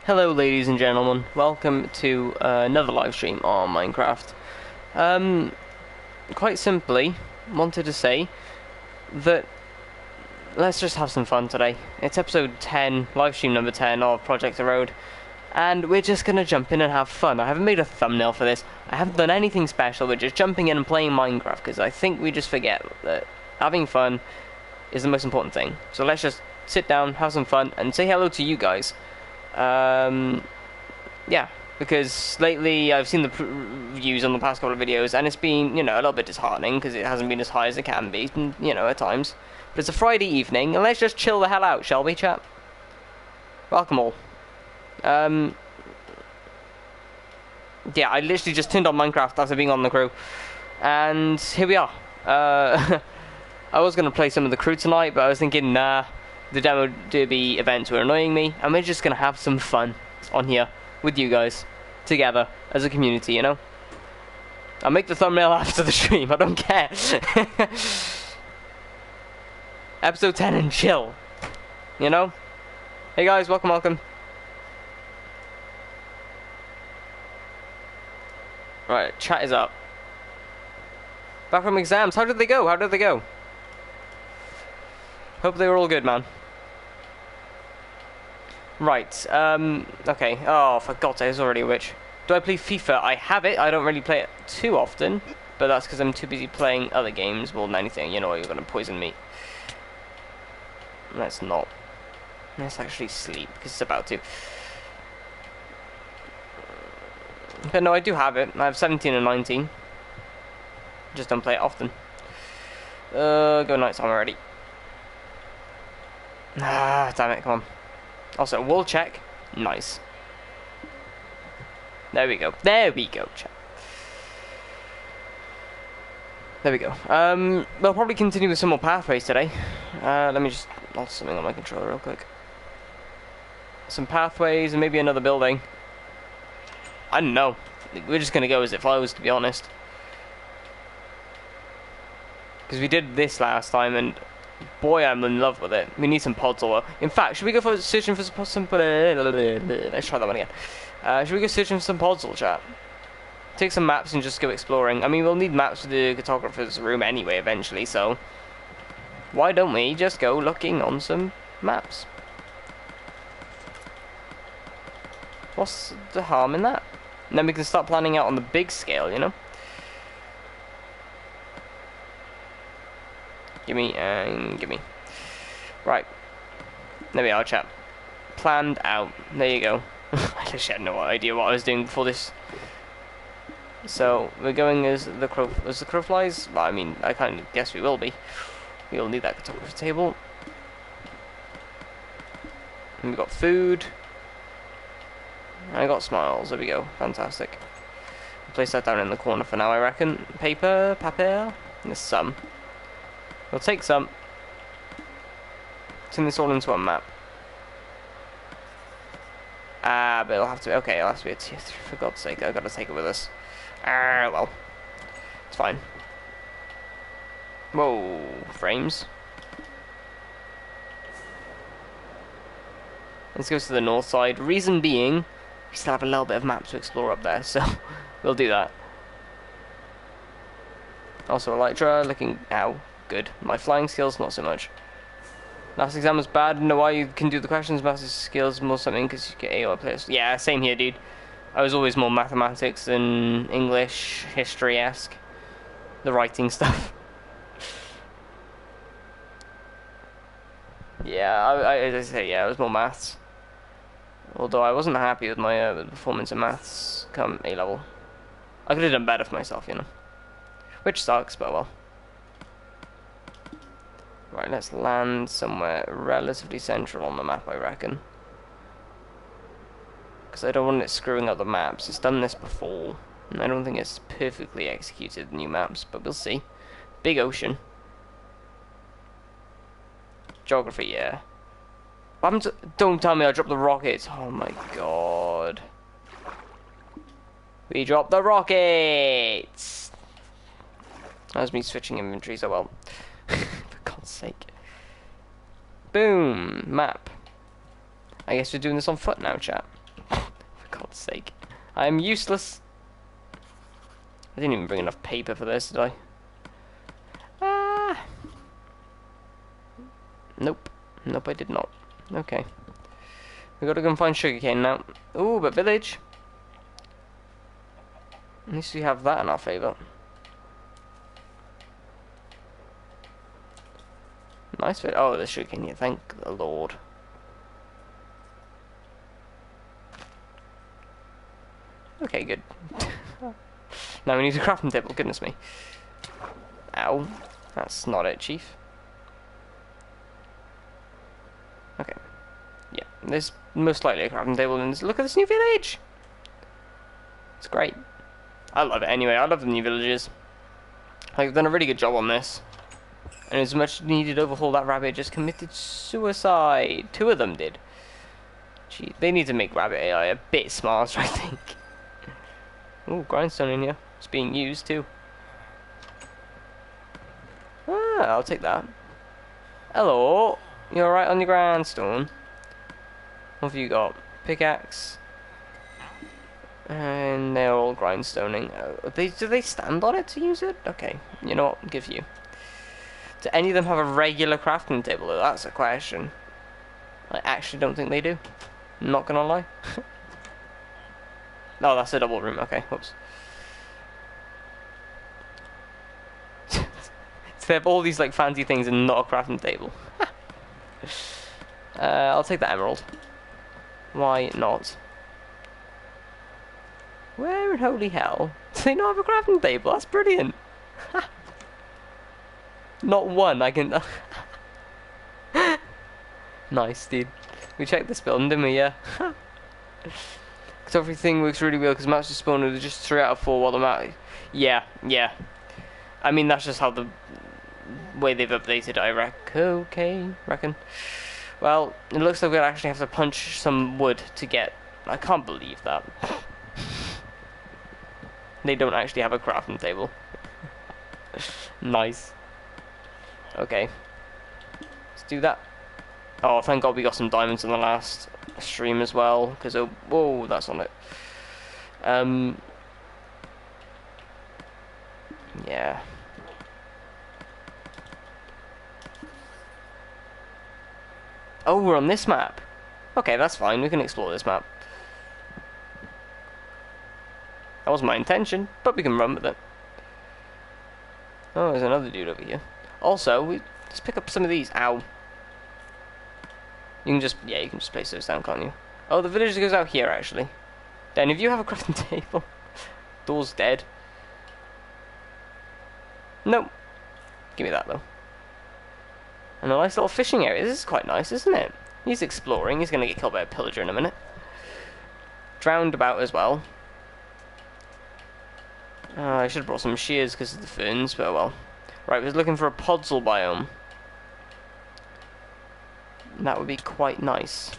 Hello ladies and gentlemen, welcome to another live stream on Minecraft. Quite simply, wanted to say that let's just have some fun today. It's episode 10, live stream number 10 of Project Erode, and we're just going to jump in and have fun. I haven't made a thumbnail for this, I haven't done anything special, we're just jumping in and playing Minecraft, because I think we just forget that having fun is the most important thing. So let's just sit down, have some fun, and say hello to you guys. Yeah, because lately I've seen the reviews on the past couple of videos, and it's been, a little bit disheartening, because it hasn't been as high as it can be, at times. But it's a Friday evening, and let's just chill the hell out, shall we, chat? Welcome all. Yeah, I literally just turned on Minecraft after being on the crew, and here we are. I was going to play some of the crew tonight, but I was thinking, nah, the demo derby events were annoying me, and we're just going to have some fun on here with you guys, together, as a community, I'll make the thumbnail after the stream, I don't care. Episode 10 and chill, Hey guys, welcome. Right, chat is up. Back from exams, how did they go? Hope they were all good, man. Right, okay. Oh, for God's sake, there's already a witch. Do I play FIFA? I have it. I don't really play it too often, but that's because I'm too busy playing other games more than anything. You know, you're going to poison me. Let's not. Let's actually sleep, because it's about to. But no, I do have it. I have 17 and 19. Just don't play it often. Go nighttime already. Ah, damn it, come on. Also, wall check. Nice. There we go, chat. There we go. We'll probably continue with some more pathways today. Let me just alter something on my controller real quick. Some pathways and maybe another building. I don't know. We're just gonna go as it flows, to be honest. Because we did this last time, and boy, I'm in love with it. We need some pods or... In fact, should we go for searching for some... Let's try that one again. Should we go searching for some pods or chat? Take some maps and just go exploring. I mean, we'll need maps for the cartographer's room anyway, eventually, so... Why don't we just go looking on some maps? What's the harm in that? And then we can start planning out on the big scale, Gimme and gimme. Right. There we are, chat. Planned out. There you go. I just had no idea what I was doing before this. So, we're going as the crow flies? Well, I mean, I kind of guess we will be. We'll need that photography table. And we've got food. I got smiles. There we go. Fantastic. I'll place that down in the corner for now, I reckon. Paper. There's some. We'll take some. Turn this all into a map. But it'll have to be... Okay, it'll have to be a tier 3. For God's sake, I've got to take it with us. Well. It's fine. Whoa. Frames. Let's go to the north side. Reason being, we still have a little bit of map to explore up there, so we'll do that. Also, Elytra looking... Ow. Good. My flying skills, not so much. Last exam was bad. Know why you can do the questions. Maths skills more something because you get AO players. Yeah, same here, dude. I was always more mathematics than English, history-esque. The writing stuff. Yeah, as I say, yeah, it was more maths. Although I wasn't happy with my performance in maths come A-level. I could have done better for myself, Which sucks, but well. Right, let's land somewhere relatively central on the map, I reckon. Because I don't want it screwing up the maps. It's done this before, and I don't think it's perfectly executed new maps, but we'll see. Big ocean. Geography, yeah. Don't tell me I dropped the rockets. Oh my god. We dropped the rockets! That was me switching inventories, oh well. For God's sake. Boom! Map. I guess we're doing this on foot now, chat. God's sake. I am useless. I didn't even bring enough paper for this, did I? Ah. Nope. Nope, I did not. Okay. We gotta go and find sugarcane now. Ooh, but village. At least we have that in our favour. Nice bit. Oh, there's sugarcane here. Thank the Lord. Okay, good. Now we need a crafting table. Goodness me. Ow. That's not it, Chief. Okay. Yeah, there's most likely a crafting table in this. Look at this new village! It's great. I love it anyway. I love the new villages. Like, they've done a really good job on this. And as much needed overhaul, that rabbit just committed suicide. 2 of them did. Gee, they need to make rabbit AI a bit smarter, I think. Ooh, grindstone in here. It's being used too. Ah, I'll take that. Hello. You alright on your grindstone? What have you got? Pickaxe. And they're all grindstoning. Do they stand on it to use it? Okay, you know what? I'll give you. Do any of them have a regular crafting table? That's a question. I actually don't think they do. I'm not gonna lie. No, that's a double room. Okay, whoops. So they have all these like fancy things and not a crafting table. I'll take the emerald. Why not? Where in holy hell do they not have a crafting table? That's brilliant. Not one. I can. Nice, dude. We checked this building, didn't we? Yeah. Because everything works really well, because maps just spawn with just 3 out of 4 while the map... Yeah, yeah. I mean, that's just how the way they've updated, I reckon. Well, it looks like we'll actually have to punch some wood to get... I can't believe that. They don't actually have a crafting table. Nice. Okay. Let's do that. Oh, thank God we got some diamonds in the last stream as well, because oh, whoa, that's on it. Yeah. Oh, we're on this map. Okay, that's fine. We can explore this map. That wasn't my intention, but we can run with it. Oh, there's another dude over here. Also, let's pick up some of these. Ow. You can just place those down, can't you? Oh, the village goes out here, actually. Dan, if you have a crafting table, door's dead. Nope. Give me that, though. And a nice little fishing area. This is quite nice, isn't it? He's exploring. He's going to get killed by a pillager in a minute. Drowned about as well. I should have brought some shears because of the ferns, but oh well. Right, we're looking for a podzol biome. That would be quite nice.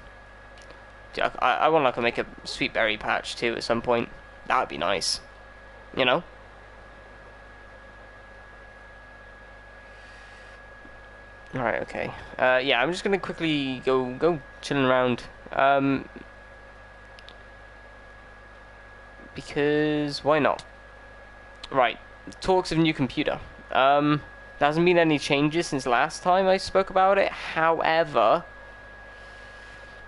I want to make a sweet berry patch too at some point. That would be nice. You know? Alright, okay. Yeah, I'm just going to quickly go chilling around. Because why not? Right, talks of new computer. There hasn't been any changes since last time I spoke about it. However,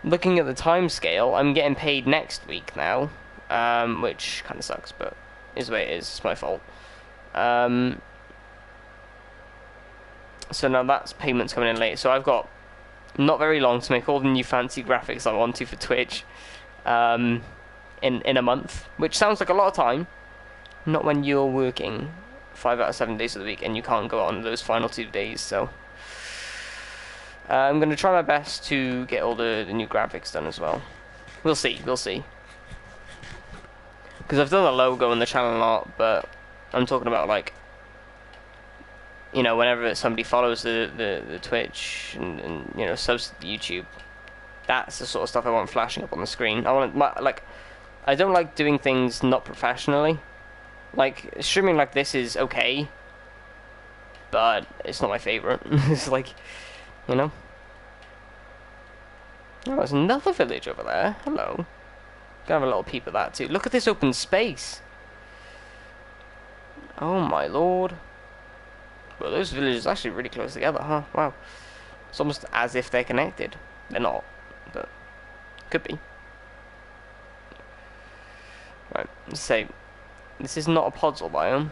looking at the time scale, I'm getting paid next week now, which kind of sucks, but is the way it is. It's my fault. So now that's payments coming in late. So I've got not very long to make all the new fancy graphics I want to for Twitch in a month, which sounds like a lot of time. Not when you're working 5 out of 7 days of the week and you can't go on those final 2 days. So I'm going to try my best to get all the new graphics done as well. We'll see. Because I've done the logo and the channel a lot, but I'm talking about like, you know, whenever somebody follows the Twitch and you know, subs to YouTube, that's the sort of stuff I want flashing up on the screen. I want I don't like doing things not professionally. Like, streaming like this is okay, but it's not my favorite. It's like, you know. Oh, there's another village over there. Hello. Gonna have a little peep at that too. Look at this open space. Oh my lord. Well, those villages are actually really close together, huh? Wow. It's almost as if they're connected. They're not, but could be. Right, let's say this is not a podzol biome.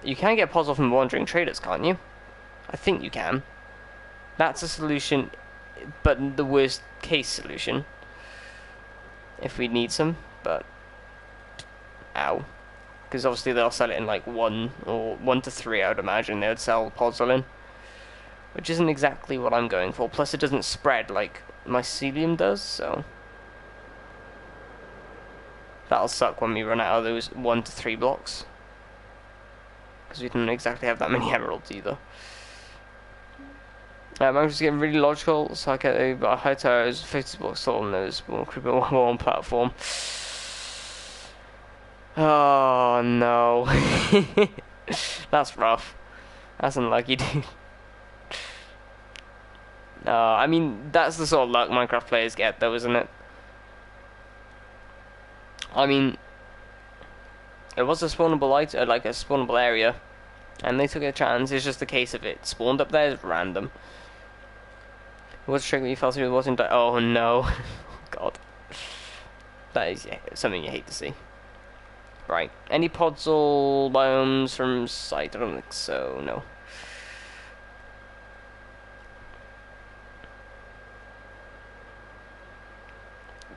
You can get podzol from wandering traders, can't you? I think you can. That's a solution, but the worst case solution. If we need some, but ow. Because obviously they'll sell it in like 1 or 1 to 3, I would imagine they would sell podzol in. Which isn't exactly what I'm going for. Plus it doesn't spread like mycelium does, so that'll suck when we run out of those 1 to 3 blocks. Because we don't exactly have that many emeralds either. I'm just getting really logical, so I get a high towers, 50 blocks tall, and there's one creeper one platform. Oh no. That's rough. That's unlucky, dude. I mean, that's the sort of luck Minecraft players get, though, isn't it? I mean, it was a spawnable item, like a spawnable area, and they took a chance. It's just a case of it spawned up there as random. What's the trick that you fell through? It wasn't. Oh no, God, that is something you hate to see. Right, any podzol biomes from sight? I don't think so. No.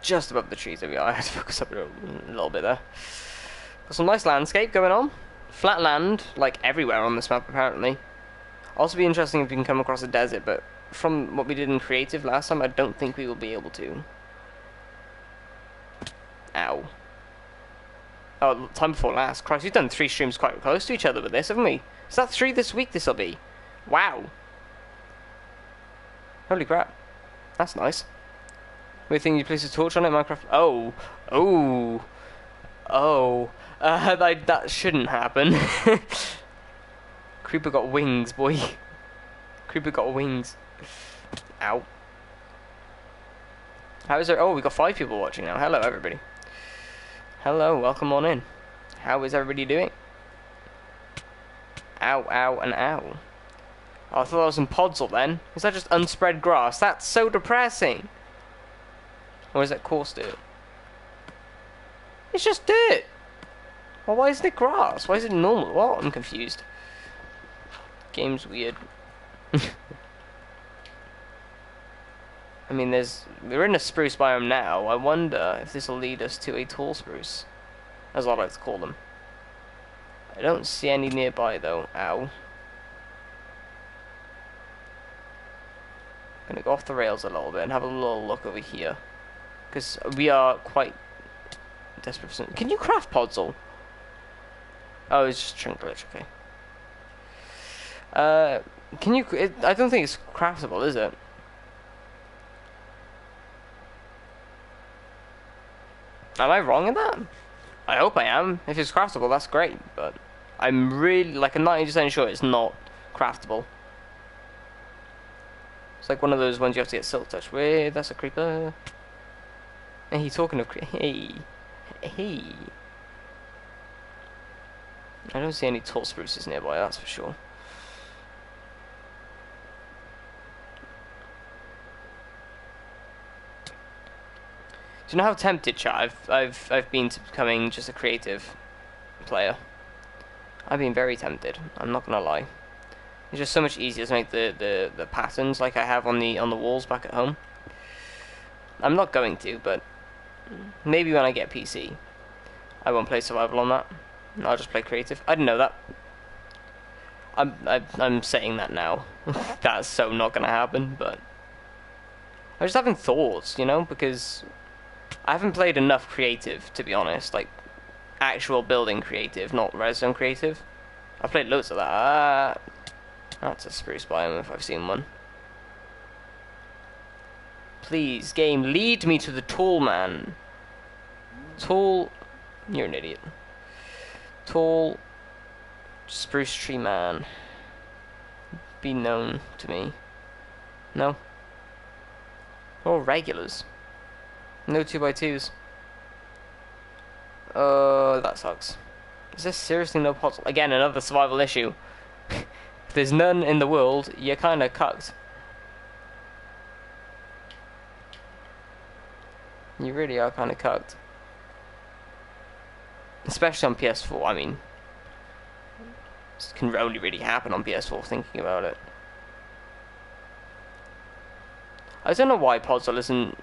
Just above the trees, there we are. I had to focus up a little bit there. Got some nice landscape going on. Flat land, like everywhere on this map, apparently. Also be interesting if we can come across a desert, but from what we did in creative last time, I don't think we will be able to. Ow. Oh, time before last. Christ, we've done 3 streams quite close to each other with this, haven't we? Is that 3 this week this'll be? Wow. Holy crap. That's nice. Weird thing, you place a torch on it, Minecraft. Oh. Oh. Oh. That shouldn't happen. Creeper got wings, boy. Creeper got wings. Ow. How is there? Oh, we got 5 people watching now. Hello, everybody. Hello, welcome on in. How is everybody doing? Ow, ow, and ow. Oh, I thought that was some podzol then. Is that just unspread grass? That's so depressing. Or is that coarse dirt? It's just dirt. Well, why isn't it grass? Why is it normal? What? I'm confused. Game's weird. I mean, we're in a spruce biome now. I wonder if this will lead us to a tall spruce, as I like to call them. I don't see any nearby though. Ow. Gonna go off the rails a little bit and have a little look over here, because we are quite desperate for some. Can you craft podzol? Oh, it's just chunk glitch. Okay. Can you? I don't think it's craftable, is it? Am I wrong in that? I hope I am. If it's craftable, that's great, but I'm really, like, I'm 90% sure it's not craftable. It's like one of those ones you have to get silk touch with. That's a creeper. Hey, talking of hey. Hey. I don't see any tall spruces nearby, that's for sure. Do you know how tempted, chat, I've been to becoming just a creative player? I've been very tempted. I'm not gonna lie. It's just so much easier to make the patterns like I have on the walls back at home. I'm not going to, but maybe when I get a PC, I won't play survival on that. I'll just play creative. I didn't know that. I'm saying that now. That's so not gonna happen, but I'm just having thoughts, you know, because I haven't played enough creative, to be honest, like actual building creative, not redstone creative. I've played loads of that. That's a spruce biome if I've seen one. Please, game, lead me to the tall man. Tall... You're an idiot. Tall spruce tree man. Be known to me. No? All regulars. No 2x2s. That sucks. Is there seriously no pods? Again, another survival issue. If there's none in the world, you're kind of cucked. You really are kind of cucked. Especially on PS4, I mean. This can only really happen on PS4, thinking about it. I don't know why podzol isn't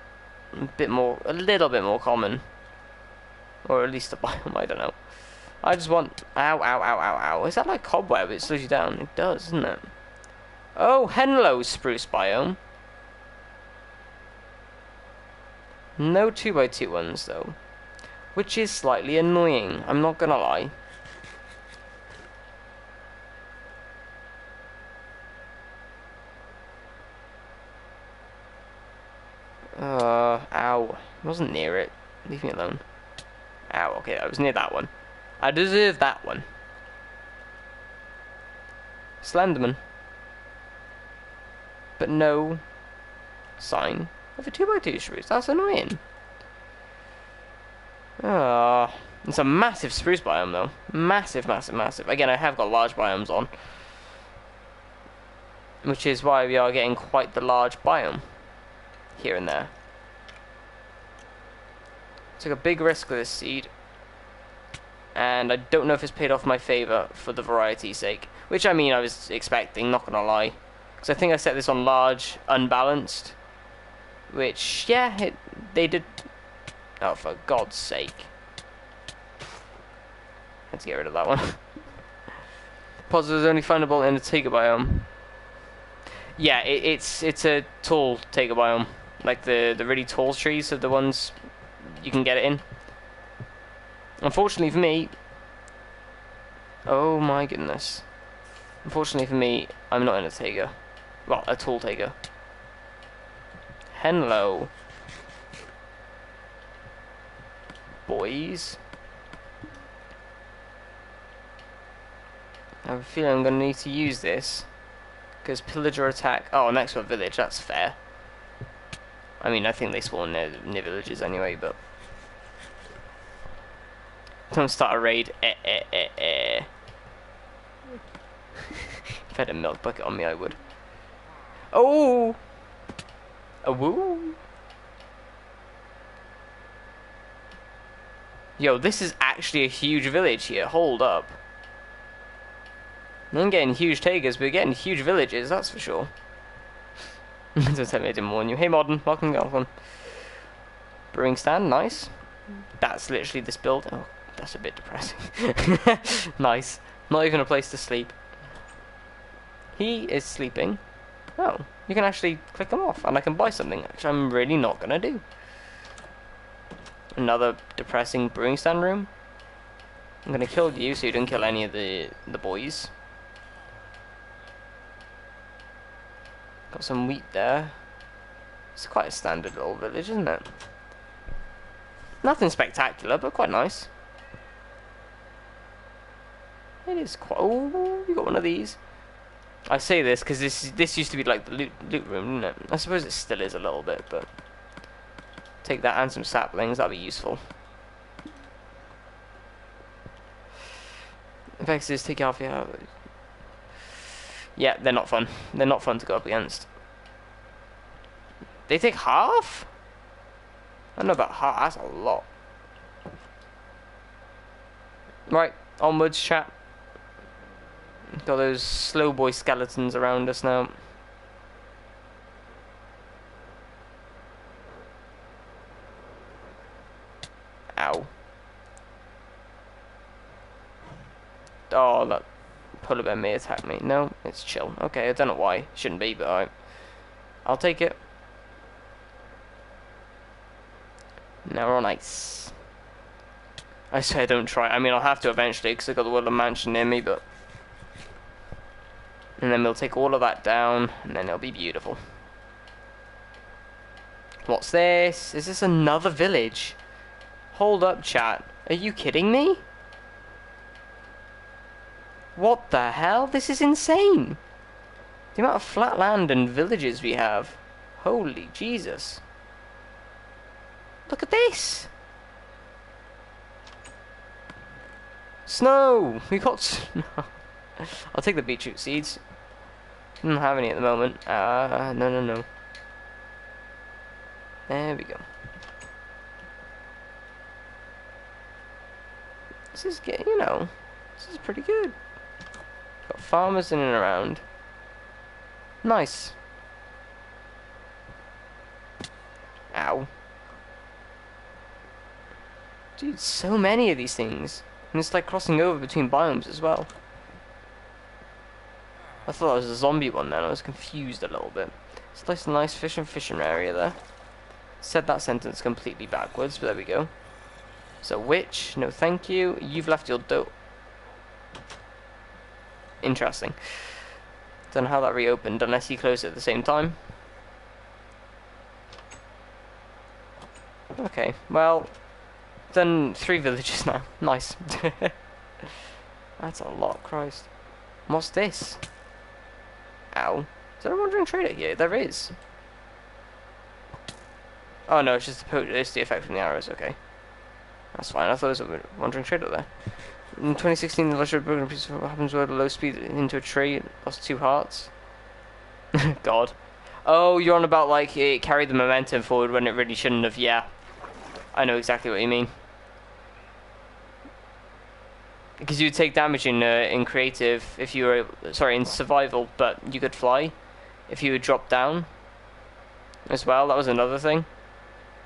a little bit more common. Or at least a biome, I don't know. I just want... Ow, ow, ow, ow, ow. Is that like cobweb? It slows you down. It does, doesn't it? Oh, Henlo spruce biome. No 2x2 ones, though. Which is slightly annoying, I'm not gonna lie. Ow. I wasn't near it. Leave me alone. Ow, okay, I was near that one. I deserve that one. Slenderman. But no sign of a 2x2 spruce. That's annoying. It's a massive spruce biome, though. Massive, massive, massive. Again, I have got large biomes on. Which is why we are getting quite the large biome. Here and there. Took a big risk with this seed. And I don't know if it's paid off my favour for the variety's sake. Which, I mean, I was expecting, not gonna lie. Because I think I set this on large, unbalanced. Which, yeah, they did... Oh, for God's sake. Let's get rid of that one. Podzol is only findable in the taiga biome. Yeah, it's a tall taiga biome. Like the really tall trees are the ones you can get it in. Unfortunately for me... Oh my goodness. Unfortunately for me, I'm not in a taiga. Well, a tall taiga. Hello. Boys. I have a feeling I'm going to need to use this. Because pillager attack... Oh, next to a village, that's fair. I mean, I think they spawn near villages anyway, but... Don't start a raid. If I had a milk bucket on me, I would. Oh! A woo! Yo, this is actually a huge village here. Hold up. I'm getting huge taigas, but we're getting huge villages, that's for sure. Don't tell me I didn't warn you. Hey, Modern, welcome, welcome. Brewing stand, nice. That's literally this build. Oh, that's a bit depressing. Nice. Not even a place to sleep. He is sleeping. Oh, you can actually click them off, and I can buy something, which I'm really not gonna do. Another depressing brewing stand room. I'm gonna kill you so you don't kill any of the boys. Got some wheat there. It's quite a standard little village, isn't it? Nothing spectacular, but quite nice. It is quite... Oh, we got one of these. I say this because this used to be like the loot room, didn't it? I suppose it still is a little bit, but... Take that and some saplings, that'll be useful. Vexes, take half your... Yeah, they're not fun. They're not fun to go up against. They take half? I don't know about half, that's a lot. Right, onwards, chat. Got those slow boy skeletons around us now. Ow. Oh, that polar bear may attack me. No, it's chill. Okay, I don't know why. Shouldn't be, but alright. I'll take it. Now we're on ice. I say don't try. I mean, I'll have to eventually because I've got the Woodland Mansion near me, but... And then we'll take all of that down, and then it'll be beautiful. What's this? Is this another village? Hold up, chat. Are you kidding me? What the hell? This is insane. The amount of flat land and villages we have. Holy Jesus. Look at this! Snow! We got snow. I'll take the beetroot seeds. Don't have any at the moment. No. There we go. This is getting, this is pretty good. Got farmers in and around. Nice. Ow. Dude, so many of these things. And it's like crossing over between biomes as well. I thought it was a zombie one then, I was confused a little bit. It's a nice fishing area there. Said that sentence completely backwards, but there we go. So, witch, no thank you. You've left your dough. Interesting. Don't know how that reopened unless you closed it at the same time. Okay, well, done 3 villages now. Nice. That's a lot, Christ. What's this? Ow. Is there a wandering trader here? There is. Oh no, it's just it's the effect from the arrows, okay. That's fine, I thought it was a wandering trader there. In 2016, the legendary broken piece of what happens with a low speed into a tree, it lost 2 hearts. God. Oh, you're on about like it carried the momentum forward when it really shouldn't have, yeah. I know exactly what you mean. Because you would take damage in creative if you were, sorry, in survival, but you could fly if you would drop down as well. That was another thing.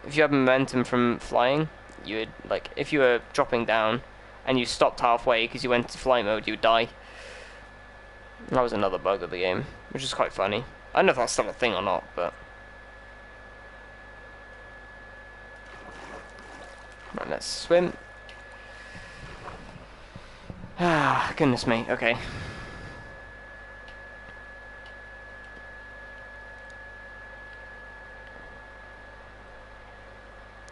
If you had momentum from flying, you would, like, if you were dropping down and you stopped halfway because you went to fly mode, you would die. That was another bug of the game, which is quite funny. I don't know if that's still a thing or not, but... Right, let's swim. Ah, goodness me, okay.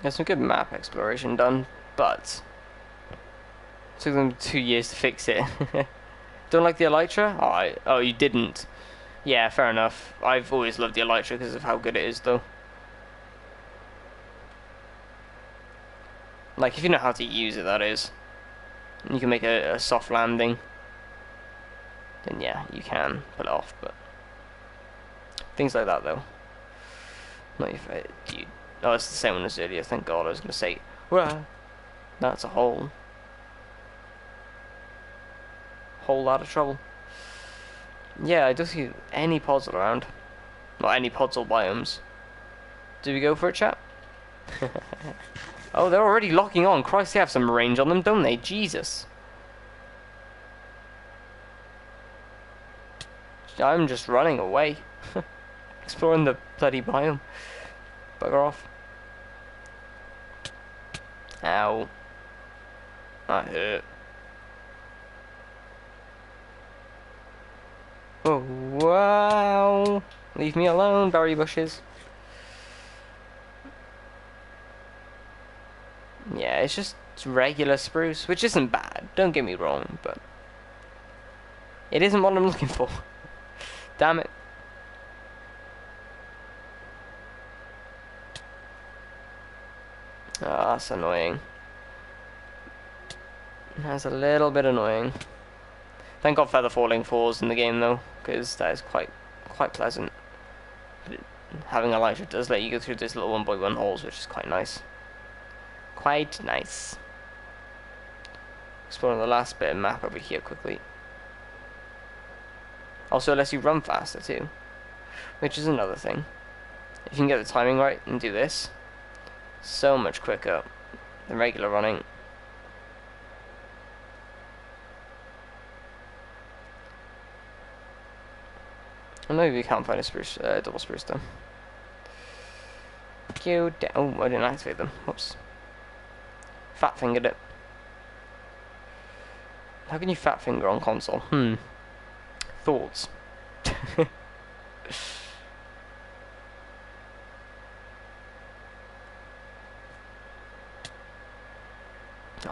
There's some good map exploration done, but it took them 2 years to fix it. Don't like the elytra? Oh, you didn't. Yeah, fair enough. I've always loved the elytra because of how good it is, though. Like, if you know how to use it, that is. You can make a soft landing. Then yeah, you can pull it off, but... Things like that, though. Not your favorite, dude. Oh, it's the same one as earlier, thank God. I was going to say, well, that's a hole. Whole lot of trouble. Yeah, I don't see any pods around. Not any pods or biomes. Do we go for it, chat? Oh, they're already locking on. Christ, they have some range on them, don't they? Jesus. I'm just running away. Exploring the bloody biome. Bugger off. Ow. That hurt. Oh, wow. Leave me alone, berry bushes. Yeah, it's just regular spruce, which isn't bad, don't get me wrong, but it isn't what I'm looking for. Damn it. Ah, that's annoying. That's a little bit annoying. Thank God feather falling falls in the game though, because that is quite pleasant. But having a lighter does let you go through this little 1x1 holes, which is quite nice. Quite nice. Exploring the last bit of map over here quickly. Also, it lets you run faster too, which is another thing. If you can get the timing right and do this, so much quicker than regular running. Well, maybe we can't find a spruce, double spruce though. Oh, I didn't activate them. Whoops. Fat fingered it. How can you fat finger on console? Thoughts. Oh,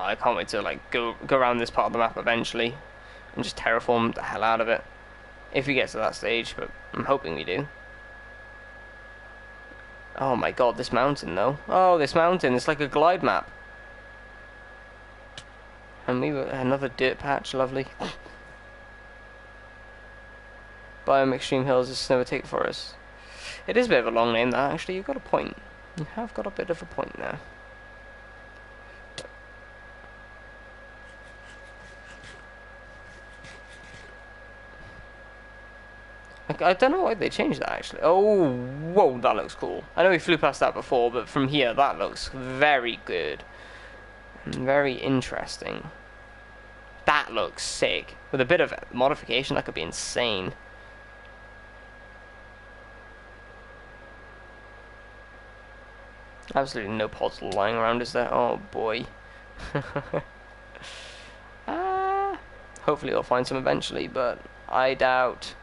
I can't wait to like go around this part of the map eventually and just terraform the hell out of it. If we get to that stage, but I'm hoping we do. Oh my god, this mountain though. Oh, this mountain, it's like a glide map. And we were another dirt patch, lovely. Biome Extreme Hills is Snow Take Forest. It is a bit of a long name that, actually, you've got a point. You have got a bit of a point there. I don't know why they changed that, actually. Oh, whoa, that looks cool. I know we flew past that before, but from here, that looks very good. Very interesting. That looks sick. With a bit of modification, that could be insane. Absolutely no pods lying around, is there? Oh, boy. Hopefully we'll find some eventually, but I doubt.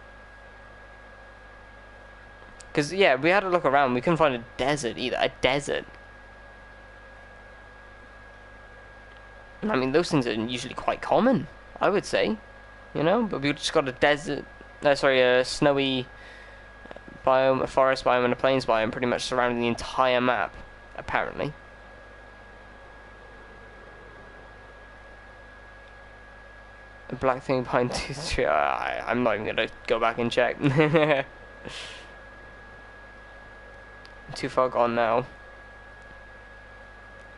Because, yeah, we had a look around. We couldn't find a desert either. A desert. I mean, those things are usually quite common, I would say. You know? But we just got a desert... a snowy biome, a forest biome, and a plains biome pretty much surrounding the entire map, apparently. A black thing behind 2-3... I'm not even going to go back and check. I'm too far gone now.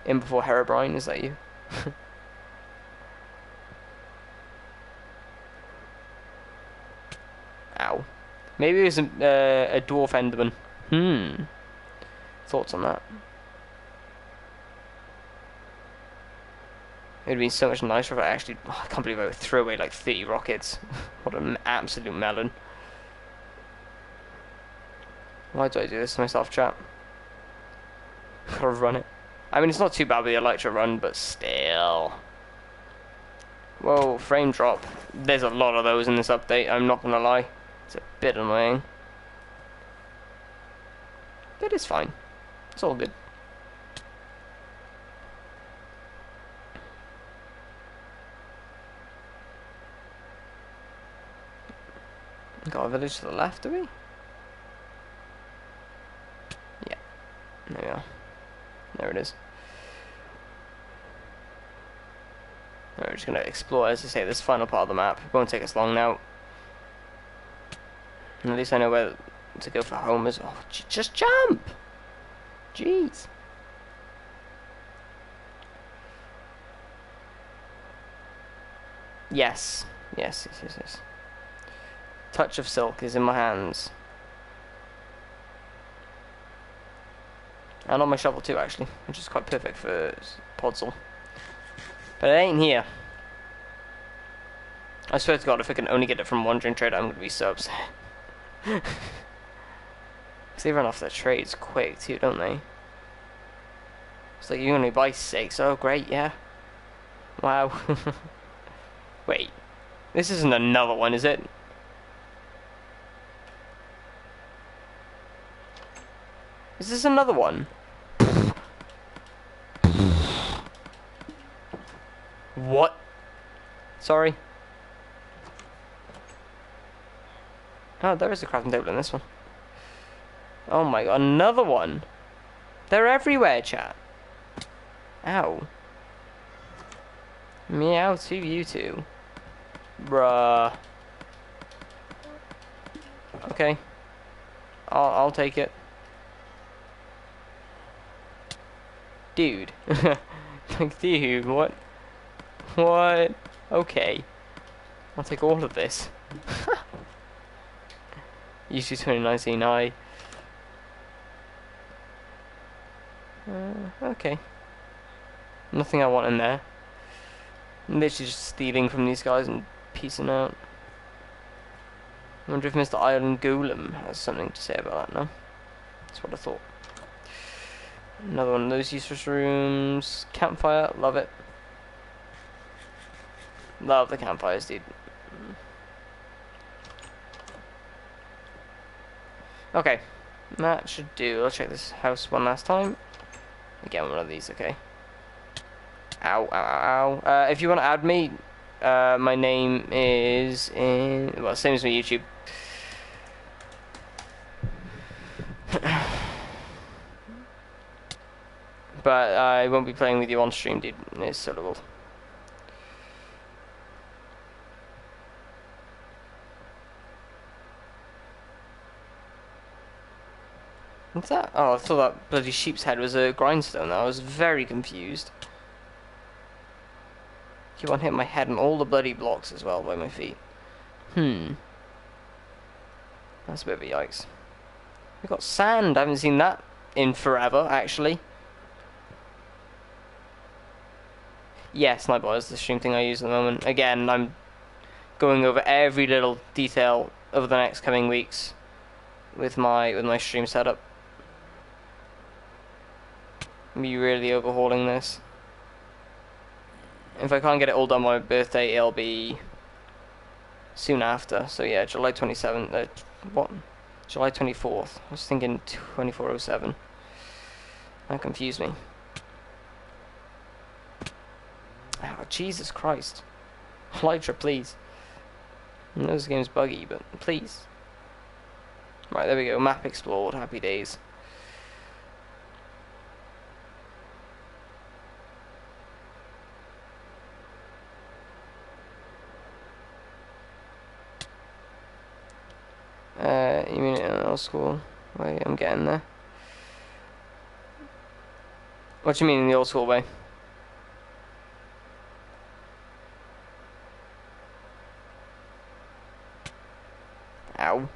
In before Herobrine, is that you? Ow. Maybe it was a dwarf enderman. Thoughts on that? It would have been so much nicer if I actually... I can't believe I threw away like 30 rockets. What an absolute melon. Why do I do this to myself, chat? Gotta run it. I mean, it's not too bad with the Elytra run, but still. Whoa, frame drop. There's a lot of those in this update, I'm not gonna lie. It's a bit annoying. But it's fine. It's all good. Got a village to the left, do we? Yeah. There we are. There it is. We're just going to explore, as I say, this final part of the map. It won't take us long now. And at least I know where to go for home is. Oh, just jump! Jeez. Yes. Yes, yes, yes, yes. Touch of silk is in my hands. And on my shovel too, actually, which is quite perfect for Podzol. But it ain't here. I swear to God, if I can only get it from Wandering Trader, I'm going to be so upset. Because they run off their trades quick too, don't they? It's like you only buy 6. Oh, great, yeah. Wow. Wait. This isn't another one, is it? Is this another one? What? Sorry. Oh, there is a crafting table in this one. Oh my god, another one. They're everywhere, chat. Ow. Meow to you two. Bruh. Okay. I'll take it. Dude. Like, dude, what? What? Okay. I'll take all of this. UC 2019 I. Okay. Nothing I want in there. I'm literally just stealing from these guys and piecing out. I wonder if Mr. Island Golem has something to say about that now. That's what I thought. Another one of those useless rooms. Campfire, love it. Love the campfires, dude. Okay, that should do. Let's check this house one last time. Again, one of these, okay. Ow, ow, ow, ow. If you want to add me, my name is in... Well, same as my YouTube. but I won't be playing with you on stream, dude. It's suitable. What's that? Oh, I thought that bloody sheep's head was a grindstone. I was very confused. Keep on hitting my head on all the bloody blocks as well by my feet. That's a bit of a yikes. We got sand. I haven't seen that in forever, actually. Yeah, Snipebot is the stream thing I use at the moment. Again, I'm going over every little detail over the next coming weeks with my stream setup. Me really overhauling this. If I can't get it all done by my birthday, it'll be soon after. So yeah, July 27th. What? July 24th. I was thinking 2407. That confused me. Oh, Jesus Christ. Elytra, please. I know this game's buggy, but please. Right, there we go. Map explored. Happy days. You mean in old school? Wait, I'm getting there. What do you mean in the old school way? Ow.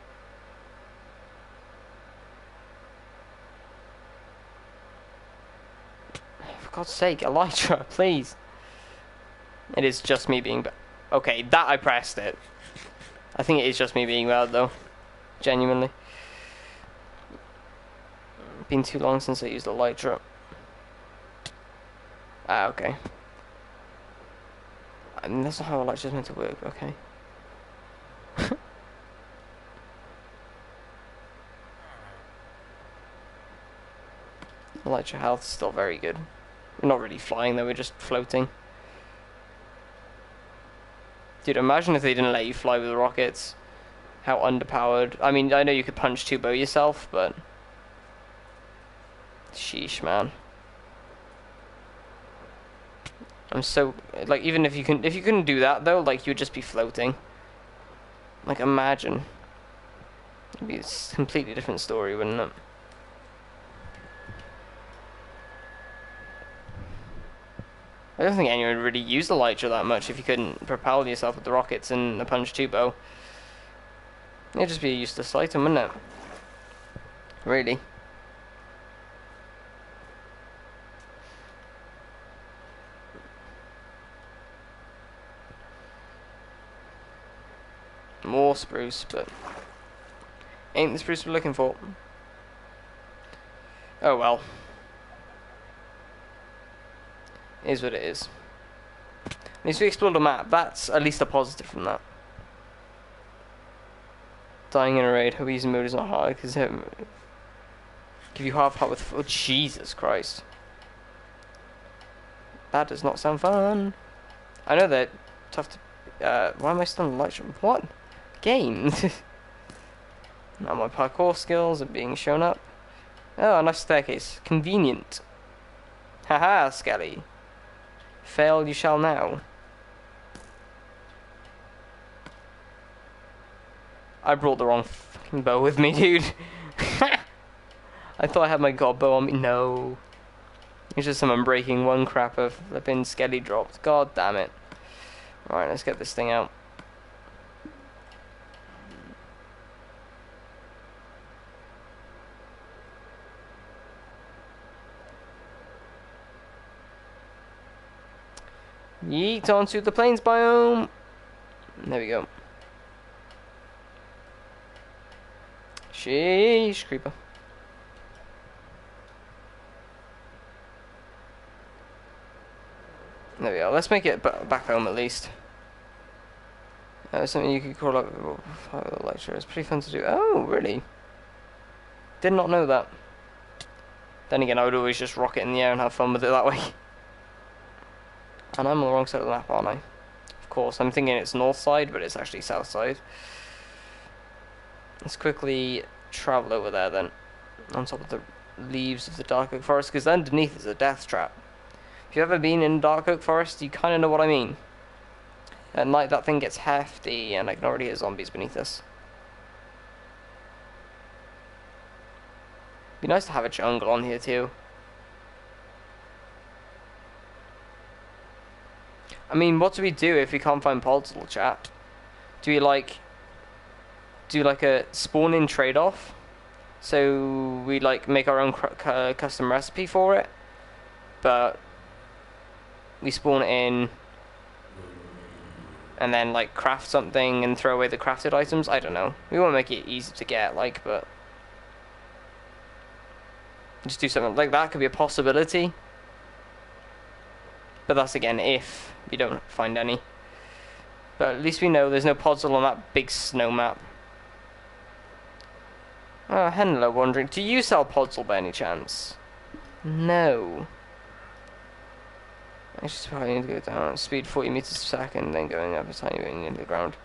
For God's sake, Elytra, please. It is just me being bad. Okay, that I pressed it. I think it is just me being bad though. Genuinely. Been too long since I used Elytra. Ah, okay. I mean, that's not how Elytra's meant to work, okay. Elytra health is still very good. We're not really flying though, we're just floating. Dude, imagine if they didn't let you fly with the rockets. How underpowered. I mean, I know you could punch 2-bow yourself, but... Sheesh, man. I'm so... Like, even if you couldn't do that, though, like, you'd just be floating. Like, imagine. It'd be a completely different story, wouldn't it? I don't think anyone would really use the Elytra that much if you couldn't propel yourself with the rockets and a punch 2-bow. It'd just be a useless item, wouldn't it? Really. More spruce, but ain't the spruce we're looking for. Oh well. It is what it is. At least we explored a map. That's at least a positive from that. Dying in a raid. Hope using mode is not hard because it give you half heart with. Oh Jesus Christ! That does not sound fun. I know that tough to. Why am I still on Elytra? What game? Now my parkour skills are being shown up. Oh, a nice staircase. Convenient. Haha, Skelly. Fail you shall now. I brought the wrong fucking bow with me, dude. I thought I had my god bow on me. No. It's just some unbreaking one crap of flipping Skelly dropped. God damn it. Alright, let's get this thing out. Yeet onto the plains biome. There we go. Sheesh, creeper. There we go. Let's make it back home at least. Something you could call up the lecture. It's pretty fun to do. Oh, really? Did not know that. Then again, I would always just rocket in the air and have fun with it that way. And I'm on the wrong side of the map, aren't I? Of course, I'm thinking it's north side, but it's actually south side. Let's quickly travel over there then. On top of the leaves of the dark oak forest, because underneath is a death trap. If you've ever been in dark oak forest, you kind of know what I mean. At night that thing gets hefty, and I can already hear zombies beneath us. Be nice to have a jungle on here too. I mean, what do we do if we can't find pods, little chat? Do we like do like a spawn-in trade-off? So we like make our own custom recipe for it, but we spawn it in and then like craft something and throw away the crafted items. I don't know. We won't make it easy to get, like, but just do something like that. Could be a possibility, but that's again if we don't find any. But at least we know there's no podzol on that big snow map. Oh, hello, wondering. Do you sell podzol by any chance? No. I just probably need to go down at speed 40 meters per second, then going up a tiny bit into the ground.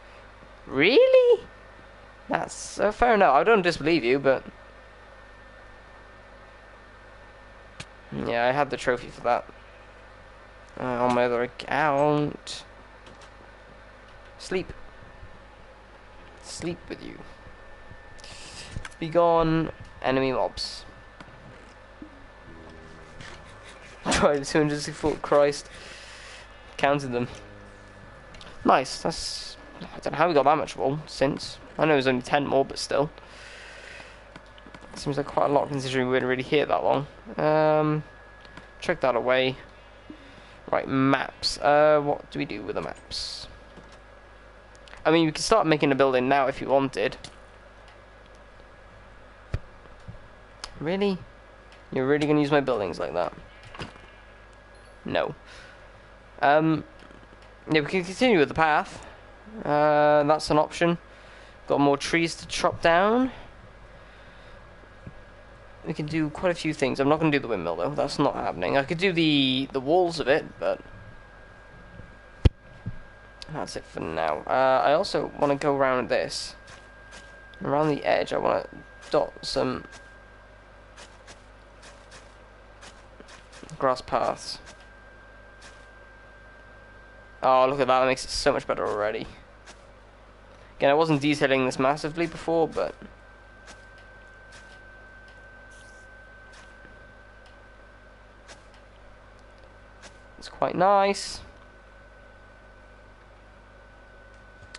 Really? That's fair enough. I don't disbelieve you, but yeah, I had the trophy for that on my other account. Sleep. Sleep with you. Be gone, enemy mobs. Tried 264, Christ. Counted them. Nice, that's... I don't know how we got that much wool since. I know it was only 10 more, but still. Seems like quite a lot considering we weren't really here that long. Check that away. Right, maps. What do we do with the maps? I mean, we could start making a building now if you wanted. Really? You're really gonna use my buildings like that? No. Yeah, we can continue with the path. That's an option. Got more trees to chop down. We can do quite a few things. I'm not gonna do the windmill though. That's not happening. I could do the walls of it, but that's it for now. I also want to go around this. Around the edge, I want to dot some grass paths. Oh, look at that. That makes it so much better already. Again, I wasn't detailing this massively before, but it's quite nice.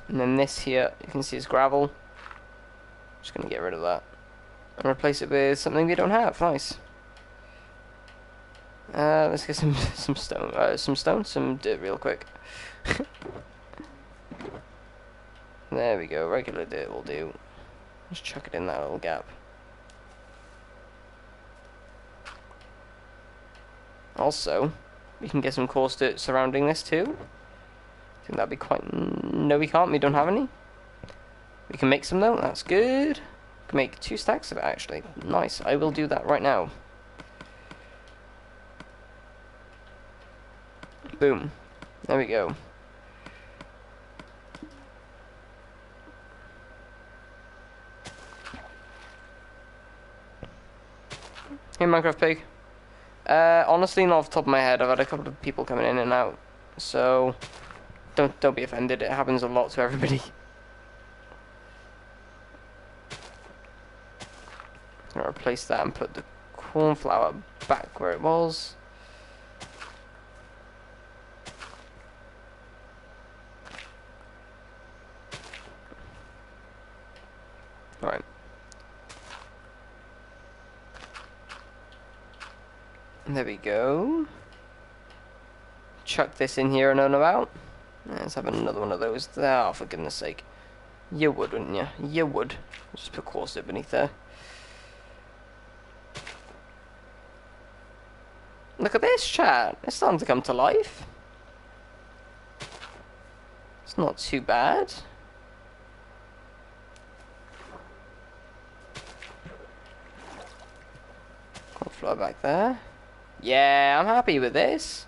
And then this here, you can see is gravel. Just going to get rid of that and replace it with something we don't have. Nice. Let's get some some dirt real quick. There we go. Regular dirt will do. Just chuck it in that little gap. Also, we can get some coarse dirt surrounding this too. I think that'd be quite... No, we can't. We don't have any. We can make some though. That's good. We can make 2 stacks of it actually. Nice. I will do that right now. Boom. There we go. Hey, Minecraft Pig. Honestly, not off the top of my head. I've had a couple of people coming in and out, so don't be offended. It happens a lot to everybody. I'll replace that and put the cornflower back where it was. Alright. There we go. Chuck this in here and on about. Let's have another one of those. Oh, for goodness sake. You would, wouldn't you? You would. Just put coarse dirt beneath there. Look at this, chat. It's starting to come to life. It's not too bad. Cornflower back there. Yeah, I'm happy with this.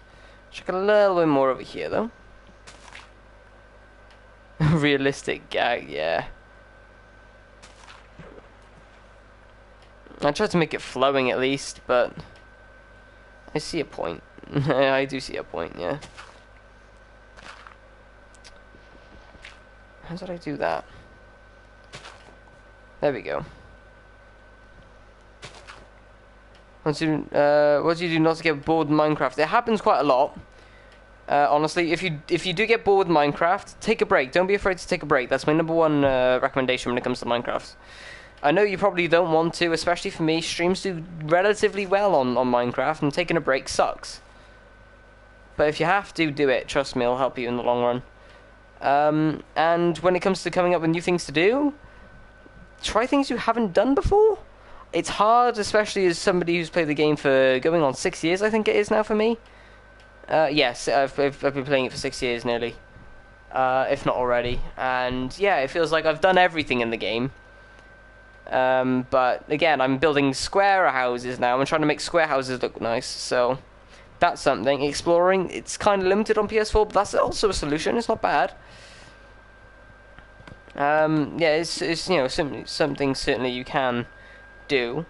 Check a little bit more over here, though. Realistic gag, yeah. I tried to make it flowing at least, but I see a point. I do see a point, yeah. How did I do that? There we go. What do you do not to get bored with Minecraft? It happens quite a lot. Honestly, if you do get bored with Minecraft, take a break. Don't be afraid to take a break. That's my number one recommendation when it comes to Minecraft. I know you probably don't want to, especially for me. Streams do relatively well on Minecraft, and taking a break sucks. But if you have to, do it. Trust me, it'll help you in the long run. And when it comes to coming up with new things to do, try things you haven't done before. It's hard, especially as somebody who's played the game for going on 6 years, I think it is now for me. Yes, I've been playing it for 6 years nearly, if not already. And yeah, it feels like I've done everything in the game. But again, I'm building square houses now. I'm trying to make square houses look nice, so that's something. Exploring, it's kind of limited on PS4, but that's also a solution. It's not bad. Yeah, it's you know, something certainly you can do.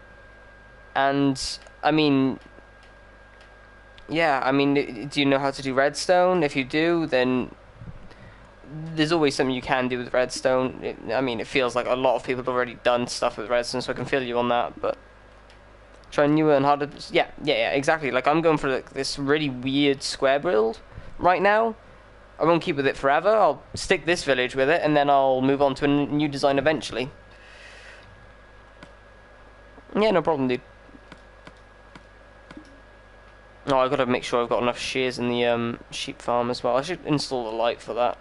And I mean, yeah, I mean, do you know how to do redstone? If you do, then there's always something you can do with redstone. I mean, it feels like a lot of people have already done stuff with redstone, so I can feel you on that, but try newer and harder. Yeah, exactly. Like, I'm going for like this really weird square build right now. I won't keep with it forever. I'll stick this village with it, and then I'll move on to a new design eventually. Yeah, no problem, dude. Oh, I've got to make sure I've got enough shears in the sheep farm as well. I should install the light for that.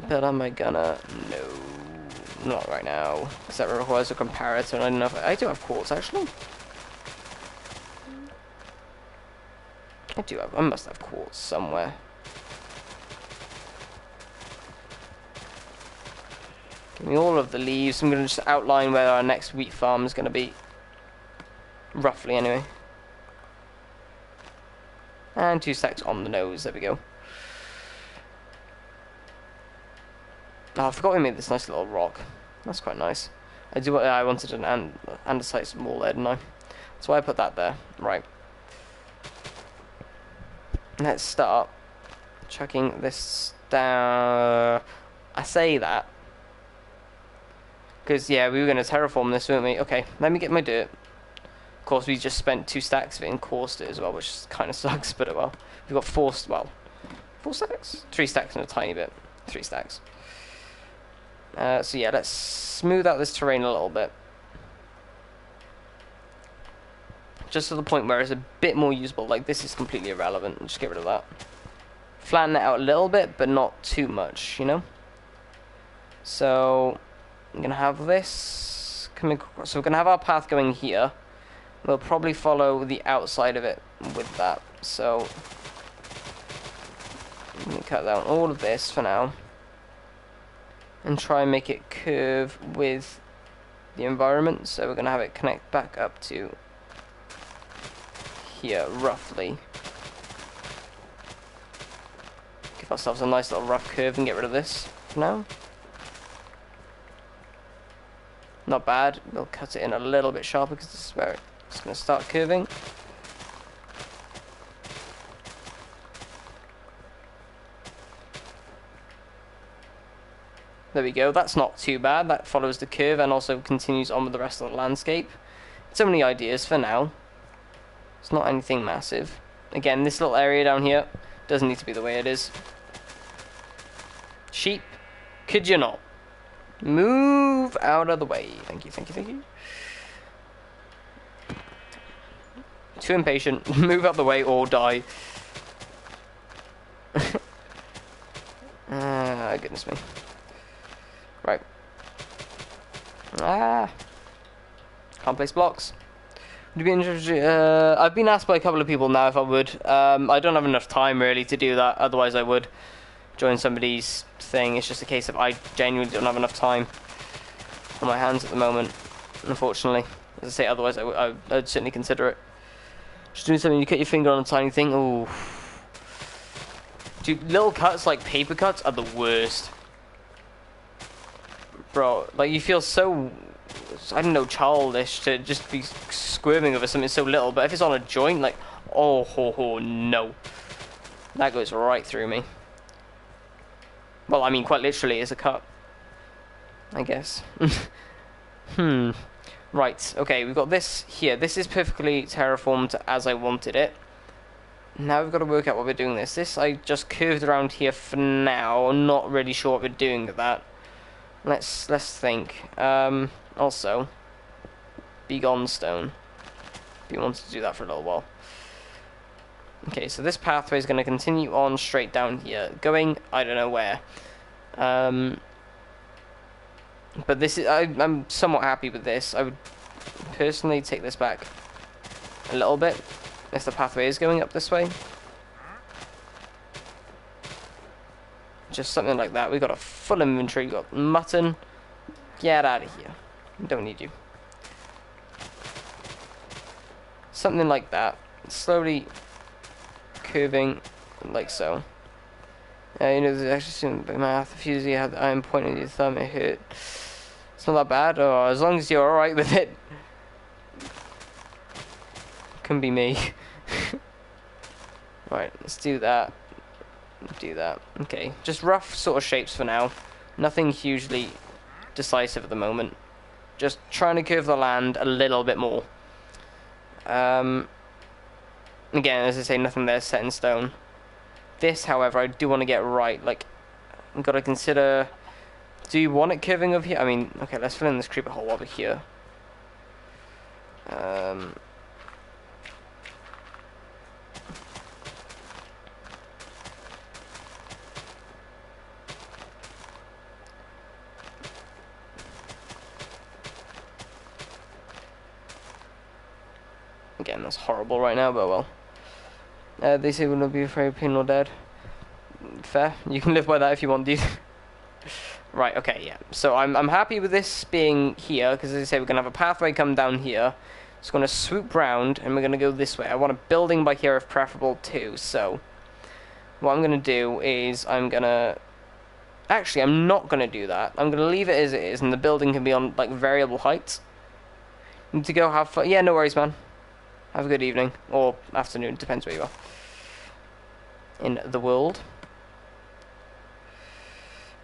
But am I gonna? No, not right now. Because that requires a comparator, and I don't know if I do have quartz actually. I must have quartz somewhere. Give me all of the leaves. I'm gonna just outline where our next wheat farm is gonna be. Roughly, anyway. And 2 stacks on the nose. There we go. Oh, I forgot we made this nice little rock. That's quite nice. I wanted an andesite wall there, didn't I? That's why I put that there. Right. Let's start chucking this down. I say that because, yeah, we were going to terraform this, weren't we? Okay, let me get my dirt. Of course, we just spent 2 stacks of it in coursed it as well, which kind of sucks, but well. We've got 4 stacks? 3 stacks and a tiny bit. 3 stacks. So yeah, let's smooth out this terrain a little bit. Just to the point where it's a bit more usable. Like, this is completely irrelevant. Just get rid of that. Flatten it out a little bit, but not too much, you know? So, I'm going to have this coming across. So we're going to have our path going here. We'll probably follow the outside of it with that. So, let me cut down all of this for now. And try and make it curve with the environment. So we're going to have it connect back up to here, roughly. Give ourselves a nice little rough curve and get rid of this for now. Not bad. We'll cut it in a little bit sharper because this is where it's going to start curving. There we go, that's not too bad. That follows the curve and also continues on with the rest of the landscape. So many ideas for now. It's not anything massive. Again, this little area down here doesn't need to be the way it is. Sheep, could you not? Move out of the way. Thank you, thank you, thank you. Too impatient. Move out the way or die. Goodness me. Right. Can't place blocks. Would you be interested? I've been asked by a couple of people now if I would. I don't have enough time really to do that. Otherwise, I would join somebody's thing. It's just a case of I genuinely don't have enough time on my hands at the moment. Unfortunately, as I say, otherwise I'd certainly consider it. Just doing something. You cut your finger on a tiny thing. Ooh. Dude, little cuts like paper cuts are the worst. Bro, like you feel so I don't know, childish to just be squirming over something so little, but if it's on a joint, like, oh no. That goes right through me. Well, I mean, quite literally, it's a cut, I guess. Right, okay, we've got this here. This is perfectly terraformed as I wanted it. Now we've got to work out what we're doing this. This I just curved around here for now. I'm not really sure what we're doing with that. Let's think. Also, be gone stone. Be wanted to do that for a little while. Okay, so this pathway is going to continue on straight down here, going I don't know where. But this is I'm somewhat happy with this. I would personally take this back a little bit if the pathway is going up this way. Just something like that. We've got a full inventory. We've got mutton. Get out of here. Don't need you. Something like that. Slowly curving like so. You know, there's actually some math. If you had the iron point in your thumb, it hurt. It's not that bad. Oh, as long as you're alright with it. Can be me. Right, let's do that. Do that. Okay, just rough sort of shapes for now. Nothing hugely decisive at the moment. Just trying to curve the land a little bit more. Again, as I say, nothing there set in stone. This, however, I do want to get right. Like, I've got to consider... Do you want it curving over here? I mean, okay, let's fill in this creeper hole over here. Again, that's horrible right now, but well. They say we'll not be afraid of pain or dead. Fair. You can live by that if you want, dude. Right, okay, yeah. So I'm happy with this being here, because as I say, we're going to have a pathway come down here. It's going to swoop round, and we're going to go this way. I want a building by here if preferable, too. So, what I'm going to do is I'm going to... Actually, I'm not going to do that. I'm going to leave it as it is, and the building can be on, like, variable heights. Need to go have fun. Yeah, no worries, man. Have a good evening. Or afternoon, depends where you are. In the world.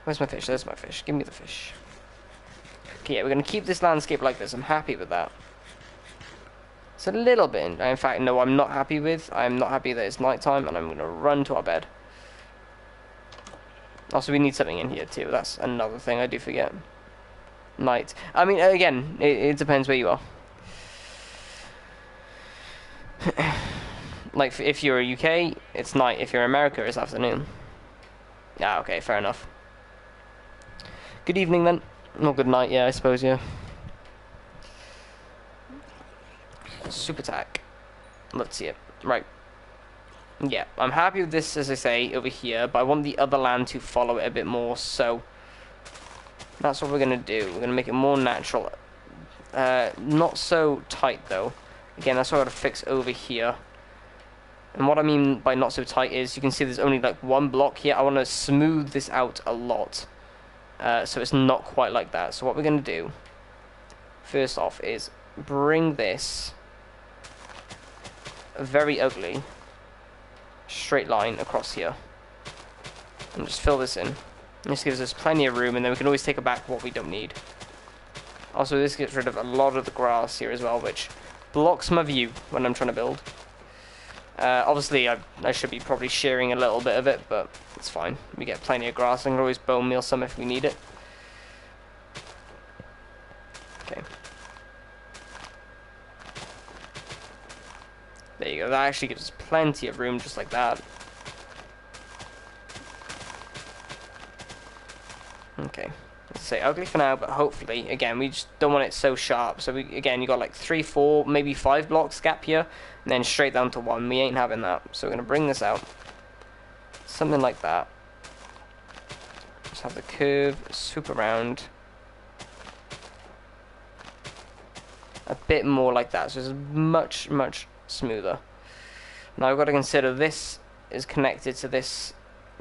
Where's my fish? There's my fish. Give me the fish. Okay, yeah, we're going to keep this landscape like this. I'm happy with that. It's a little bit... In fact, no, I'm not happy with. I'm not happy that it's nighttime, and I'm going to run to our bed. Also, we need something in here, too. That's another thing I do forget. Night. I mean, again, it depends where you are. Like, if you're UK, it's night. If you're America, it's afternoon. Ah, okay, fair enough. Good evening, then. Or good night, yeah, I suppose, yeah. Super attack. Let's see it. Right. Yeah, I'm happy with this, as I say, over here, but I want the other land to follow it a bit more, so... That's what we're going to do. We're going to make it more natural. Not so tight, though. Again, that's what I've got to fix over here. And what I mean by not so tight is, you can see there's only like one block here. I want to smooth this out a lot. So it's not quite like that. So what we're going to do, first off, is bring this very ugly straight line across here. And just fill this in. This gives us plenty of room, and then we can always take back what we don't need. Also, this gets rid of a lot of the grass here as well, which blocks my view when I'm trying to build. Obviously, I should be probably shearing a little bit of it, but it's fine. We get plenty of grass. I can always bone meal some if we need it. Okay. There you go. That actually gives us plenty of room just like that. Okay. Let's say ugly for now, but hopefully, again, we just don't want it so sharp. So, again, you got like 3, 4, maybe 5 blocks gap here, and then straight down to 1. We ain't having that. So we're going to bring this out. Something like that. Just have the curve swoop around. A bit more like that. So it's much, much smoother. Now we've got to consider this is connected to this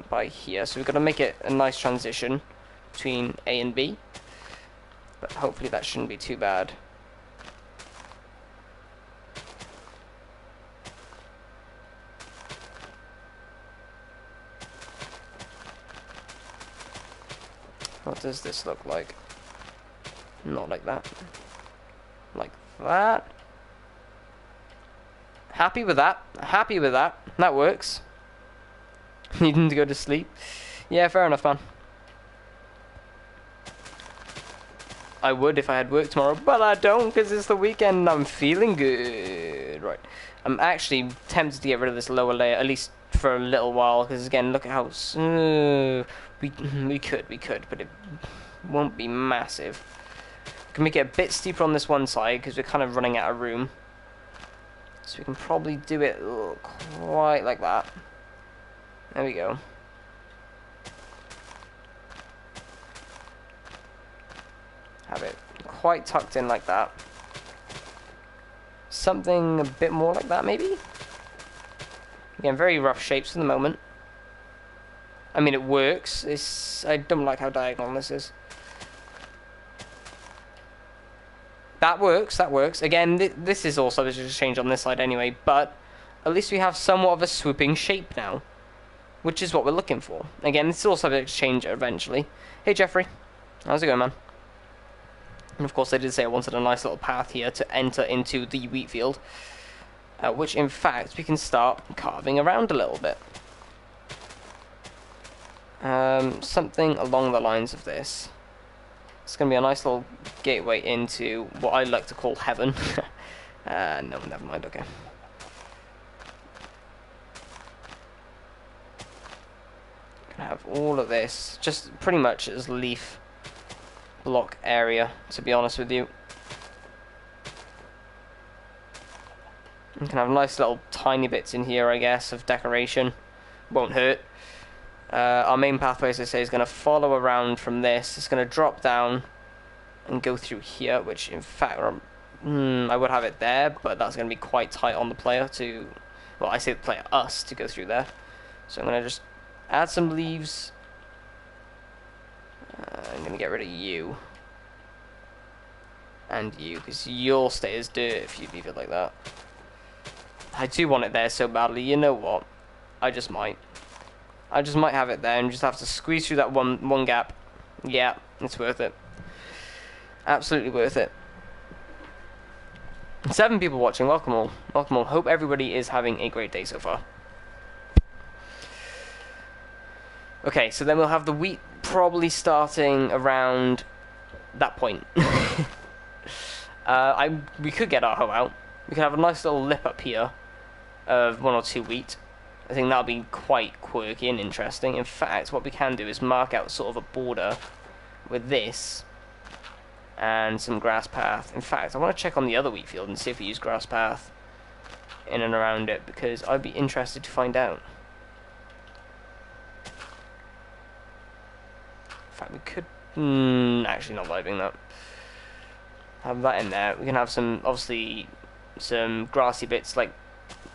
by here. So we've got to make it a nice transition between A and B. But hopefully that shouldn't be too bad. What does this look like? Not like that. Like that. Happy with that. Happy with that. That works. Needing to go to sleep. Yeah, fair enough, man. I would if I had work tomorrow, but I don't because it's the weekend and I'm feeling good. Right. I'm actually tempted to get rid of this lower layer, at least for a little while, because again, look at how... we could, but it won't be massive. Can make it a bit steeper on this one side, because we're kind of running out of room. So we can probably do it quite like that. There we go. Have it quite tucked in like that. Something a bit more like that, maybe? Again, very rough shapes for the moment. I mean, it works. I don't like how diagonal this is. That works, that works. Again, this is also just change on this side anyway, but at least we have somewhat of a swooping shape now, which is what we're looking for. Again, this is also subject to change eventually. Hey, Jeffrey. How's it going, man? And of course, I did say I wanted a nice little path here to enter into the wheat field, which in fact we can start carving around a little bit. Something along the lines of this. It's going to be a nice little gateway into what I like to call heaven. No, never mind, okay. Gonna have all of this, just pretty much as leaf block area, to be honest with you. You can have nice little tiny bits in here, I guess, of decoration. Won't hurt. Our main pathway, as I say, is going to follow around from this. It's going to drop down and go through here, which in fact, I would have it there, but that's going to be quite tight on the player to, well, I say the player, us, to go through there. So I'm going to just add some leaves. I'm going to get rid of you. And you, because you'll stay as dirt if you leave it like that. I do want it there so badly, you know what? I just might have it there and just have to squeeze through that one gap. Yeah, it's worth it. Absolutely worth it. 7 people watching. Welcome all. Welcome all. Hope everybody is having a great day so far. Okay, so then we'll have the wheat probably starting around that point. We could get our hoe out. We could have a nice little lip up here of 1 or 2 wheat. I think that'll be quite quirky and interesting. In fact, what we can do is mark out sort of a border with this and some grass path. In fact, I want to check on the other wheat field and see if we use grass path in and around it, because I'd be interested to find out. In fact, we could... actually not vibing that. Have that in there. We can have some, obviously, some grassy bits like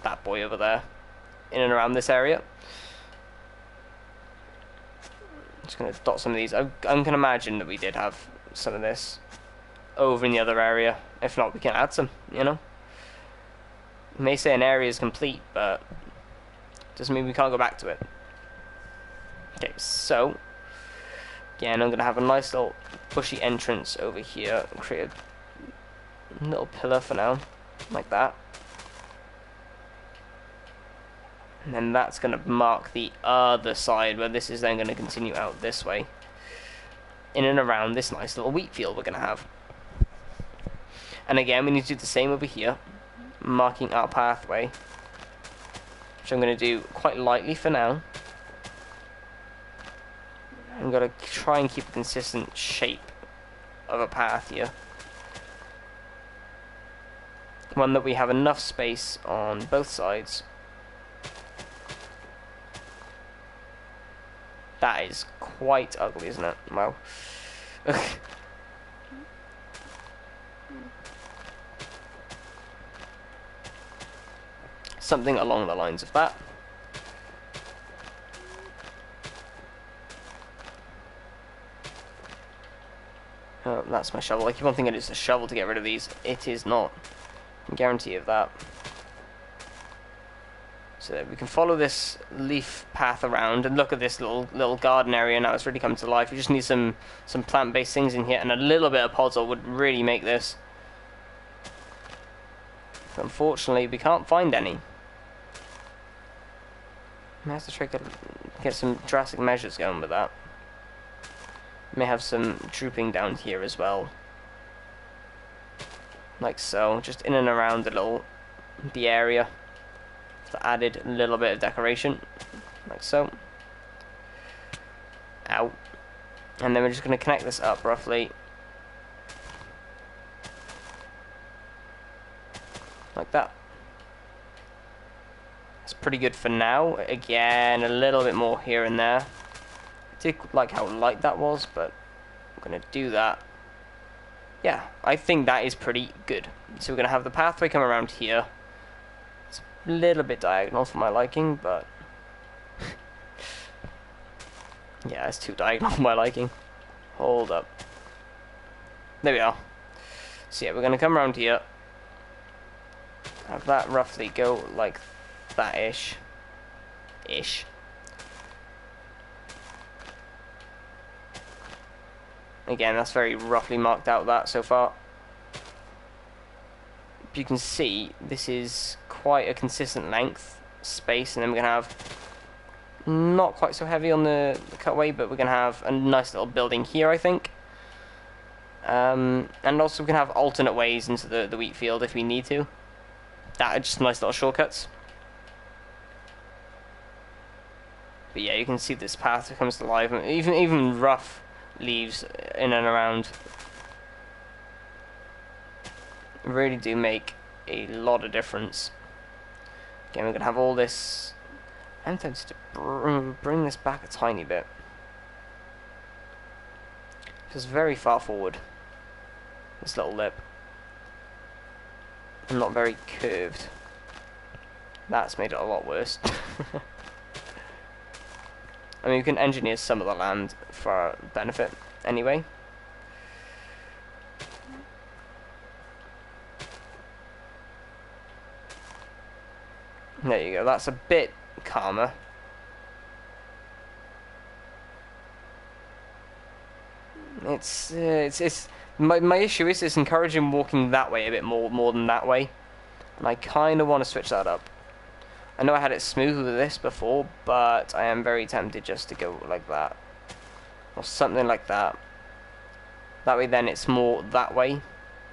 that boy over there in and around this area. Just going to dot some of these. I can imagine that we did have some of this over in the other area. If not, we can add some, you know. We may say an area is complete, but doesn't mean we can't go back to it. Okay, so again, I'm going to have a nice little bushy entrance over here and create a little pillar for now, like that. And then that's going to mark the other side, where this is then going to continue out this way, in and around this nice little wheat field we're going to have. And again, we need to do the same over here, marking our pathway, which I'm going to do quite lightly for now. I'm going to try and keep a consistent shape of a path here. One that we have enough space on both sides. That is quite ugly, isn't it? Wow. Something along the lines of that. Oh, that's my shovel. I keep on thinking it's a shovel to get rid of these. It is not. I guarantee of that. So we can follow this leaf path around and look at this little garden area now. It's really come to life. We just need some plant-based things in here, and a little bit of puzzle would really make this. But unfortunately, we can't find any. We have to try to get some drastic measures going with that. May have some drooping down here as well, like so, just in and around the area. So added a little bit of decoration, like so. Out, and then we're just going to connect this up roughly, like that. It's pretty good for now. Again, a little bit more here and there. I did like how light that was, but I'm going to do that. Yeah, I think that is pretty good. So we're going to have the pathway come around here. It's a little bit diagonal for my liking, but yeah, it's too diagonal for my liking. Hold up. There we are. So yeah, we're going to come around here. Have that roughly go like that-ish. Again, that's very roughly marked out that so far. You can see this is quite a consistent length space, and then we're gonna have not quite so heavy on the cutaway, but we're gonna have a nice little building here, I think. And also we can have alternate ways into the wheat field if we need to. That are just nice little shortcuts. But yeah, you can see this path that comes to life, and even rough leaves in and around really do make a lot of difference. Again, we're going to have all this. I'm tempted to bring this back a tiny bit. It's very far forward, this little lip, and not very curved. That's made it a lot worse. I mean, we can engineer some of the land for our benefit anyway. There you go, that's a bit calmer. It's my issue is it's encouraging walking that way a bit more than that way. And I kind of want to switch that up. I know I had it smooth with this before, but I am very tempted just to go like that. Or something like that. That way then it's more that way.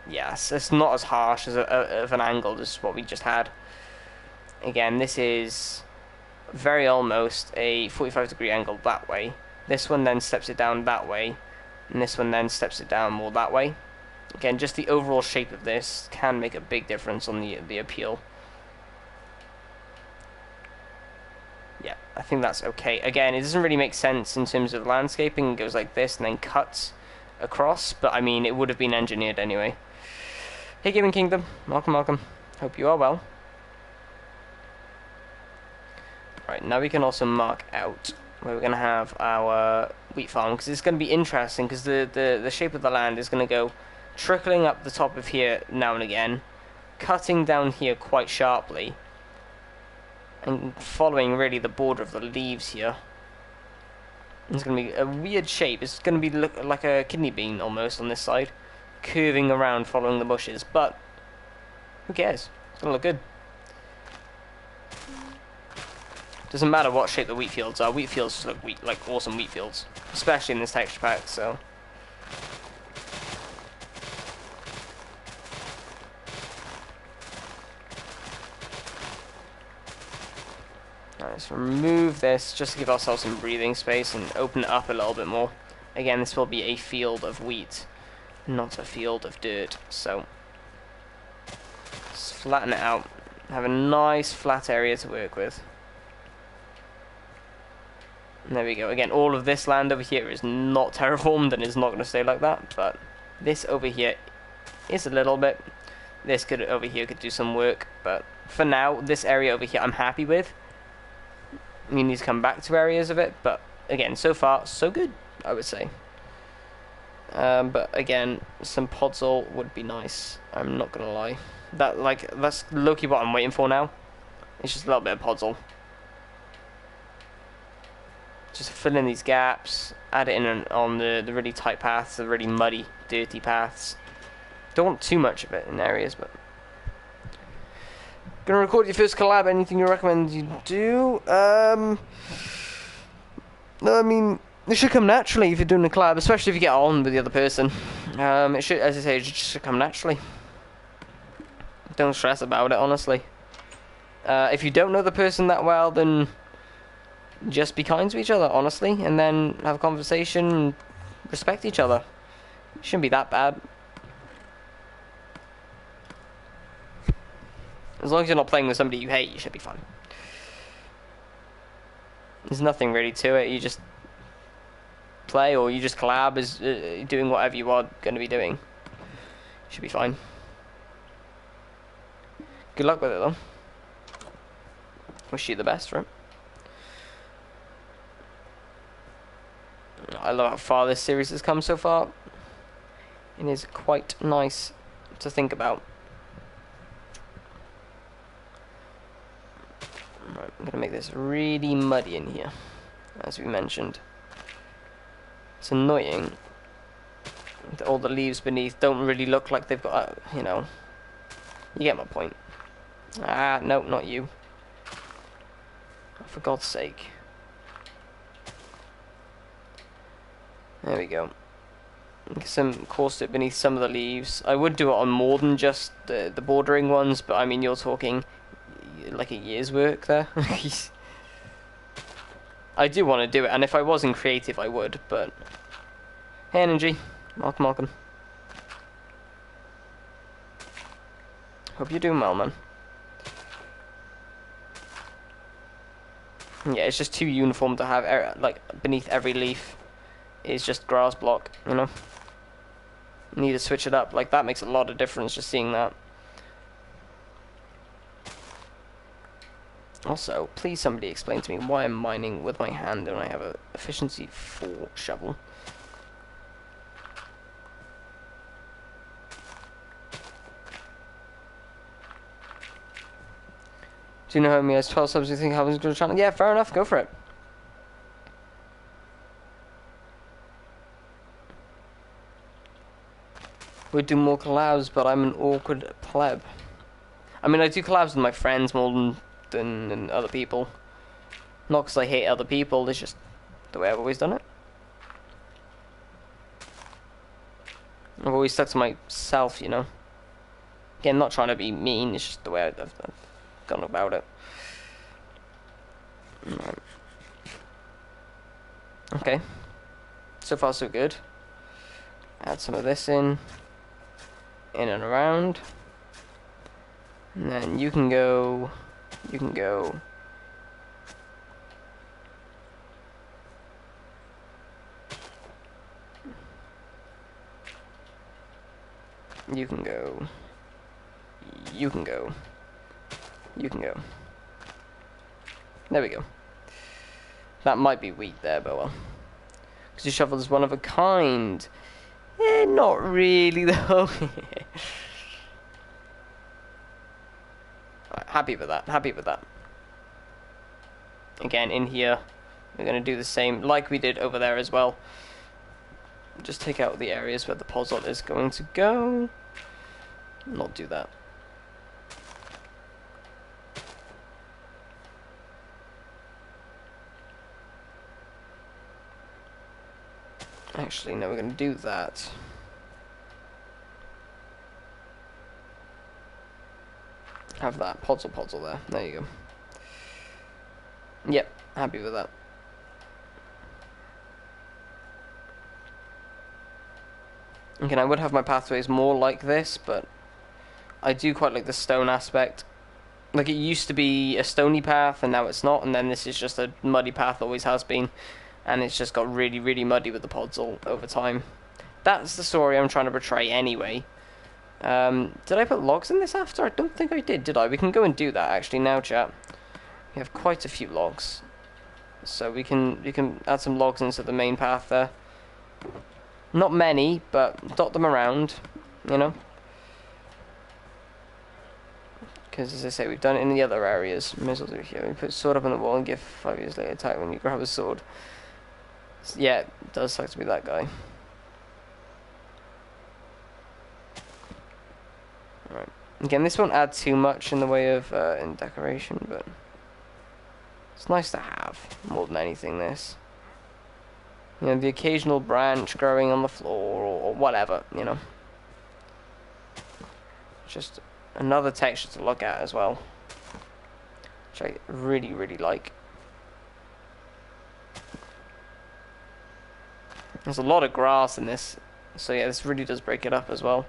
Yes, it's not as harsh as of an angle as what we just had. Again, this is very almost a 45-degree angle that way. This one then steps it down that way. And this one then steps it down more that way. Again, just the overall shape of this can make a big difference on the appeal. Yeah, I think that's okay. Again, it doesn't really make sense in terms of landscaping. It goes like this and then cuts across, but I mean, it would have been engineered anyway. Hey Gaming Kingdom, welcome. Hope you are well. Right, now we can also mark out where we're going to have our wheat farm, because it's going to be interesting, because the shape of the land is going to go trickling up the top of here now and again, cutting down here quite sharply, and following really the border of the leaves here. It's going to be a weird shape. It's going to be like a kidney bean almost on this side, curving around following the bushes, but who cares? It's going to look good. Doesn't matter what shape the wheat fields are. Wheat fields just look like awesome wheat fields, especially in this texture pack. So let's remove this just to give ourselves some breathing space and open it up a little bit more. Again, this will be a field of wheat, not a field of dirt. So let's flatten it out. Have a nice flat area to work with. And there we go. Again, all of this land over here is not terraformed and is not going to stay like that, but this over here is a little bit. This over here could do some work, but for now, this area over here I'm happy with. We need to come back to areas of it, but again, so far, so good, I would say. But again, some podzol would be nice. I'm not gonna lie. That's low-key what I'm waiting for now. It's just a little bit of podzol. Just fill in these gaps, add it in on the really tight paths, the really muddy, dirty paths. Don't want too much of it in areas, but... Gonna record your first collab, anything you recommend you do? No, I mean, it should come naturally if you're doing a collab, especially if you get on with the other person. It should, as I say, it should come naturally. Don't stress about it, honestly. If you don't know the person that well, then just be kind to each other, honestly, and then have a conversation and respect each other. It shouldn't be that bad. As long as you're not playing with somebody you hate, you should be fine. There's nothing really to it. You just play, or you just collab as doing whatever you are going to be doing. Should be fine. Good luck with it, though. Wish you the best, right? I love how far this series has come so far. It is quite nice to think about. Right, I'm going to make this really muddy in here, as we mentioned. It's annoying that all the leaves beneath don't really look like they've got, you know, you get my point. Ah, no, not you. Oh, for God's sake. There we go. Get some caustic beneath some of the leaves. I would do it on more than just the bordering ones, but I mean, you're talking like a year's work there. I do want to do it, and if I wasn't creative, I would, but... Hey, Energy. Welcome. Hope you're doing well, man. Yeah, it's just too uniform to have, like, beneath every leaf is just grass block, you know? Need to switch it up. Like, that makes a lot of difference, just seeing that. Also, please somebody explain to me why I'm mining with my hand and I have a efficiency 4 shovel. Do you know how many has 12 subs you think happens to the channel? Yeah, fair enough, go for it. We'd do more collabs, but I'm an awkward pleb. I mean, I do collabs with my friends more than other people. Not because I hate other people, it's just the way I've always done it. I've always stuck to myself, you know. Again, not trying to be mean, it's just the way I've gone about it. Right. Okay. So far, so good. Add some of this in and around. And then you can go. You can go. You can go. You can go. You can go. There we go. That might be weak there, but well. Because your shovel is one of a kind. Eh, not really though. Right, happy with that. Happy with that. Again, in here, we're going to do the same like we did over there as well. Just take out the areas where the podzol is going to go. Not do that. Actually, no, we're going to do that. Have that podzol there. There you go. Yep, happy with that. Again, I would have my pathways more like this, but I do quite like the stone aspect. Like, it used to be a stony path, and now it's not, and then this is just a muddy path, always has been. And it's just got really, really muddy with the podzol over time. That's the story I'm trying to portray anyway. Did I put logs in this after? I don't think I did I? We can go and do that actually now, chat. We have quite a few logs. So we can add some logs into the main path there. Not many, but dot them around, you know. Because as I say, we've done it in the other areas. May as well do it here. We put sword up on the wall and give 5 years later attack when you grab a sword. So, yeah, it does suck to be that guy. Alright. Again, this won't add too much in the way of in decoration, but it's nice to have more than anything. This, you know, the occasional branch growing on the floor or whatever, you know. Just another texture to look at as well, which I really, really like. There's a lot of grass in this, so yeah, this really does break it up as well.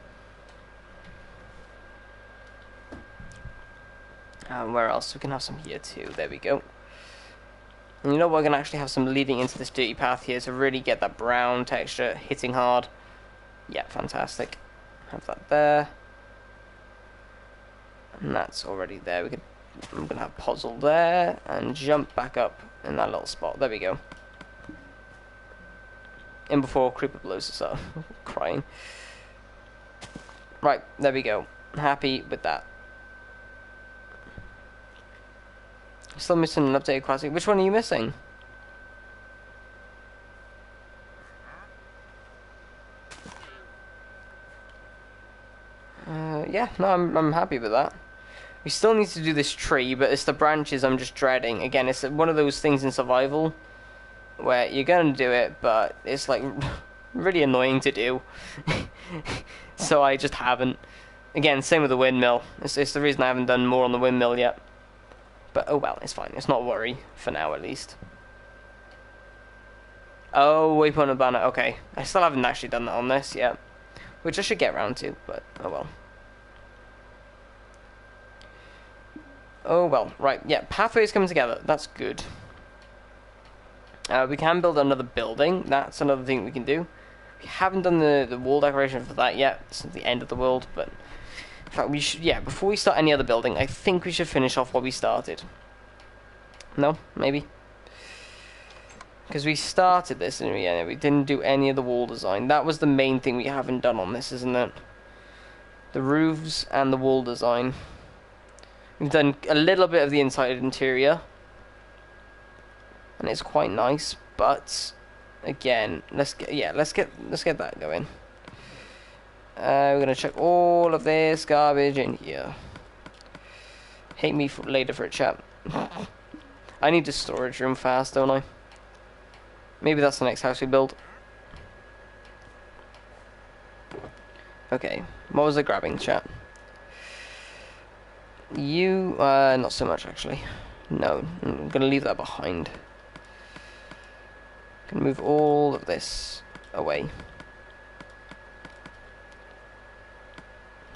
Where else? We can have some here too. There we go. And you know what? We're gonna actually have some leading into this dirty path here to really get that brown texture hitting hard. Yeah, fantastic. Have that there. And that's already there. I'm gonna have puzzle there and jump back up in that little spot. There we go. In before creeper blows us up. Crying. Right, there we go. Happy with that. Still missing an updated classic. Which one are you missing? Yeah, no, I'm happy with that. We still need to do this tree, but it's the branches I'm just dreading. Again, it's one of those things in survival where you're gonna do it, but it's like really annoying to do. So I just haven't. Again, same with the windmill. It's the reason I haven't done more on the windmill yet. But oh well, it's fine. It's not a worry for now, at least. Oh, waypoint and banner. Okay, I still haven't actually done that on this yet, which I should get around to. But oh well. Oh well. Right. Yeah. Pathways coming together. That's good. We can build another building. That's another thing we can do. We haven't done the wall decoration for that yet. It's at the end of the world, but. In fact, we should, yeah, before we start any other building, I think we should finish off what we started. No? Maybe? Because we started this, and we didn't do any of the wall design. That was the main thing we haven't done on this, isn't it? The roofs and the wall design. We've done a little bit of the inside interior. And it's quite nice, but... Again, let's get that going. We're gonna check all of this garbage in here. Hate me for later for a chat. I need a storage room fast, don't I? Maybe that's the next house we build. Okay, what was I grabbing, chat? You, not so much actually. No, I'm gonna leave that behind. Gonna move all of this away.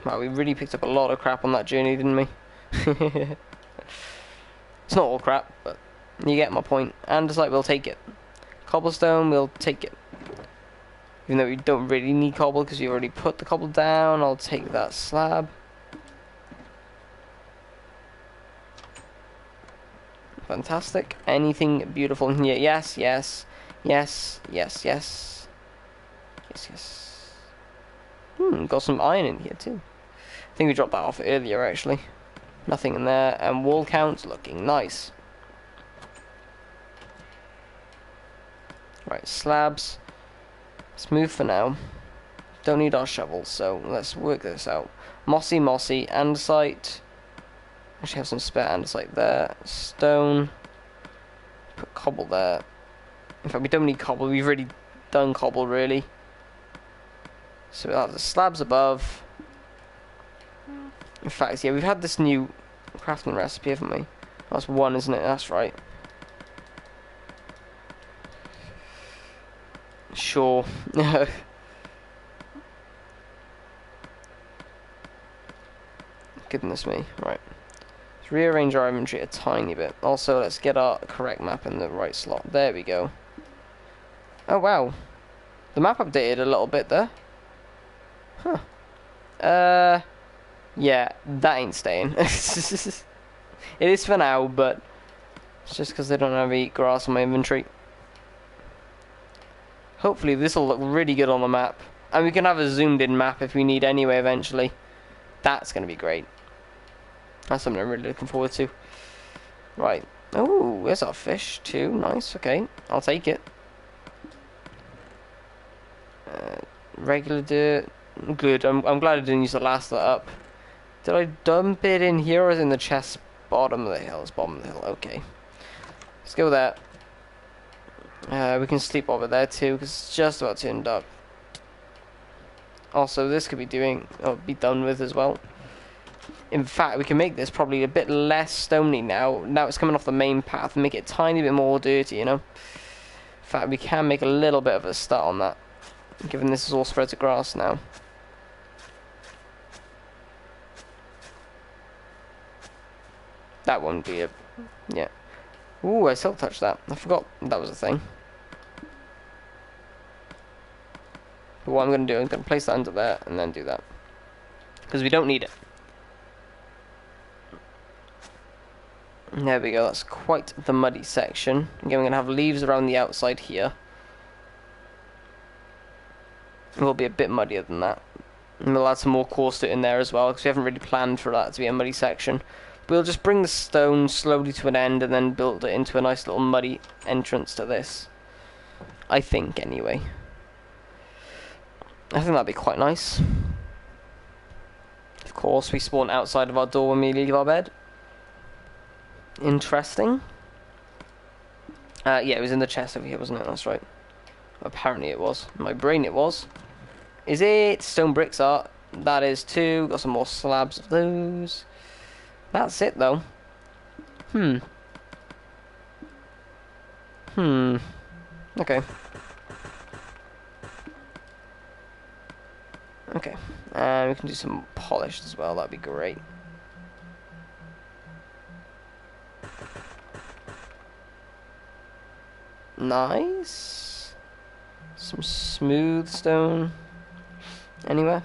Wow, we really picked up a lot of crap on that journey, didn't we? It's not all crap, but you get my point. And it's like, we'll take it. Cobblestone, we'll take it. Even though we don't really need cobble because you already put the cobble down, I'll take that slab. Fantastic. Anything beautiful in here? Yes, yes, yes, yes, yes. Yes, yes. Got some iron in here too. I think we dropped that off earlier actually. Nothing in there, and wall count's looking nice. Right, slabs. Let's move for now. Don't need our shovels, so let's work this out. Mossy, andesite. Actually have some spare andesite there. Stone. Put cobble there. In fact, we don't need cobble. We've already done cobble, really. So we'll have the slabs above. In fact, yeah, we've had this new crafting recipe, haven't we? That's one, isn't it? That's right. Sure. Goodness me. Right. Let's rearrange our inventory a tiny bit. Also, let's get our correct map in the right slot. There we go. Oh, wow. The map updated a little bit there. Huh. Yeah, that ain't staying. It is for now, but it's just because they don't have any grass on my inventory. Hopefully this will look really good on the map. And we can have a zoomed in map if we need anyway eventually. That's going to be great. That's something I'm really looking forward to. Right. Oh, there's our fish too. Nice. Okay. I'll take it. Regular dirt. Good. I'm glad I didn't use the last that up. Did I dump it in here or is it in the chest bottom of the hill? It's bottom of the hill. Okay. Let's go there. We can sleep over there too because it's just about to end up. Also, this could be be done with as well. In fact, we can make this probably a bit less stony now. Now it's coming off the main path and make it a tiny bit more dirty, you know? In fact, we can make a little bit of a start on that, given this is all spread to grass now. That won't be a... yeah. Ooh, I still touched that. I forgot that was a thing. But what I'm going to do, I'm going to place that under there and then do that. Because we don't need it. There we go, that's quite the muddy section. Again, we're going to have leaves around the outside here. It will be a bit muddier than that. And we'll add some more coarse dirt in there as well, because we haven't really planned for that to be a muddy section. We'll just bring the stone slowly to an end and then build it into a nice little muddy entrance to this. I think, anyway. I think that'd be quite nice. Of course, we spawn outside of our door when we leave our bed. Interesting. Yeah, it was in the chest over here, wasn't it? That's right. Apparently it was. In my brain it was. Is it? Stone bricks are. That is too. Got some more slabs of those. That's it, though. Okay. Okay. We can do some polished as well. That'd be great. Nice. Some smooth stone. Anywhere?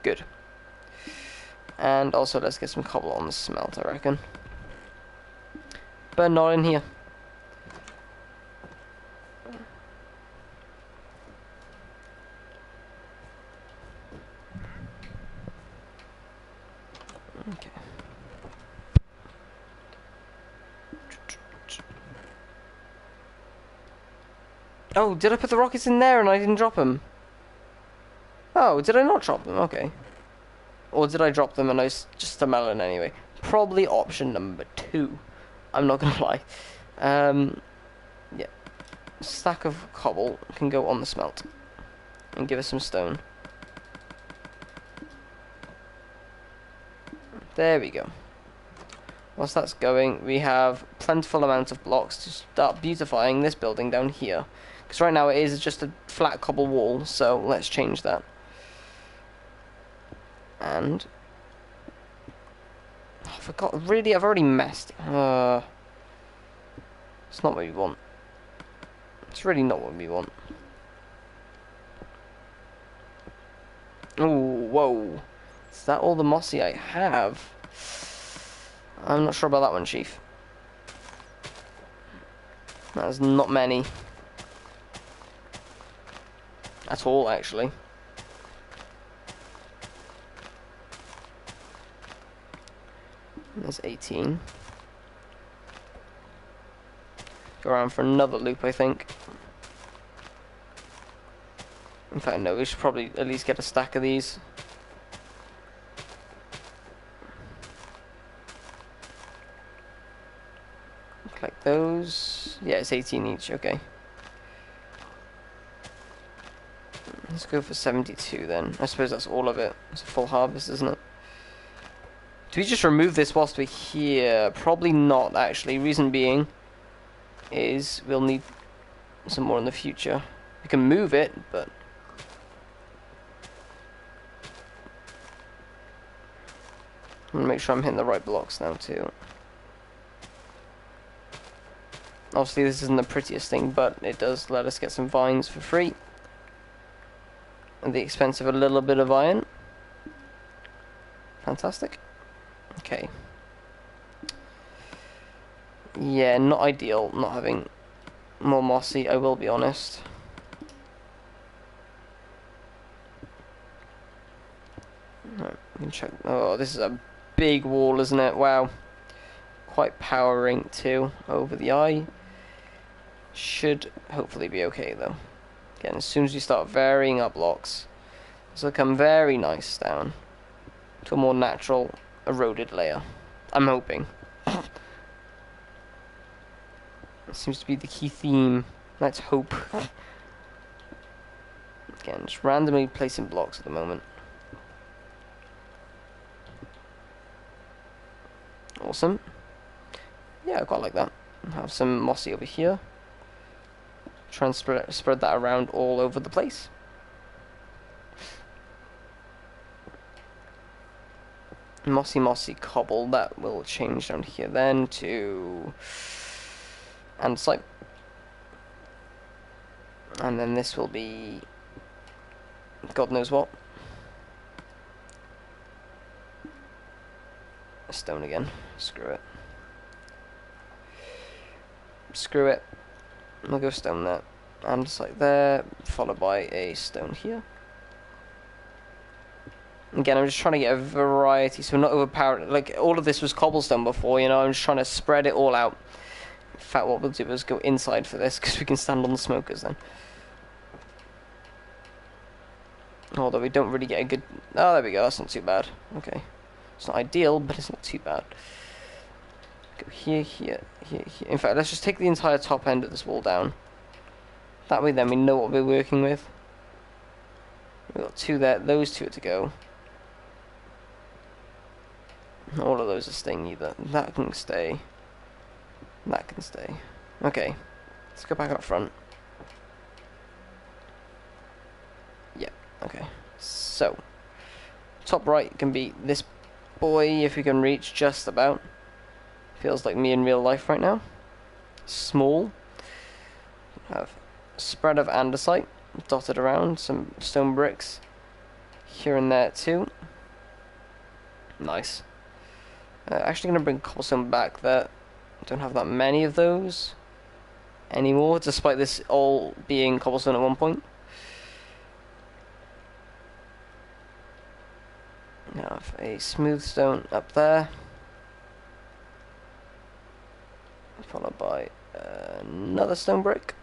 Good. And also let's get some cobble on the smelt, I reckon. But not in here. Okay. Oh, did I put the rockets in there and I didn't drop them? Oh, did I not drop them? Okay. Or did I drop them and I just a melon anyway? Probably option number 2. I'm not gonna lie. Yeah. Stack of cobble can go on the smelt. And give us some stone. There we go. Whilst that's going, we have plentiful amounts of blocks to start beautifying this building down here. Because right now it is just a flat cobble wall, so let's change that. And... oh, I forgot, really, I've already messed. It's not what we want. It's really not what we want. Ooh, whoa. Is that all the mossy I have? I'm not sure about that one, Chief. That's not many. At all, actually. There's 18. Go around for another loop, I think. In fact, no, we should probably at least get a stack of these. Collect those. Yeah, it's 18 each, okay. Let's go for 72 then. I suppose that's all of it. It's a full harvest, isn't it? Do we just remove this whilst we're here? Probably not, actually. Reason being is we'll need some more in the future. We can move it, but... I'm gonna make sure I'm hitting the right blocks now, too. Obviously, this isn't the prettiest thing, but it does let us get some vines for free. At the expense of a little bit of iron. Fantastic. Okay. Yeah, not ideal not having more mossy, I will be honest. Right, we can check. Oh, this is a big wall, isn't it? Wow. Quite powering too over the eye. Should hopefully be okay though. Again, as soon as you start varying up blocks, this will come very nice down to a more natural eroded layer. I'm hoping. It seems to be the key theme. Let's hope. Again, just randomly placing blocks at the moment. Awesome. Yeah, I quite like that. Have some mossy over here. Try and spread that around all over the place. Mossy cobble, that will change down here then to andesite. And then this will be God knows what. Stone again. Screw it. Screw it. We'll go stone there. Andesite there, followed by a stone here. Again, I'm just trying to get a variety, so we're not overpowered. Like, all of this was cobblestone before, you know, I'm just trying to spread it all out. In fact, what we'll do is go inside for this, because we can stand on the smokers then. Although we don't really get a good... Oh, there we go, that's not too bad. Okay. It's not ideal, but it's not too bad. Go here, here, here, here. In fact, let's just take the entire top end of this wall down. That way then we know what we're working with. We've got two there, those two are to go. All of those are staying either. That can stay. That can stay. Okay. Let's go back up front. Yeah, okay. So, top right can be this boy, if we can reach just about. Feels like me in real life right now. Small. Have spread of andesite dotted around, some stone bricks here and there too. Nice. Actually going to bring cobblestone back there. Don't have that many of those anymore, despite this all being cobblestone at one point. I have a smooth stone up there, followed by another stone brick.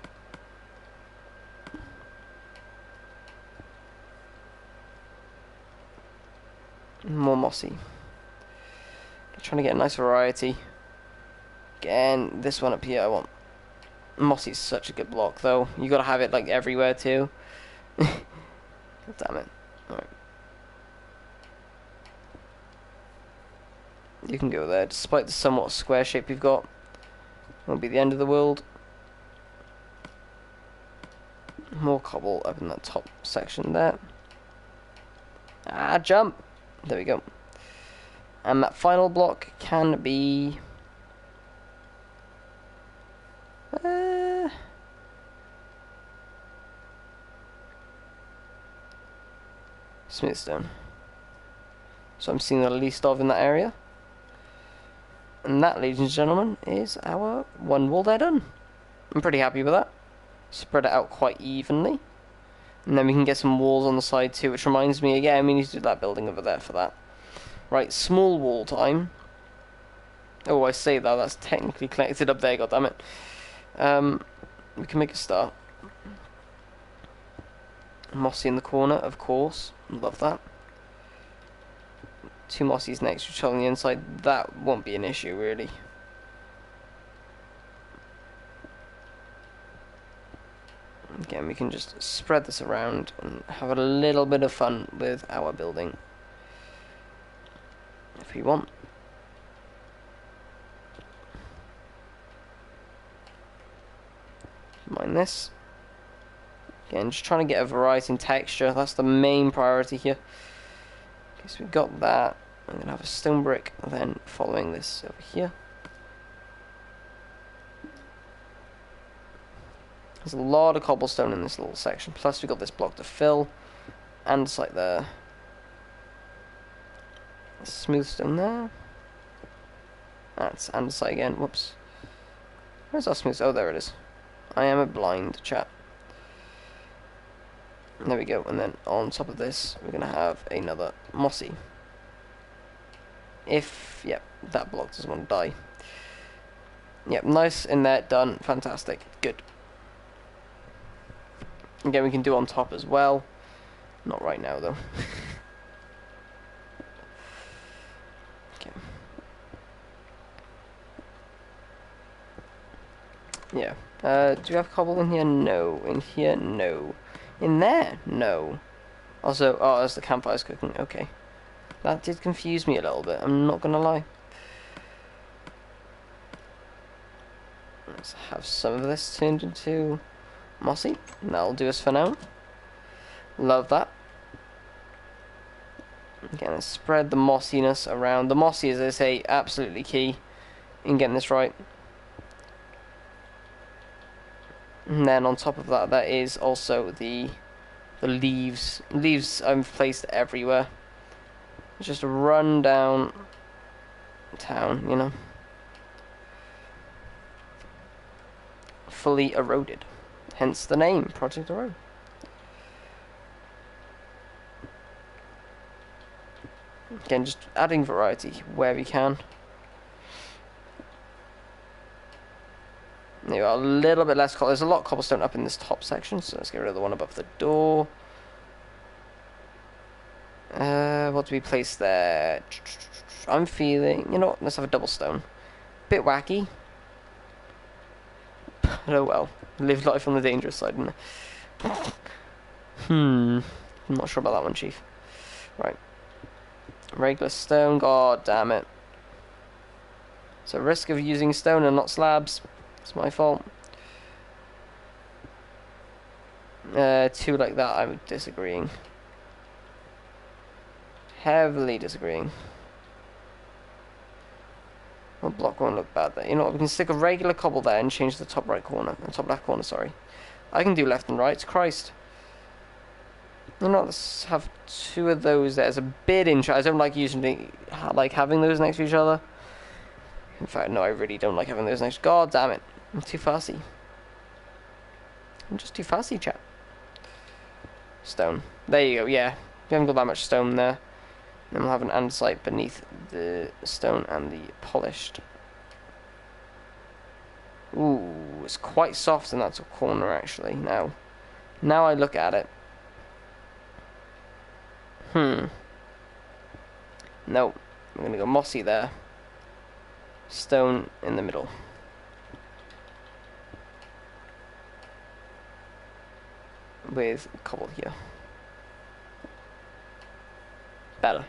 More mossy. Trying to get a nice variety. Again, this one up here I want. Mossy is such a good block though. You gotta have it like everywhere too. God damn it. Alright. You can go there, despite the somewhat square shape you've got. Won't be the end of the world. More cobble up in that top section there. Ah, jump! There we go. And that final block can be... smooth stone. So I'm seeing the least of in that area. And that, ladies and gentlemen, is our one wall there done. I'm pretty happy with that. Spread it out quite evenly. And then we can get some walls on the side too, which reminds me again, we need to do that building over there for that. Right, small wall time. Oh, I say that, that's technically connected up there, goddammit. We can make a start. Mossy in the corner, of course. Love that. Two mossies next, which are on the inside. That won't be an issue, really. Again, we can just spread this around and have a little bit of fun with our building. If we want. Mind this. Again, just trying to get a variety in texture. That's the main priority here. Okay, so we've got that. I'm going to have a stone brick, then following this over here. There's a lot of cobblestone in this little section. Plus we've got this block to fill. Andesite there. Smooth stone there. That's andesite again. Whoops. Where's our smooth? Oh, there it is. I am a blind chat. There we go. And then on top of this, we're going to have another mossy. If, yep, that block doesn't want to die. Yep, nice in there, done, fantastic, good. Again, we can do on top as well. Not right now, though. Okay. Yeah. Do we have cobble in here? No. In here? No. In there? No. Also, oh, that's the campfire's cooking. Okay. That did confuse me a little bit, I'm not gonna lie. Let's have some of this turned into mossy. That'll do us for now. Love that. Again, let's spread the mossiness around. The mossy, as I say, absolutely key in getting this right. And then on top of that, that is also the leaves. Leaves I've placed everywhere. Just run down town, you know. Fully eroded. Hence the name, Project Erode. Again, just adding variety where we can. There you are, a little bit less cobble. There's a lot of cobblestone up in this top section, so let's get rid of the one above the door. What do we place there? I'm feeling, you know what, let's have a double stone. Bit wacky. But oh well. Live life on the dangerous side, isn't it? I'm not sure about that one, Chief. Right. Regular stone, god damn it. So risk of using stone and not slabs. It's my fault. Two like that, I'm disagreeing. Heavily disagreeing. Well, block won't look bad there. You know what, we can stick a regular cobble there and change the top right corner. Top left corner, sorry. I can do left and right, Christ. You know what, let's have two of those there. It's a bit interesting. I don't like having those next to each other. In fact, no, I really don't like having those next. God damn it. I'm too fussy. I'm just too fussy, chap. Stone. There you go, yeah. We haven't got that much stone there. Then we'll have an andesite beneath the stone and the polished. Ooh, it's quite soft in that corner actually. Now I look at it. No, I'm gonna go mossy there. Stone in the middle. With cobble here. Better.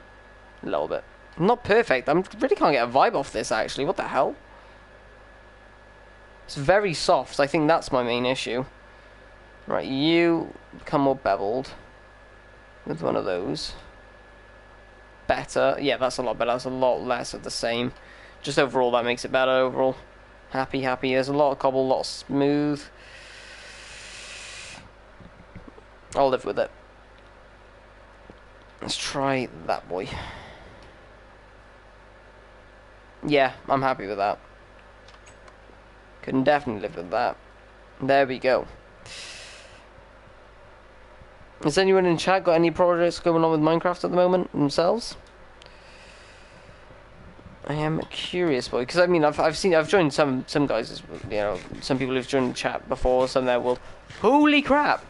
A little bit. Not perfect. I really can't get a vibe off this actually. What the hell? It's very soft. I think that's my main issue. Right, you become more beveled with one of those. Better. Yeah, that's a lot better. That's a lot less of the same. Just overall, that makes it better overall. Happy. There's a lot of cobble, a lot of smooth. I'll live with it. Let's try that boy. Yeah, I'm happy with that. Can definitely live with that. There we go. Has anyone in chat got any projects going on with Minecraft at the moment themselves? I am curious, boy, because I mean, I've joined some guys, you know, some people who've joined the chat before. Some there will, holy crap,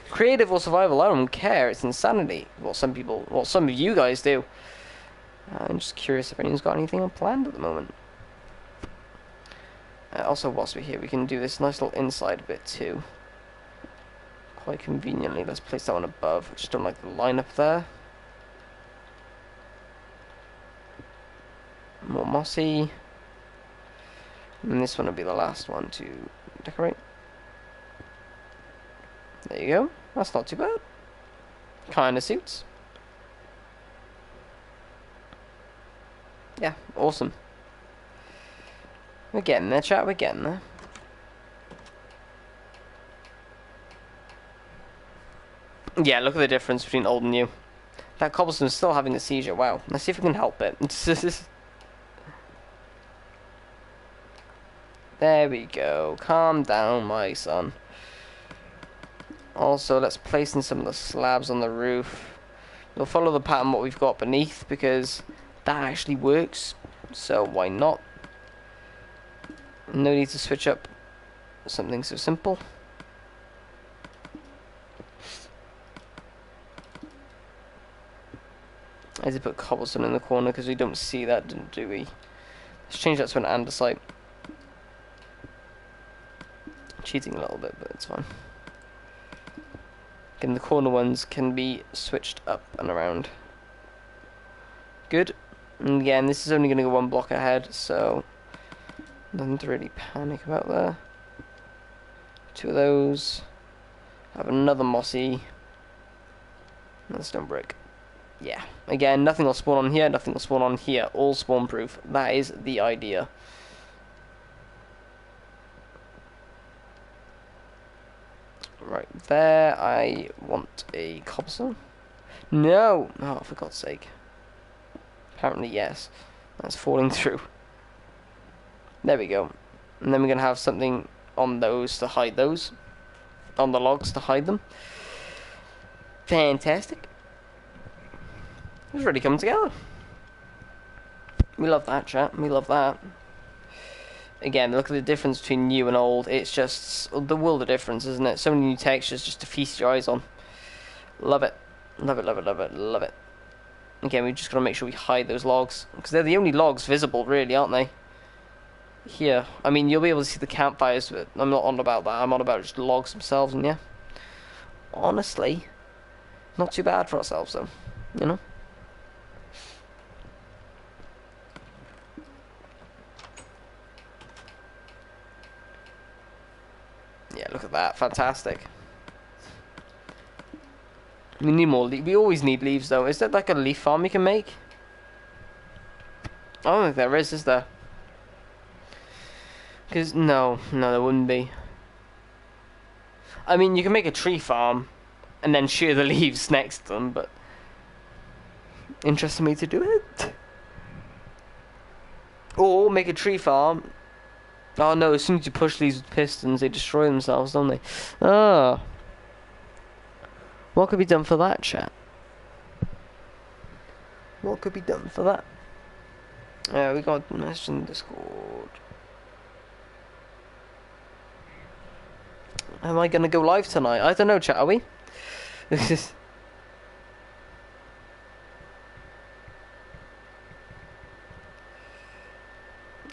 creative or survival, I don't care, it's insanity. Well, some of you guys do. I'm just curious if anyone's got anything planned at the moment. Also, whilst we're here, we can do this nice little inside bit too. Quite conveniently, let's place that one above. I just don't like the line up there. More mossy. And this one will be the last one to decorate. There you go. That's not too bad. Kinda suits. Yeah, awesome. We're getting there, chat, we're getting there. Yeah, look at the difference between old and new. That cobblestone's still having a seizure, wow. Let's see if we can help it. There There we go. Calm down, my son. Also, let's place in some of the slabs on the roof. We'll follow the pattern what we've got beneath because that actually works. So why not? No need to switch up something so simple. I did put cobblestone in the corner because we don't see that, do we? Let's change that to an andesite. Cheating a little bit, but it's fine. Again, the corner ones can be switched up and around. Good. And again, this is only going to go one block ahead, so nothing to really panic about there. 2 of those. Have another mossy. Another stone brick. Yeah. Again, nothing will spawn on here, nothing will spawn on here. All spawn proof. That is the idea. Right there, I want a cobblestone. No! Oh, for God's sake. Apparently, yes. That's falling through. There we go. And then we're going to have something on those to hide those. On the logs to hide them. Fantastic. It's really coming together. We love that, chat. We love that. Again, look at the difference between new and old. It's just the world of difference, isn't it? So many new textures just to feast your eyes on. Love it. Love it, love it, love it, love it. Again, we've just got to make sure we hide those logs. Because they're the only logs visible, really, aren't they? Here. I mean, you'll be able to see the campfires, but I'm not on about that. I'm on about just logs themselves, and yeah. Honestly, not too bad for ourselves, though. You know? Yeah, look at that. Fantastic. We need more leaves. We always need leaves, though. Is there like a leaf farm we can make? I don't think there is there? Because, no, there wouldn't be. I mean, you can make a tree farm and then shear the leaves next to them, but interesting me to do it. Or make a tree farm. Oh no, as soon as you push these with pistons, they destroy themselves, don't they? Ah. What could be done for that, chat? What could be done for that? We got a message in Discord. Am I gonna go live tonight? I don't know, chat, are we?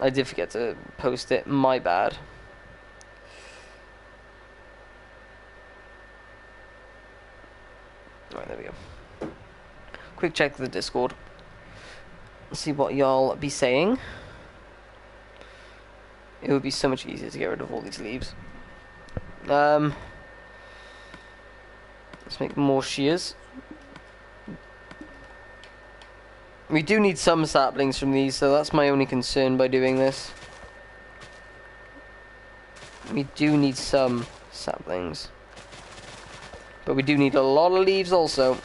I did forget to post it, my bad. Alright, there we go. Quick check the Discord. See what y'all be saying. It would be so much easier to get rid of all these leaves. Let's make more shears. We do need some saplings from these, so that's my only concern by doing this. We do need some saplings. But we do need a lot of leaves also.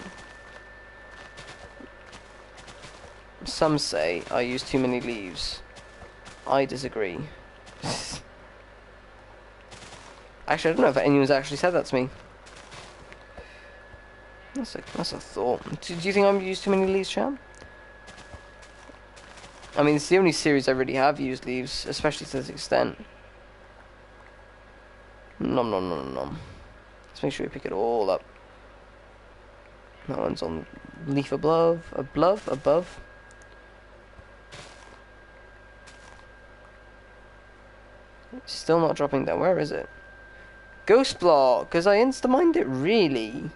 Some say I use too many leaves. I disagree. Actually, I don't know if anyone's actually said that to me. That's a thought. Do you think I use too many leaves, champ? I mean, it's the only series I really have used leaves, especially to this extent. Nom nom nom nom. Let's make sure we pick it all up. That one's on leaf above. It's still not dropping down. Where is it? Ghost block, because I insta-mined it, really?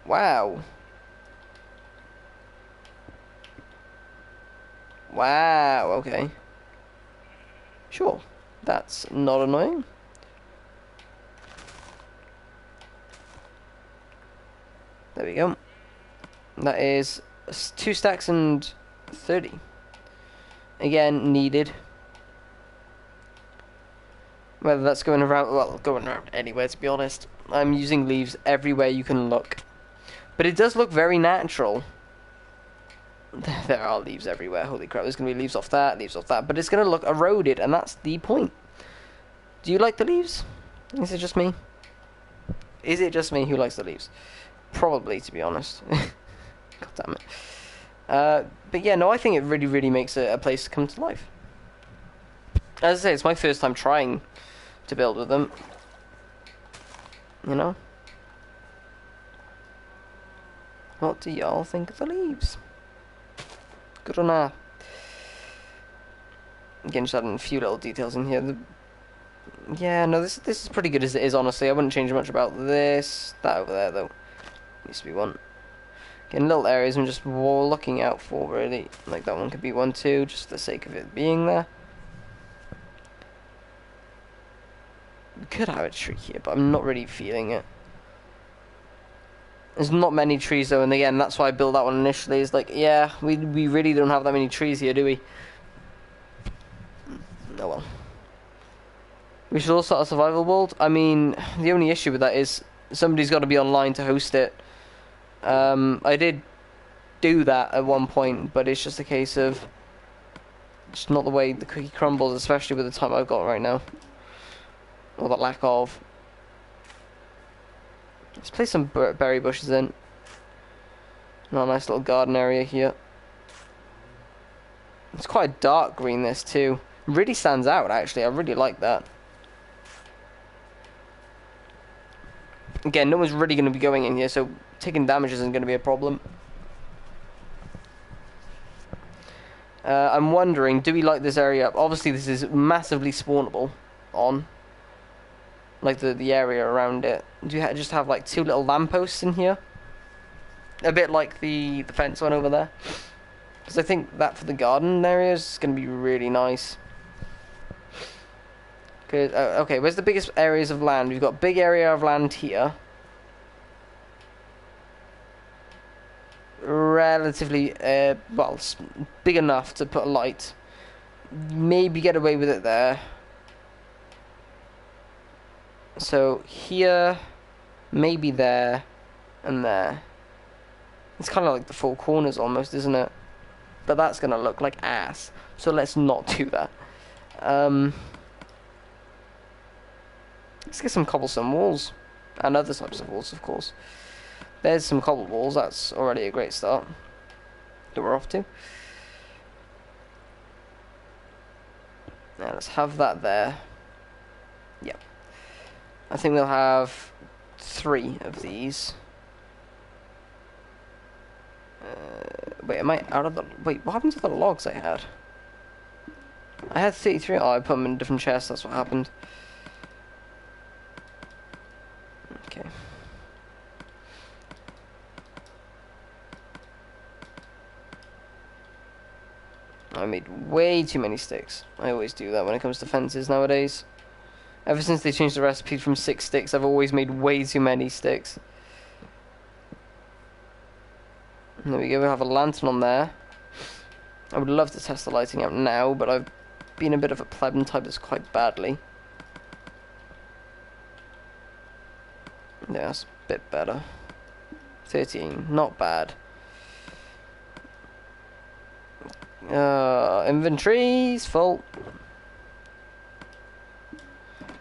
Wow. Wow, okay. Sure. That's not annoying. There we go. That is 2 stacks and 30. Again, needed. Whether that's going around, well, going around anywhere, to be honest. I'm using leaves everywhere you can look. But it does look very natural. There are leaves everywhere. Holy crap, there's going to be leaves off that, but it's going to look eroded, and that's the point. Do you like the leaves? Is it just me? Is it just me who likes the leaves? Probably, to be honest. God damn it. But yeah, no, I think it really, really makes a place come to life. As I say, it's my first time trying to build with them. You know? What do y'all think of the leaves? Good or not? Again, just adding a few little details in here. Yeah, no, this is pretty good as it is, honestly. I wouldn't change much about this. That over there, though, needs to be one. Again, little areas I'm just looking out for, really. Like, that one could be one, too, just for the sake of it being there. We could have a tree here, but I'm not really feeling it. There's not many trees, though, and again, that's why I built that one initially. It's like, yeah, we really don't have that many trees here, do we? Oh, well. We should all start a survival world. I mean, the only issue with that is somebody's got to be online to host it. I did do that at one point, but it's just a case of just not the way the cookie crumbles, especially with the time I've got right now. Or the lack of. Let's place some berry bushes in. Not a nice little garden area here. It's quite a dark green, this too. Really stands out, actually. I really like that. Again, no one's really going to be going in here, so taking damage isn't going to be a problem. I'm wondering, do we light this area up? Obviously, this is massively spawnable on. Like, the area around it. Do you just have, like, 2 little lampposts in here? A bit like the fence one over there. Because I think that for the garden area is going to be really nice. Okay, where's the biggest areas of land? We've got big area of land here. Relatively, well, big enough to put a light. Maybe get away with it there. So here, maybe there, and there. It's kind of like the 4 corners almost, isn't it? But that's going to look like ass. So let's not do that. Let's get some cobblestone walls. And other types of walls, of course. There's some cobble walls. That's already a great start. That we're off to. Now let's have that there. Yep. I think we'll have 3 of these. Wait, am I out of the... Wait, what happened to the logs I had? I had 33. Oh, I put them in different chests. That's what happened. Okay. I made way too many sticks. I always do that when it comes to fences nowadays. Ever since they changed the recipe from 6 sticks, I've always made way too many sticks. There we go, we have a lantern on there. I would love to test the lighting out now, but I've been a bit of a pleb and typed this quite badly. Yeah, that's a bit better. 13, not bad. Inventory's full.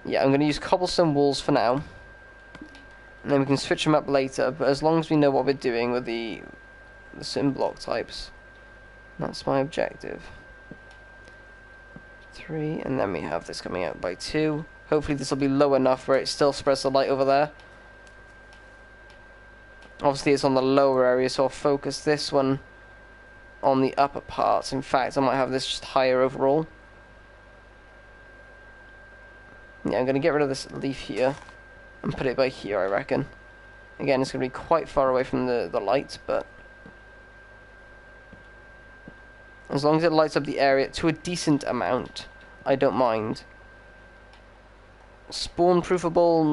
Yeah, I'm going to use cobblestone walls for now. And then we can switch them up later, but as long as we know what we're doing with the sim block types. That's my objective. 3, and then we have this coming out by 2. Hopefully this will be low enough where it still spreads the light over there. Obviously it's on the lower area, so I'll focus this one on the upper parts. In fact, I might have this just higher overall. Yeah, I'm going to get rid of this leaf here and put it by here, I reckon. Again, it's going to be quite far away from the light, but as long as it lights up the area to a decent amount, I don't mind. Spawn-proofable,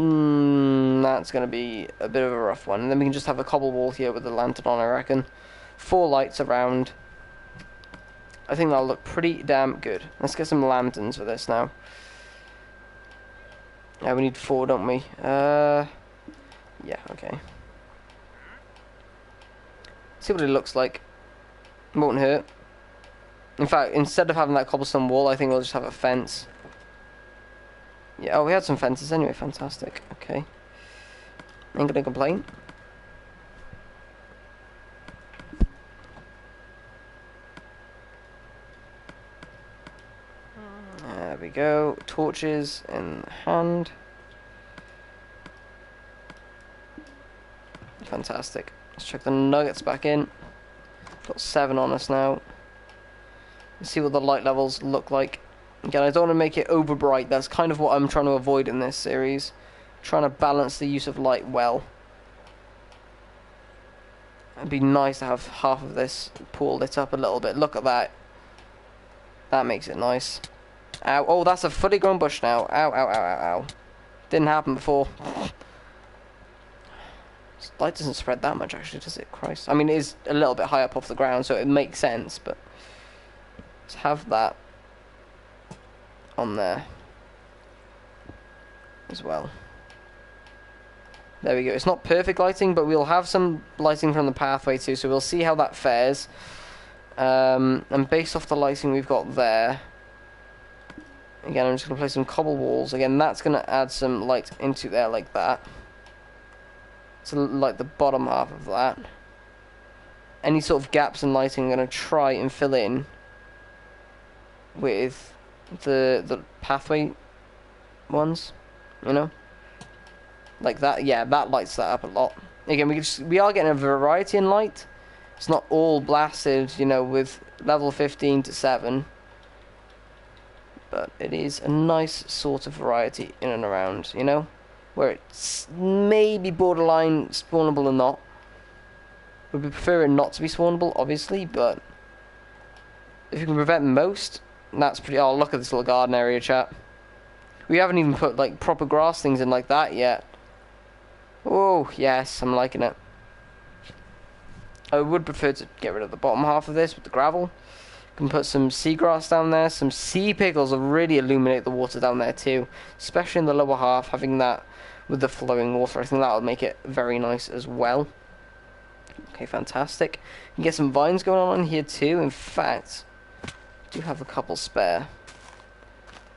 that's going to be a bit of a rough one. And then we can just have a cobble wall here with the lantern on, I reckon. 4 lights around. I think that'll look pretty damn good. Let's get some lanterns for this now. Yeah, we need 4, don't we? Yeah, okay. See what it looks like. Won't hurt. In fact, instead of having that cobblestone wall, I think we'll just have a fence. Yeah, oh, we had some fences anyway. Fantastic. Okay. Ain't gonna complain. There we go. Torches in hand. Fantastic. Let's check the nuggets back in. Got 7 on us now. Let's see what the light levels look like. Again, I don't want to make it over bright. That's kind of what I'm trying to avoid in this series. Trying to balance the use of light well. It'd be nice to have half of this pool lit up a little bit. Look at that. That makes it nice. Ow. Oh, that's a fully grown bush now. Ow, ow, ow, ow, ow. Didn't happen before. Light doesn't spread that much, actually, does it? Christ. I mean, it is a little bit high up off the ground, so it makes sense, but let's have that on there as well. There we go. It's not perfect lighting, but we'll have some lighting from the pathway too, so we'll see how that fares. And based off the lighting we've got there, again, I'm just going to place some cobble walls. Again, that's going to add some light into there like that. So like the bottom half of that. Any sort of gaps in lighting I'm going to try and fill in with the pathway ones, you know? Like that, yeah, that lights that up a lot. Again, we are getting a variety in light. It's not all blasted, you know, with level 15 to 7. But it is a nice sort of variety in and around, you know? Where it's maybe borderline spawnable or not. We'd prefer it not to be spawnable, obviously, but if you can prevent most, that's pretty... Oh, look at this little garden area, chat. We haven't even put, like, proper grass things in like that yet. Oh, yes, I'm liking it. I would prefer to get rid of the bottom half of this with the gravel. Can put some seagrass down there. Some sea pickles will really illuminate the water down there too. Especially in the lower half, having that with the flowing water. I think that will make it very nice as well. Okay, fantastic. You can get some vines going on in here too. In fact, I do have a couple spare.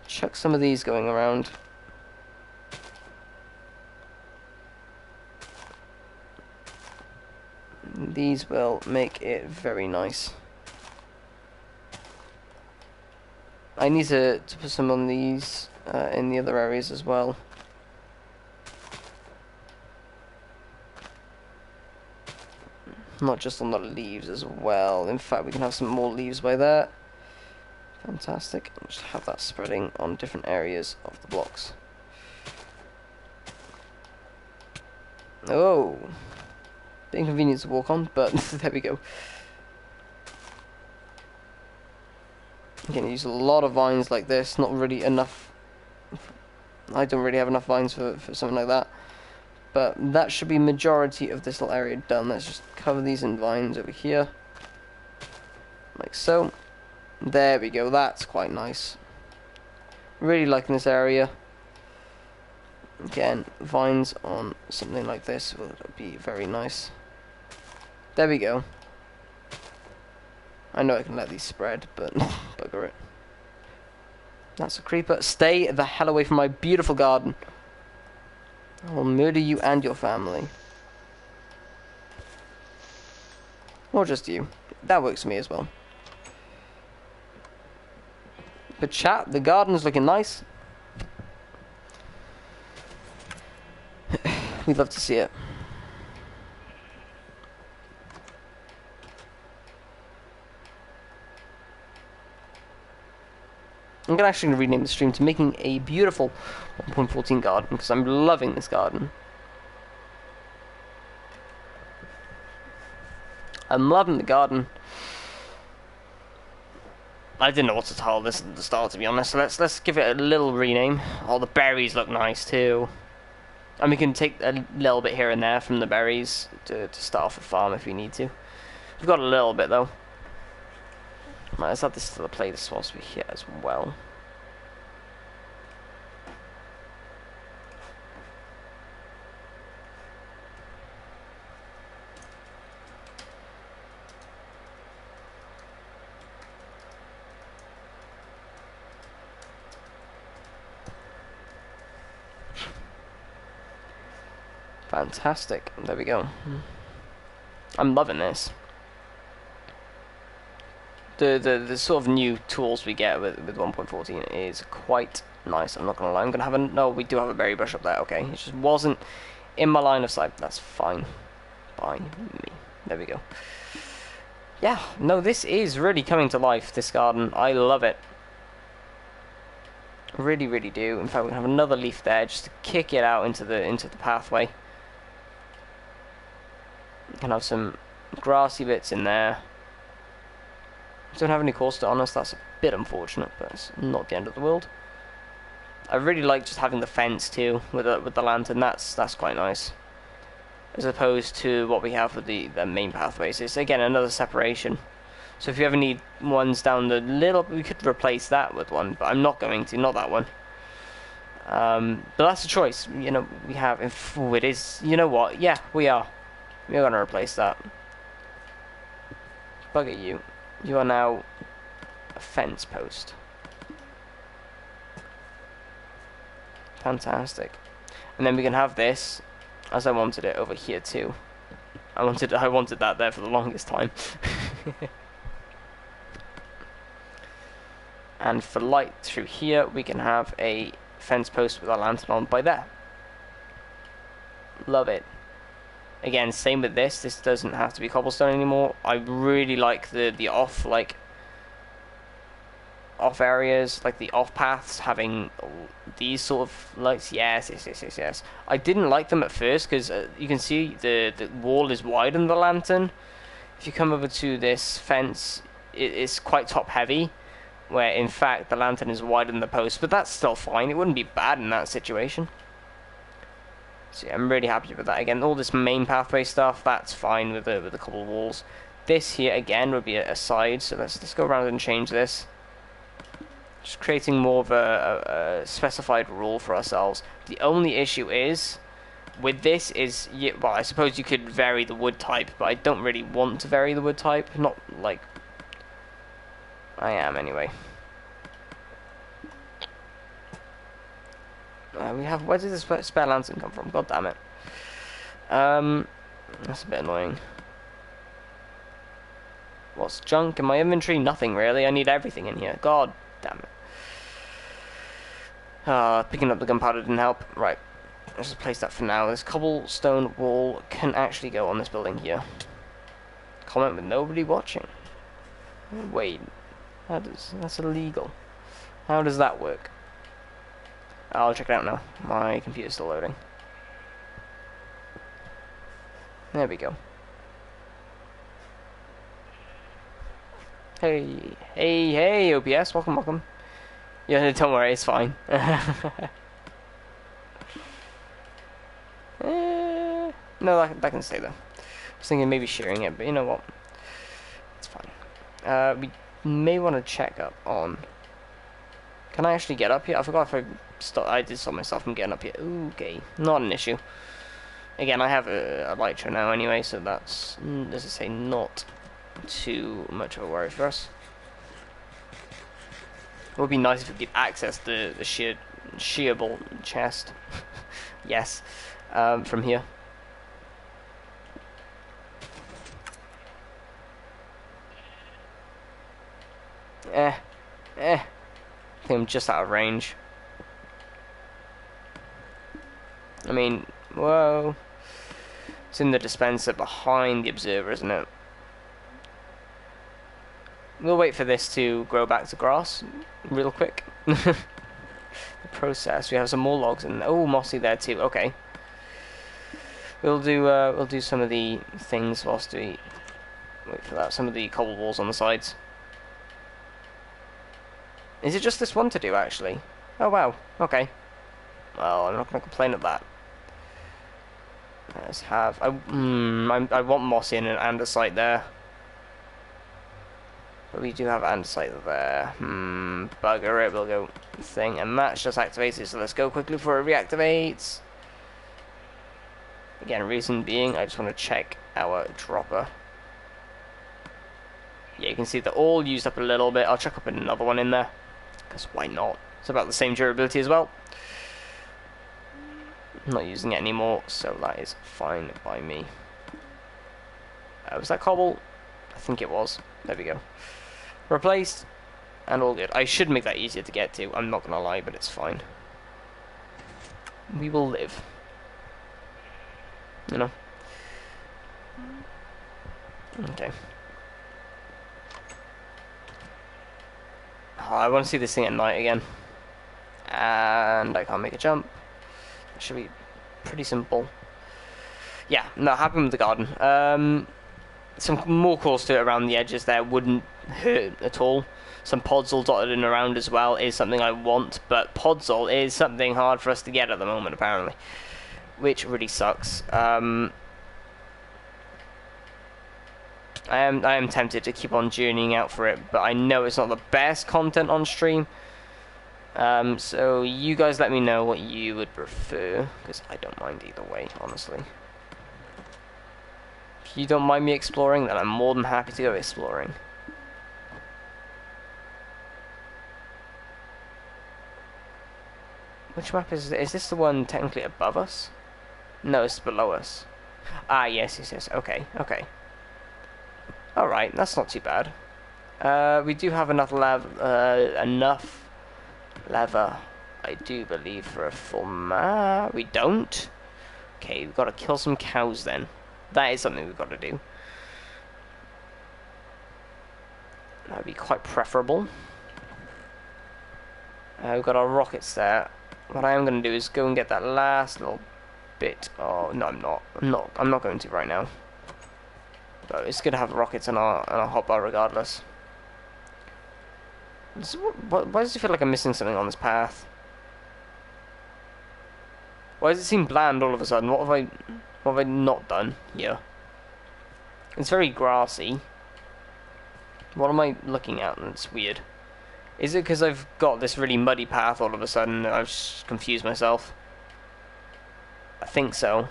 Chuck some of these going around. These will make it very nice. I need to put some on these in the other areas as well. Not just on the leaves as well. In fact, we can have some more leaves by there. Fantastic. Just have that spreading on different areas of the blocks. Oh, bit inconvenient to walk on, but there we go. I'm going to use a lot of vines like this. Not really enough. I don't really have enough vines for something like that. But that should be majority of this little area done. Let's just cover these in vines over here. Like so. There we go. That's quite nice. Really liking this area. Again, vines on something like this will be very nice. There we go. I know I can let these spread, but bugger it. That's a creeper. Stay the hell away from my beautiful garden. I will murder you and your family. Or just you. That works for me as well. But chat, the garden's looking nice. We'd love to see it. I'm actually going to rename the stream to Making a Beautiful 1.14 Garden, because I'm loving this garden. I'm loving the garden. I didn't know what to title this at the start, to be honest, so let's give it a little rename. Oh, the berries look nice too. And we can take a little bit here and there from the berries to start off a farm if we need to. We've got a little bit though. Right, let's add this to the playlist whilst we're here as well. Fantastic. There we go. I'm loving this. The sort of new tools we get with 1.14 is quite nice. I'm not gonna lie. I'm gonna have a no. We do have a berry bush up there. Okay, it just wasn't in my line of sight. That's fine by me. There we go. Yeah, no, this is really coming to life. This garden, I love it. Really, really do. In fact, we can have another leaf there just to kick it out into the pathway. We can have some grassy bits in there. Don't have any course to honest. That's a bit unfortunate, but it's not the end of the world. I really like just having the fence too with the lantern. That's quite nice, as opposed to what we have with the main pathways. It's again another separation. So if you ever need ones down the little, we could replace that with one, but I'm not going to. Not that one. But that's a choice. You know, we have. It is. You know what? Yeah, we are. We're gonna replace that. Bugger you. You are now a fence post. Fantastic. And then we can have this, as I wanted it, over here too. I wanted that there for the longest time. And for light through here, we can have a fence post with our lantern on by there. Love it. Again, same with this. This doesn't have to be cobblestone anymore. I really like the off areas, like the off paths, having these sort of lights. Yes. I didn't like them at first because you can see the wall is wide on the lantern. If you come over to this fence, it's quite top heavy, where in fact the lantern is wider than the post. But that's still fine. It wouldn't be bad in that situation. So yeah, I'm really happy with that. Again, all this main pathway stuff, that's fine with the cobble walls. This here again would be a side, so let's go around and change this. Just creating more of a specified rule for ourselves. The only issue is with this is, well, I suppose you could vary the wood type, but I don't really want to vary the wood type. Not like I am anyway. We have. Where did this spare lantern come from? God damn it. That's a bit annoying. What's junk in my inventory? Nothing really. I need everything in here. God damn it. Picking up the gunpowder didn't help. Right. Let's just place that for now. This cobblestone wall can actually go on this building here. Comment with nobody watching. Wait. That's illegal. How does that work? I'll check it out now. My computer's still loading. There we go. Hey, OPS, welcome. Yeah, don't worry, it's fine. No, that can stay there. I was thinking maybe sharing it, but you know what? It's fine. We may want to check up on... Can I actually get up here? I forgot if I did stop myself from getting up here. Okay, not an issue. Again, I have a Elytra now anyway, so that's, as I say, not too much of a worry for us. It would be nice if we could access the shearable chest. Yes, from here. I think I'm just out of range. I mean, whoa. It's in the dispenser behind the observer, isn't it? We'll wait for this to grow back to grass real quick. The process. We have some more logs and oh, mossy there too. Okay. We'll do some of the things whilst we wait for that. Some of the cobble walls on the sides. Is it just this one to do, actually? Oh, wow. Okay. Well, I'm not going to complain at that. Let's have... I want moss in and andesite there. But we do have andesite there. Bugger it. We'll go thing. And that's just activated, so let's go quickly before it reactivates. Again, reason being, I just want to check our dropper. Yeah, you can see they're all used up a little bit. I'll chuck up another one in there. Because why not? It's about the same durability as well. I'm not using it anymore, so that is fine by me. Was that cobble? I think it was. There we go. Replaced, and all good. I should make that easier to get to, I'm not gonna lie, but it's fine. We will live. You know? Okay. Oh, I want to see this thing at night again. And I can't make a jump. It should be pretty simple. Yeah, no, happy with the garden. Some more course to it around the edges there wouldn't hurt at all. Some podzol dotted in around as well is something I want, but podzol is something hard for us to get at the moment, apparently. Which really sucks. I am tempted to keep on journeying out for it, but I know it's not the best content on stream. So you guys let me know what you would prefer, because I don't mind either way, honestly. If you don't mind me exploring, then I'm more than happy to go exploring. Which map is this the one technically above us? No, it's below us. Ah, yes, okay. Alright, that's not too bad. We do have enough leather, I do believe, for a full map. We don't? Okay, we've got to kill some cows then. That is something we've got to do. That would be quite preferable. We've got our rockets there. What I am going to do is go and get that last little bit. Oh, no, I'm not going to right now. But it's good to have rockets on our hotbar regardless. Why does it feel like I'm missing something on this path? Why does it seem bland all of a sudden? What have I not done here? It's very grassy. What am I looking at? That's weird. Is it because I've got this really muddy path all of a sudden that I've just confused myself? I think so.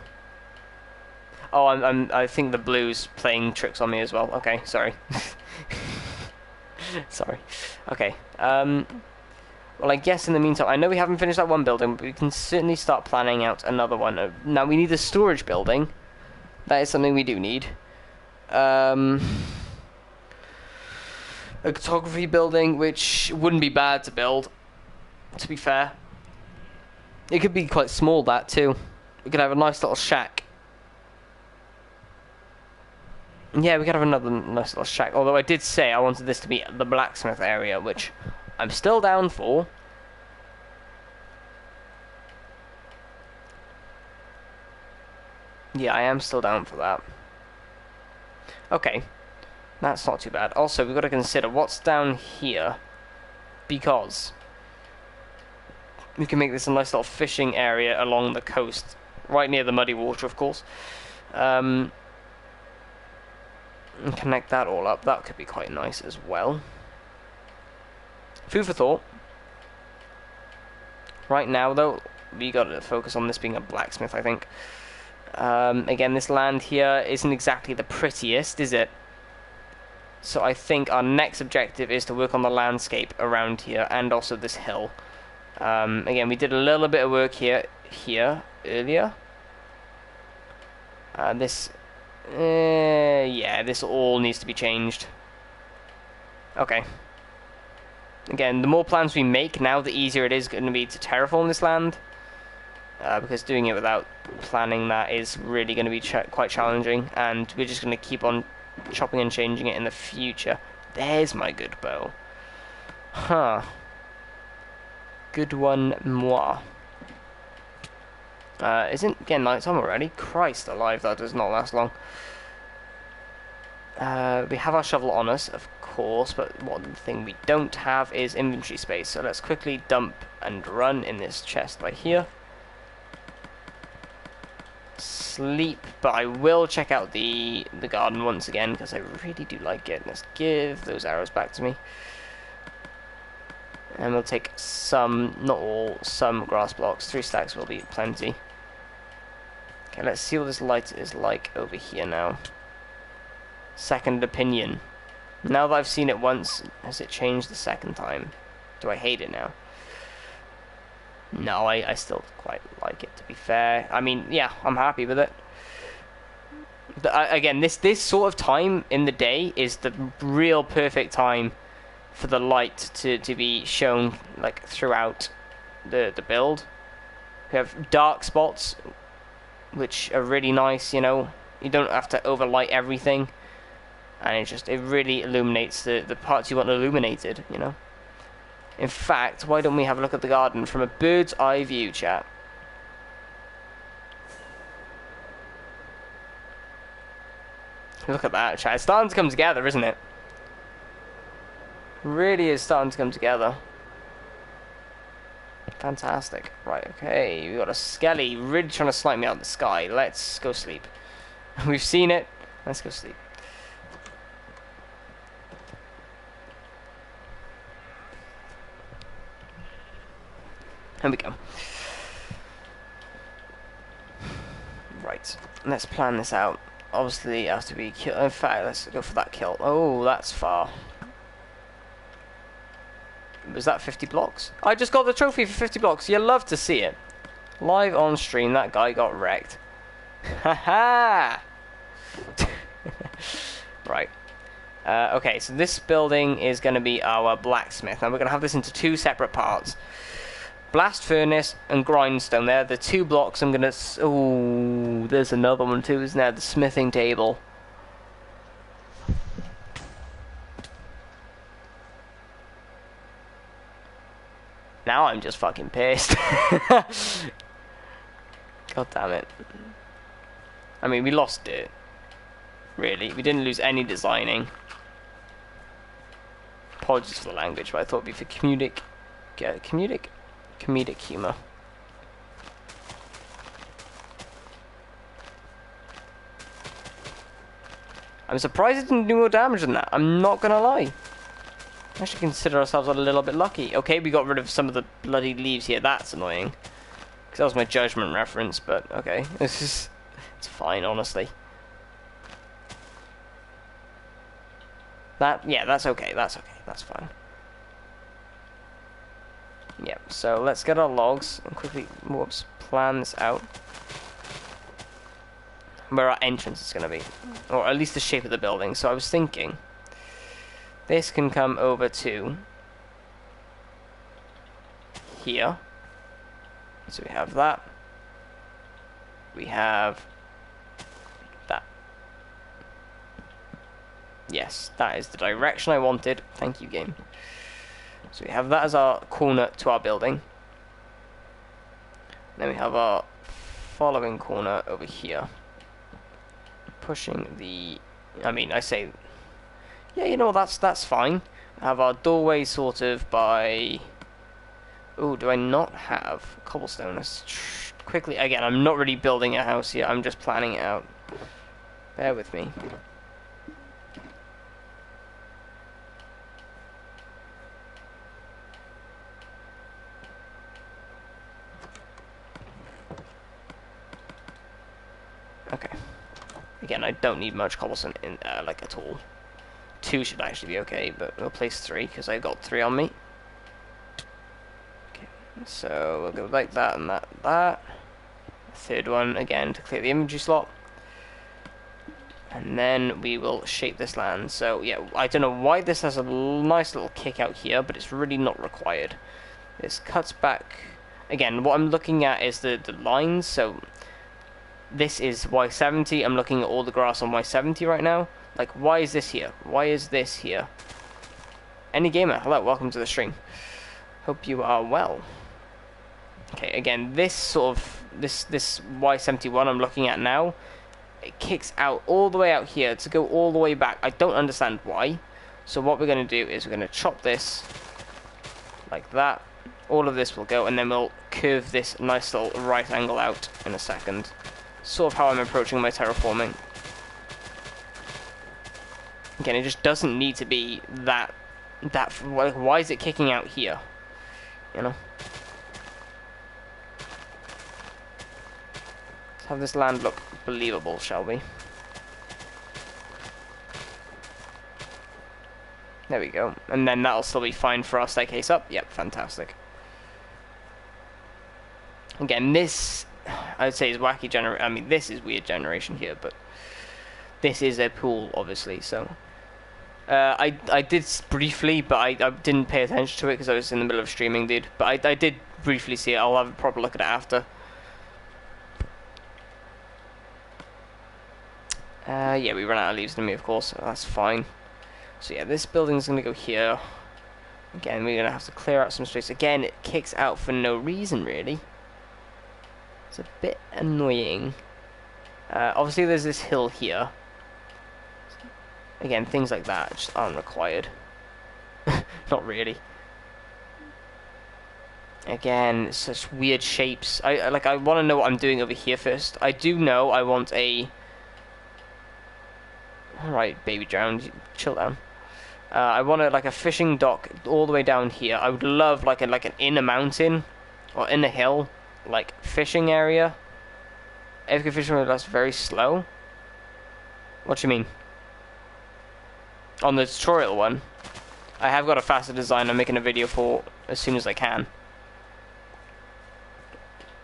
Oh, I think the blue's playing tricks on me as well. Okay, sorry. Sorry. Okay. Well, I guess in the meantime, I know we haven't finished that one building, but we can certainly start planning out another one. Now, we need a storage building. That is something we do need. A photography building, which wouldn't be bad to build, to be fair. It could be quite small, that, too. We could have a nice little shack. Yeah, we could have another nice little shack. Although I did say I wanted this to be the blacksmith area, which I'm still down for. Yeah, I am still down for that. Okay. That's not too bad. Also, we've got to consider what's down here, because we can make this a nice little fishing area along the coast, right near the muddy water, of course. And connect that all up. That could be quite nice as well. Food for thought. Right now, though, we got to focus on this being a blacksmith, I think. Again, this land here isn't exactly the prettiest, is it? So I think our next objective is to work on the landscape around here and also this hill. Again, we did a little bit of work here earlier. Yeah, this all needs to be changed. Okay. Again, the more plans we make now, the easier it is going to be to terraform this land. Because doing it without planning that is really going to be quite challenging, and we're just going to keep on chopping and changing it in the future. There's my good bow. Huh. Good one, moi. Isn't getting nighttime already? Christ alive, that does not last long. We have our shovel on us, of course, but one thing we don't have is inventory space. So let's quickly dump and run in this chest right here. Sleep, but I will check out the garden once again because I really do like it. Let's give those arrows back to me, and we'll take some, not all, some grass blocks. 3 stacks will be plenty. Okay, let's see what this light is like over here now. Second opinion. Now that I've seen it once, has it changed the second time? Do I hate it now? No, I still quite like it, to be fair. I mean, yeah, I'm happy with it. Again, this sort of time in the day is the real perfect time for the light to be shown like throughout the build. We have dark spots, which are really nice. You know, you don't have to overlight everything, and it really illuminates the parts you want illuminated. You know. In fact, why don't we have a look at the garden from a bird's eye view, chat? Look at that, chat. It's starting to come together, isn't it? Really is starting to come together. Fantastic. Right, okay. We got a Skelly really trying to snipe me out of the sky. Let's go sleep. We've seen it. Let's go sleep. Here we go. Right. Let's plan this out. Obviously, it has to be kill. In fact, let's go for that kill. Oh, that's far. Was that 50 blocks? I just got the trophy for 50 blocks. You love to see it. Live on stream, that guy got wrecked. Haha! Right. Okay, so this building is going to be our blacksmith. Now we're going to have this into two separate parts. Blast furnace and grindstone. There, the two blocks I'm going to... Oh, there's another one too, isn't there? The smithing table. Now I'm just fucking pissed. God damn it. I mean, we lost it. Really. We didn't lose any designing. Apologies for the language, but I thought it'd be for comedic humor. I'm surprised it didn't do more damage than that. I'm not gonna lie. I should consider ourselves a little bit lucky. Okay, we got rid of some of the bloody leaves here. That's annoying. Because that was my judgment reference, but okay. It's fine, honestly. Yeah, that's okay. That's okay. That's fine. Yep, so let's get our logs and quickly, whoops, plan this out. Where our entrance is going to be. Or at least the shape of the building. So I was thinking, this can come over to here. So we have that. We have that. Yes, that is the direction I wanted. Thank you, game. So we have that as our corner to our building. Then we have our following corner over here. Pushing the... I mean, I say... Yeah, you know, that's fine. Have our doorway sort of by... Oh, do I not have cobblestone? Let's quickly... Again, I'm not really building a house here. I'm just planning it out. Bear with me. Okay. Again, I don't need much cobblestone in like at all. 2 should actually be okay, but we'll place 3 because I got 3 on me. Okay, so we'll go like that and that. Third one again to clear the inventory slot, and then we will shape this land. So yeah, I don't know why this has a nice little kick out here, but it's really not required. This cuts back. Again, what I'm looking at is the lines. So this is Y70. I'm looking at all the grass on Y70 right now. Like, why is this here? Why is this here? Any gamer, hello, welcome to the stream. Hope you are well. Okay, again, this sort of this Y71 I'm looking at now, it kicks out all the way out here to go all the way back. I don't understand why. So what we're going to do is we're going to chop this like that. All of this will go, and then we'll curve this nice little right angle out in a second. Sort of how I'm approaching my terraforming. Again, it just doesn't need to be that. Like, why is it kicking out here? You know. Let's have this land look believable, shall we? There we go. And then that'll still be fine for our staircase up. Yep, fantastic. Again, this, I'd say, is wacky generation. I mean, this is weird generation here, but this is a pool, obviously, so... I did briefly, but I didn't pay attention to it because I was in the middle of streaming, dude. But I did briefly see it. I'll have a proper look at it after. Yeah, we ran out of leaves in me, of course, so that's fine. So yeah, this building's going to go here. Again, we're going to have to clear out some space. Again, it kicks out for no reason, really. It's a bit annoying. Obviously, there's this hill here. Again, things like that just aren't required. Not really. Again, it's such weird shapes. I want to know what I'm doing over here first. I do know I want a... Alright, baby drowned. Chill down. I want a fishing dock all the way down here. I would love like an in a mountain or in a hill, like fishing area. AFK fishing area, that's very slow. What do you mean? On the tutorial one, I have got a faster design I'm making a video for as soon as I can.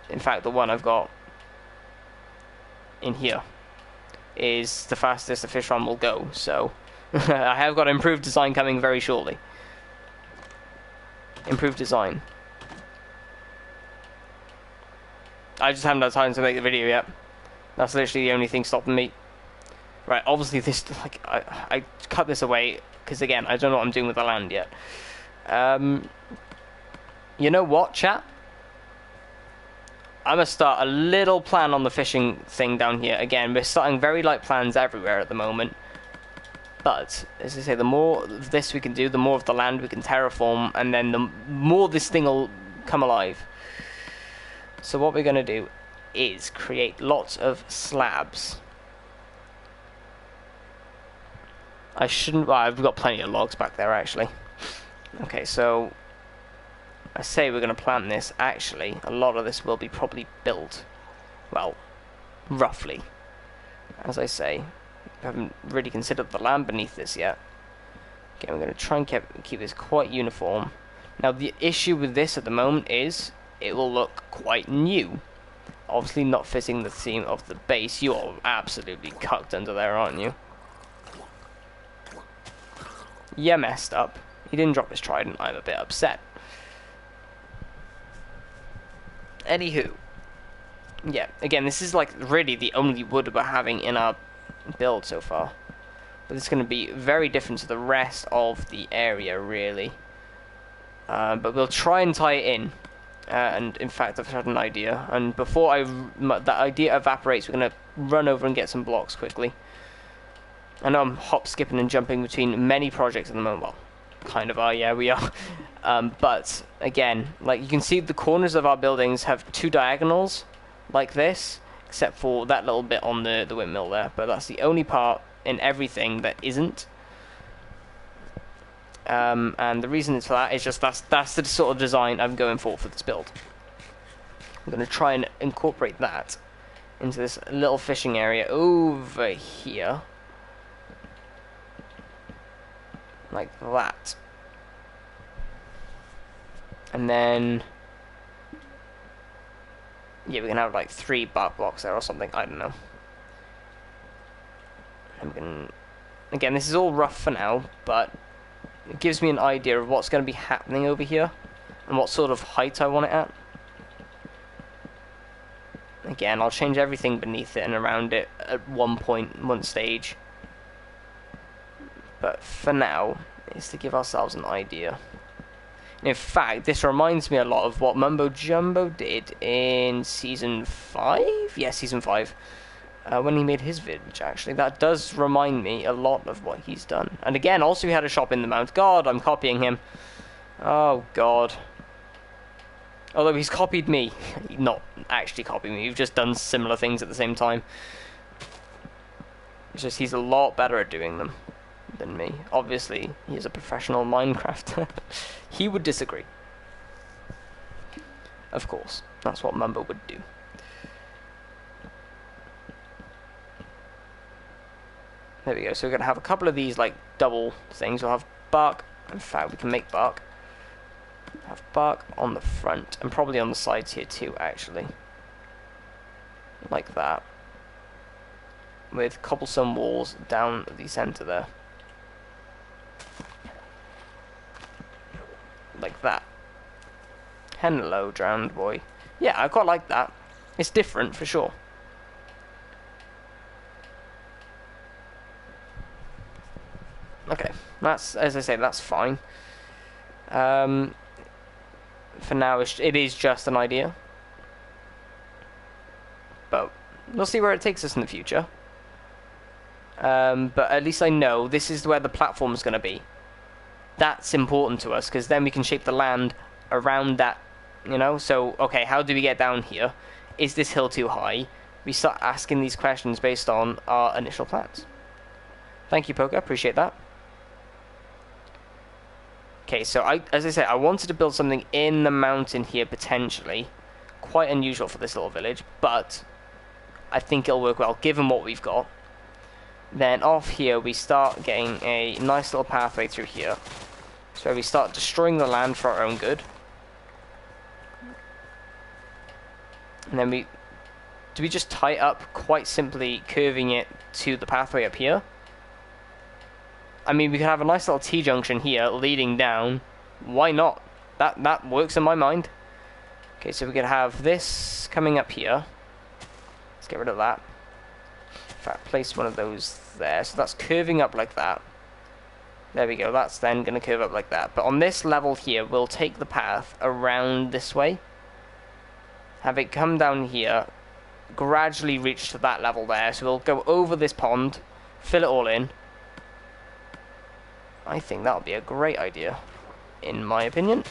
In fact, the one I've got in here is the fastest the fish run will go, so I have got improved design coming very shortly. Improved design. I just haven't had time to make the video yet. That's literally the only thing stopping me. Right, obviously this, I cut this away, because again, I don't know what I'm doing with the land yet. You know what, chat? I'm going to start a little plan on the fishing thing down here. Again, we're starting very light plans everywhere at the moment. But, as I say, the more of this we can do, the more of the land we can terraform, and then the more this thing will come alive. So what we're going to do is create lots of slabs. Well, I've got plenty of logs back there, actually. Okay, so I say we're going to plant this. Actually, a lot of this will be probably built. Well, roughly. As I say, I haven't really considered the land beneath this yet. Okay, we're going to try and keep this quite uniform. Now, the issue with this at the moment is it will look quite new. Obviously not fitting the theme of the base. You're absolutely cucked under there, aren't you? Yeah, messed up. He didn't drop his trident. I'm a bit upset. Anywho. Yeah, again, this is like really the only wood we're having in our build so far. But it's going to be very different to the rest of the area, really. But we'll try and tie it in. And in fact, I've had an idea. And before that idea evaporates, we're going to run over and get some blocks quickly. I know I'm hop, skipping and jumping between many projects at the moment. Well, kind of are, yeah, we are. But, again, like you can see the corners of our buildings have two diagonals, like this, except for that little bit on the windmill there. But that's the only part in everything that isn't. And the reason it's for that is just that's the sort of design I'm going for this build. I'm going to try and incorporate that into this little fishing area over here. Like that. And then yeah, we can have like 3 bark blocks there or something, I don't know. Again, this is all rough for now, but it gives me an idea of what's going to be happening over here and what sort of height I want it at. Again, I'll change everything beneath it and around it at one stage. But for now, it's to give ourselves an idea. In fact, this reminds me a lot of what Mumbo Jumbo did in Season 5? Yeah, Season 5. When he made his village, actually. That does remind me a lot of what he's done. And again, also he had a shop in the Mount. God, I'm copying him. Oh, God. Although he's copied me. Not actually copied me. We've just done similar things at the same time. It's just he's a lot better at doing them than me. Obviously, he's a professional Minecrafter. He would disagree. Of course. That's what Mumbo would do. There we go. So we're going to have a couple of these, like, double things. We'll have bark. In fact, we can make bark. Have bark on the front, and probably on the sides here too, actually. Like that. With cobblestone walls down the centre there. Like that. Hello, drowned boy. Yeah, I quite like that. It's different, for sure. Okay, that's, as I say, that's fine. For now, it is just an idea. But we'll see where it takes us in the future. But at least I know this is where the platform's going to be. That's important to us, because then we can shape the land around that, you know? So, okay, how do we get down here? Is this hill too high? We start asking these questions based on our initial plans. Thank you, Poker, appreciate that. Okay, so as I said, I wanted to build something in the mountain here, potentially. Quite unusual for this little village, but I think it'll work well, given what we've got. Then off here, we start getting a nice little pathway through here. So we start destroying the land for our own good. And then do we just tie it up quite simply, curving it to the pathway up here? I mean, we could have a nice little T-junction here, leading down. Why not? That works in my mind. Okay, so we could have this coming up here. Let's get rid of that. In fact, place one of those there. So that's curving up like that. There we go. That's then going to curve up like that. But on this level here, we'll take the path around this way. Have it come down here. Gradually reach to that level there. So we'll go over this pond. Fill it all in. I think that would be a great idea, in my opinion.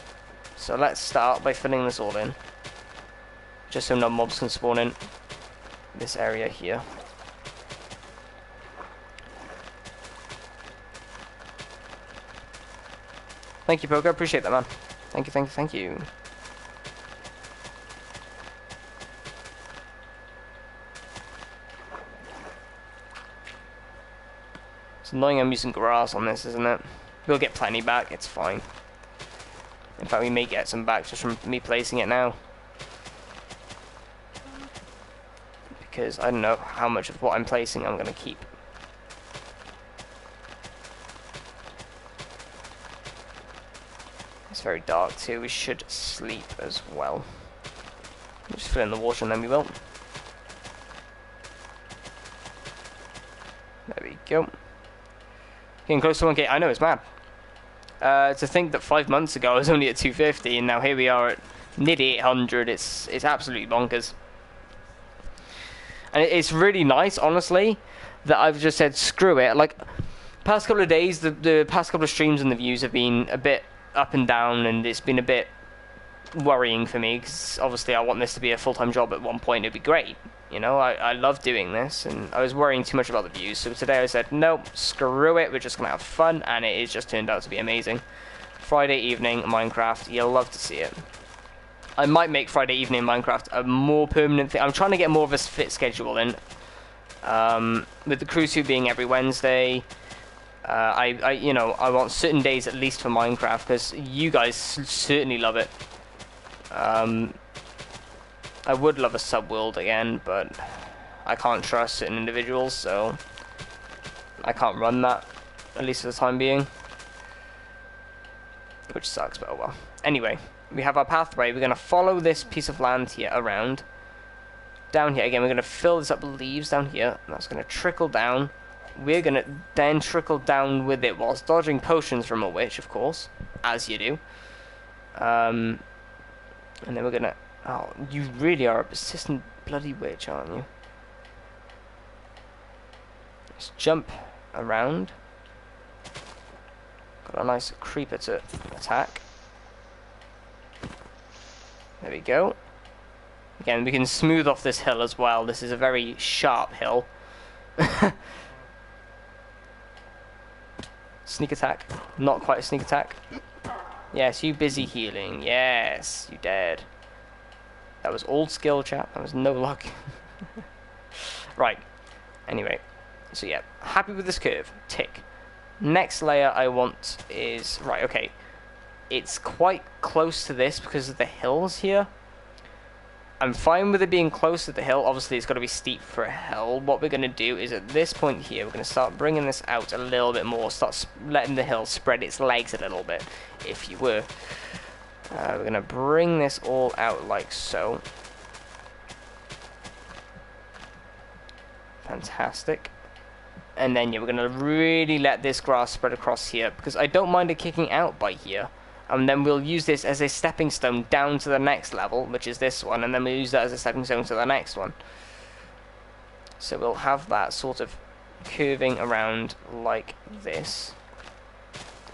So let's start by filling this all in. Just so no mobs can spawn in this area here. Thank you, Poker. Appreciate that, man. Thank you, thank you, thank you. It's annoying I'm using grass on this, isn't it? We'll get plenty back, it's fine. In fact, we may get some back just from me placing it now. Because I don't know how much of what I'm placing I'm going to keep. It's very dark too, we should sleep as well. Just fill in the water and then we will. There we go. Getting close to 1k, I know, it's mad. To think that 5 months ago I was only at 250 and now here we are at nearly 800, it's absolutely bonkers. And it's really nice, honestly, that I've just said screw it. Like, past couple of days, the past couple of streams and the views have been a bit up and down, and it's been a bit worrying for me, because obviously I want this to be a full-time job at one point. It'd be great, you know, I love doing this, and I was worrying too much about the views, so today I said, nope, screw it, we're just gonna have fun, and it has just turned out to be amazing. Friday evening Minecraft, you'll love to see it. I might make Friday evening Minecraft a more permanent thing. I'm trying to get more of a fit schedule in, with the Cruise being every Wednesday. You know, I want certain days at least for Minecraft, because you guys certainly love it. I would love a sub-world again, but I can't trust certain individuals, so I can't run that, at least for the time being. Which sucks, but oh well. Anyway, we have our pathway. We're going to follow this piece of land here around. Down here, again, we're going to fill this up with leaves down here. And that's going to trickle down. We're going to then trickle down with it whilst dodging potions from a witch, of course. As you do. And then we're going to... Oh, you really are a persistent bloody witch, aren't you? Just jump around. Got a nice creeper to attack. There we go. Again, we can smooth off this hill as well. This is a very sharp hill. Sneak attack. Not quite a sneak attack. Yes, you busy healing. Yes, you dead. That was old skill, chap. That was no luck. Right. Anyway. So yeah, happy with this curve. Tick. Next layer I want is... Right, okay. it's quite close to this because of the hills here. I'm fine with it being close to the hill. Obviously, it's got to be steep for a hill. What we're going to do is at this point here, we're going to start bringing this out a little bit more. Start letting the hill spread its legs a little bit, if you were. We're going to bring this all out like so. Fantastic. And then, yeah, we're going to really let this grass spread across here, because I don't mind it kicking out by here. And then we'll use this as a stepping stone down to the next level, which is this one, and then we'll use that as a stepping stone to the next one. So we'll have that sort of curving around like this.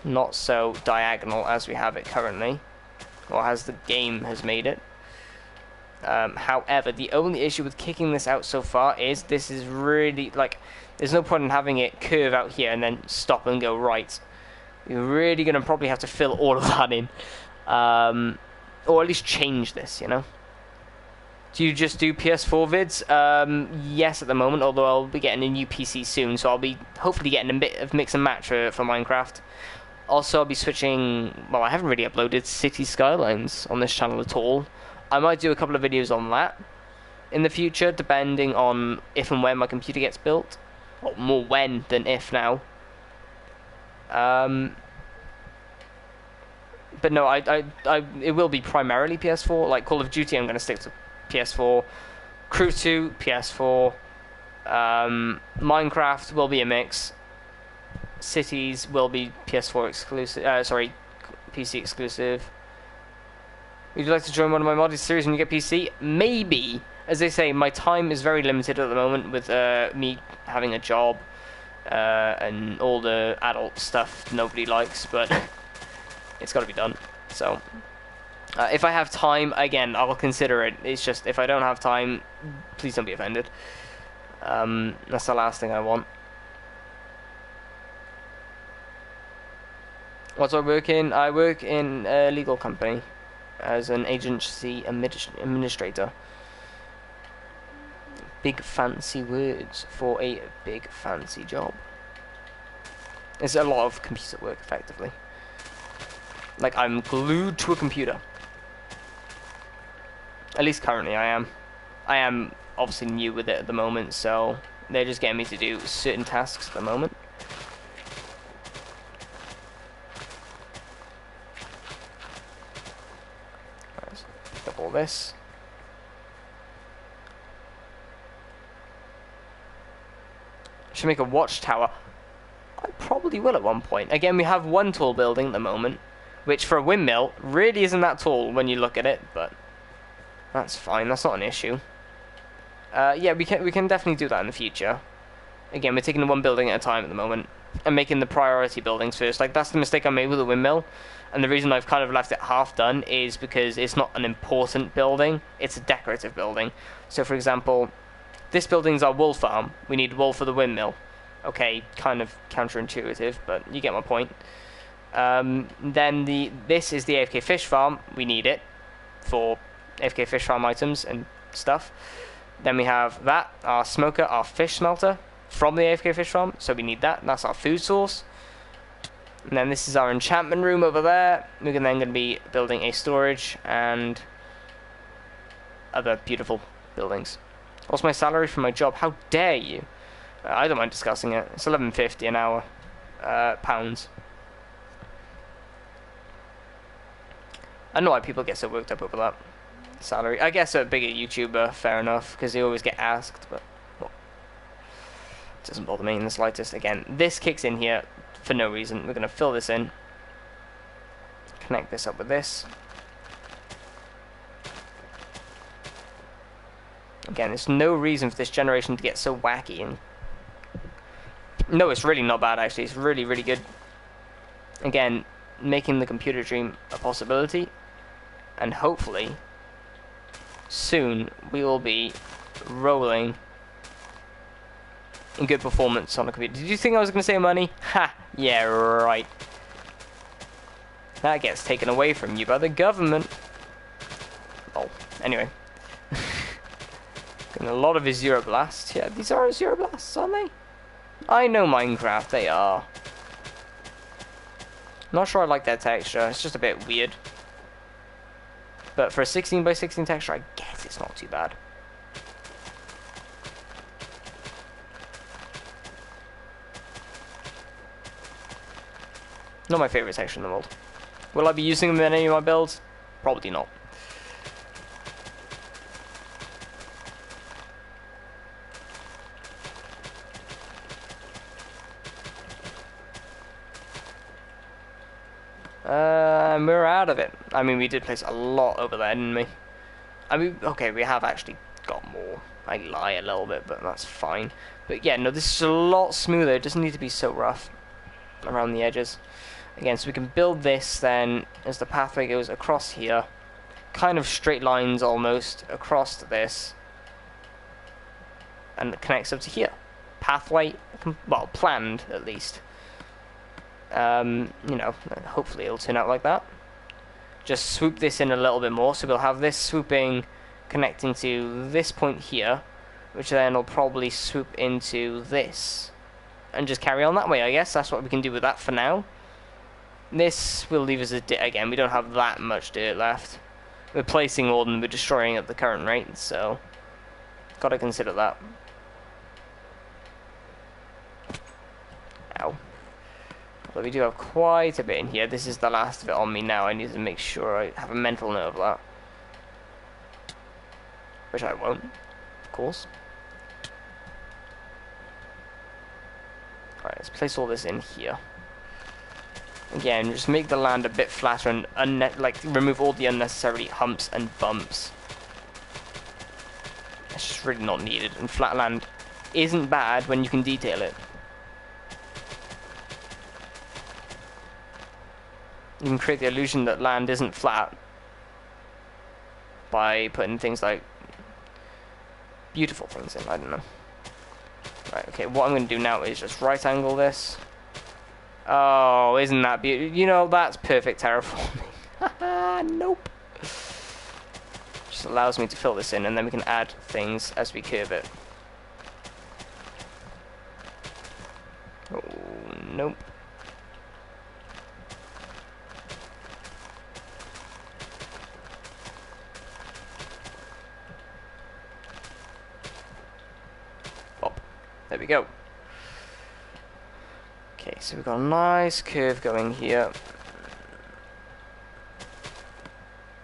Not so diagonal as we have it currently, or as the game has made it. However, the only issue with kicking this out so far is this is really, like, there's no point in having it curve out here and then stop and go right. You're really going to probably have to fill all of that in. Or at least change this, you know? Do you just do PS4 vids? Yes, at the moment, although I'll be getting a new PC soon, so I'll be hopefully getting a bit of mix and match for Minecraft. Also, I'll be switching... Well, I haven't really uploaded City Skylines on this channel at all. I might do a couple of videos on that in the future, depending on if and when my computer gets built. Well, more when than if now. But no, it will be primarily PS4. Like Call of Duty, I'm going to stick to PS4. Crew 2, PS4. Minecraft will be a mix. Cities will be PS4 exclusive. PC exclusive. Would you like to join one of my modded series when you get PC? Maybe. As they say, my time is very limited at the moment with me having a job. And all the adult stuff nobody likes, but it's got to be done. So, if I have time, again, I'll consider it. It's just, if I don't have time, please don't be offended. That's the last thing I want. What do I work in? I work in a legal company as an agency administrator. Big fancy words for a big fancy job. It's a lot of computer work, effectively. Like, I'm glued to a computer. At least currently I am. I am obviously new with it at the moment, so they're just getting me to do certain tasks at the moment. Let's pick up all this. Should make a watchtower. I probably will at one point. Again, we have one tall building at the moment, which for a windmill really isn't that tall when you look at it, but that's fine. That's not an issue. Yeah, we can definitely do that in the future. Again, we're taking one building at a time at the moment and making the priority buildings first. Like, that's the mistake I made with the windmill, and the reason I've kind of left it half done is because it's not an important building. It's a decorative building. So, for example, this building's our wool farm. We need wool for the windmill. Okay, kind of counterintuitive, but you get my point. Then this is the AFK fish farm. We need it for AFK fish farm items and stuff. Then we have that, our smoker, our fish smelter from the AFK fish farm. So we need that. That's our food source. And then this is our enchantment room over there. We're then going to be building a storage and other beautiful buildings. What's my salary for my job? How dare you? I don't mind discussing it. It's £11.50 an hour. Pounds. I know why people get so worked up over that salary. I guess a bigger YouTuber, fair enough, because they always get asked, but well, it doesn't bother me in the slightest. Again, this kicks in here for no reason. We're going to fill this in. Connect this up with this. Again, there's no reason for this generation to get so wacky. And no, it's really not bad, actually. It's really, really good. Again, making the computer dream a possibility. And hopefully, soon, we will be rolling in good performance on the computer. Did you think I was going to say money? Ha! Yeah, right. That gets taken away from you by the government. Oh, anyway. Getting a lot of Azure Blasts. Yeah, these are Azure Blasts, aren't they? I know Minecraft, they are. Not sure I like that texture. It's just a bit weird. But for a 16 by 16 texture, I guess it's not too bad. Not my favorite texture in the world. Will I be using them in any of my builds? Probably not. We're out of it. I mean, we did place a lot over there, didn't we? I mean, okay, we have actually got more. I lie a little bit, but that's fine. But yeah, no, this is a lot smoother. It doesn't need to be so rough around the edges. Again, so we can build this then as the pathway goes across here. Kind of straight lines almost across to this. And it connects up to here. Pathway, well, planned at least. You know, hopefully it'll turn out like that. Just swoop this in a little bit more, so we'll have this swooping connecting to this point here, which then will probably swoop into this, and just carry on that way. I guess that's what we can do with that for now. This will leave us again, we don't have that much dirt left. We're placing more than we're destroying at the current rate, so gotta consider that. Ow. But we do have quite a bit in here. This is the last of it on me now. I need to make sure I have a mental note of that. Which I won't, of course. Alright, let's place all this in here. Again, just make the land a bit flatter and like remove all the unnecessary humps and bumps. It's just really not needed. And flat land isn't bad when you can detail it. You can create the illusion that land isn't flat by putting things like beautiful things in, I don't know. Right, okay, what I'm going to do now is just right angle this. Oh, isn't that beautiful? You know, that's perfect terraforming. Haha, nope. Just allows me to fill this in, and then we can add things as we curve it. Oh, nope. There we go. Okay, so we've got a nice curve going here.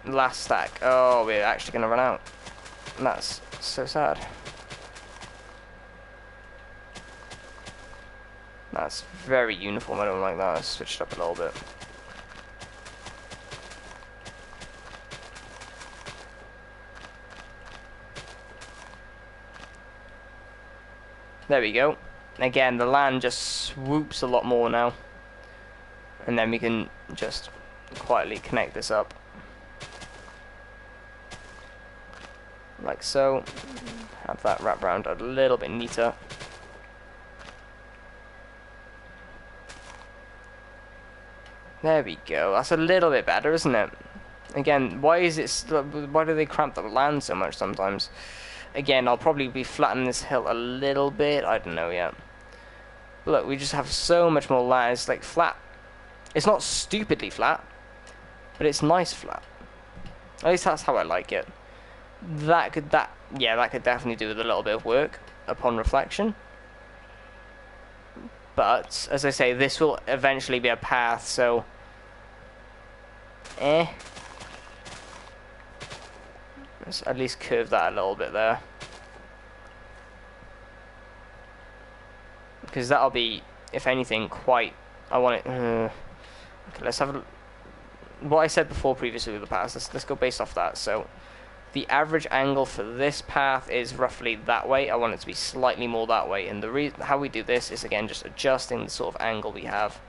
Last stack. Oh, we're actually going to run out. And that's so sad. That's very uniform. I don't like that. I switched up a little bit. There we go. Again, the land just swoops a lot more now. And then we can just quietly connect this up. Like so. Have that wrap around a little bit neater. There we go. That's a little bit better, isn't it? Again, why do they cramp the land so much sometimes? Again, I'll probably be flattening this hill a little bit. I don't know yet. But look, we just have so much more land. It's like flat. It's not stupidly flat, but it's nice flat. At least that's how I like it. That could definitely do with a little bit of work upon reflection. But as I say, this will eventually be a path, so let's at least curve that a little bit there. Because that'll be, if anything, quite... I want it... okay, let's have a... What I said before previously with the paths, let's go based off that. So, the average angle for this path is roughly that way. I want it to be slightly more that way. And the reason how we do this is, again, just adjusting the sort of angle we have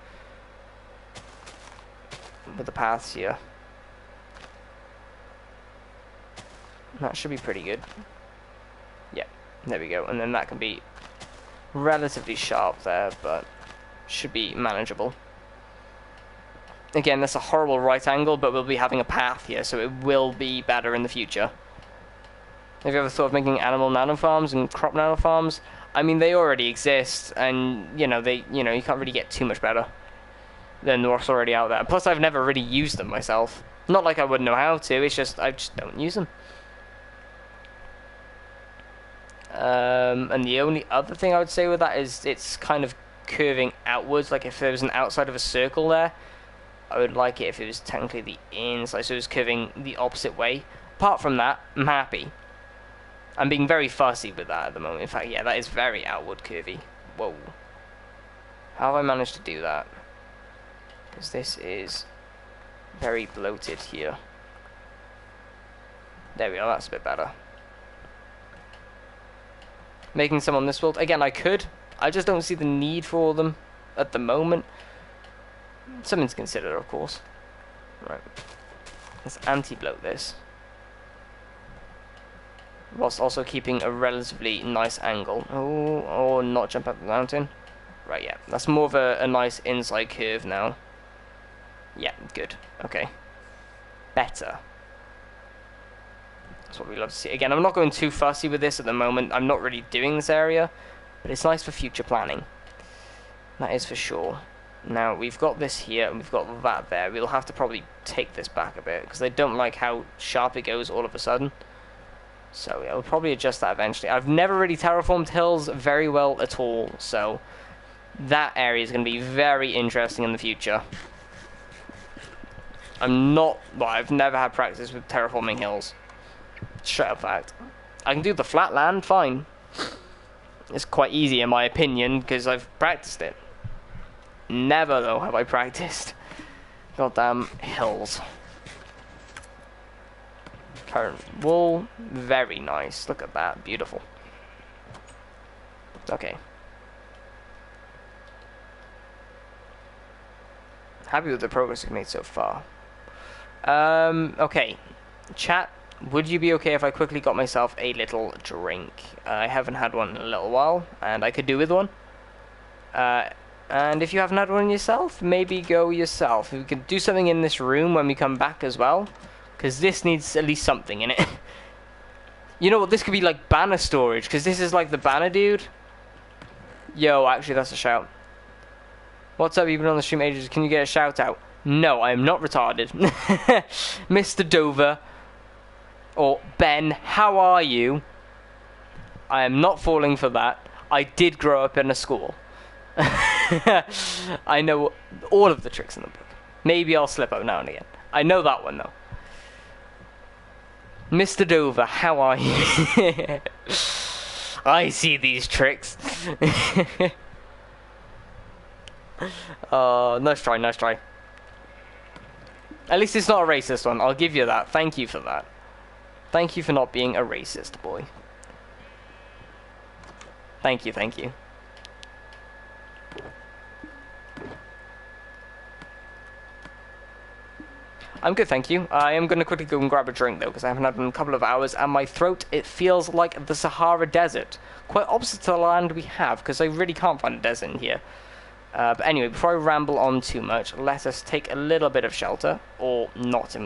with the paths here. That should be pretty good. Yeah, there we go. And then that can be relatively sharp there, but should be manageable. Again, that's a horrible right angle, but we'll be having a path here, so it will be better in the future. Have you ever thought of making animal nanofarms and crop nanofarms? I mean, they already exist, and you know you can't really get too much better. than what's already out there. Plus, I've never really used them myself. Not like I wouldn't know how to, it's just, I just don't use them. And the only other thing I would say with that is it's kind of curving outwards. Like if there was an outside of a circle there, I would like it if it was technically the inside, so it was curving the opposite way. Apart from that, I'm happy. I'm being very fussy with that at the moment. In fact, yeah, that is very outward curvy. Whoa. How have I managed to do that? Because this is very bloated here. There we are, that's a bit better. Making some on this world. Again, I could. I just don't see the need for them at the moment. Something to consider, of course. Right. Let's anti-bloat this. Whilst also keeping a relatively nice angle. Oh, not jump up the mountain. Right, yeah. That's more of a nice inside curve now. Yeah, good. Okay. Better. That's what we love to see. Again, I'm not going too fussy with this at the moment. I'm not really doing this area, but it's nice for future planning. That is for sure. Now, we've got this here, and we've got that there. We'll have to probably take this back a bit, because I don't like how sharp it goes all of a sudden. So, yeah, we'll probably adjust that eventually. I've never really terraformed hills very well at all, so that area is going to be very interesting in the future. I've never had practice with terraforming hills. Straight up fact. I can do the flat land fine. It's quite easy in my opinion because I've practiced it. Never though have I practiced goddamn hills. Current wool, very nice. Look at that, beautiful. Okay. Happy with the progress we've made so far. Okay. Chat. Would you be okay if I quickly got myself a little drink? I haven't had one in a little while, and I could do with one. And if you haven't had one yourself, maybe go yourself. We could do something in this room when we come back as well, because this needs at least something in it. You know what, this could be like banner storage, because this is like the banner dude. Yo, actually that's a shout. What's up, you've been on the stream ages, can you get a shout out? No, I am not retarded. Mr. Dover. Or, Ben, how are you? I am not falling for that. I did grow up in a school. I know all of the tricks in the book. Maybe I'll slip up now and again. I know that one, though. Mr. Dover, how are you? I see these tricks. Nice try, nice try. At least it's not a racist one. I'll give you that. Thank you for that. Thank you for not being a racist, boy. Thank you, thank you. I'm good, thank you. I am going to quickly go and grab a drink, though, because I haven't had one in a couple of hours, and my throat, it feels like the Sahara Desert. Quite opposite to the land we have, because I really can't find a desert in here. But anyway, before I ramble on too much, let us take a little bit of shelter, or not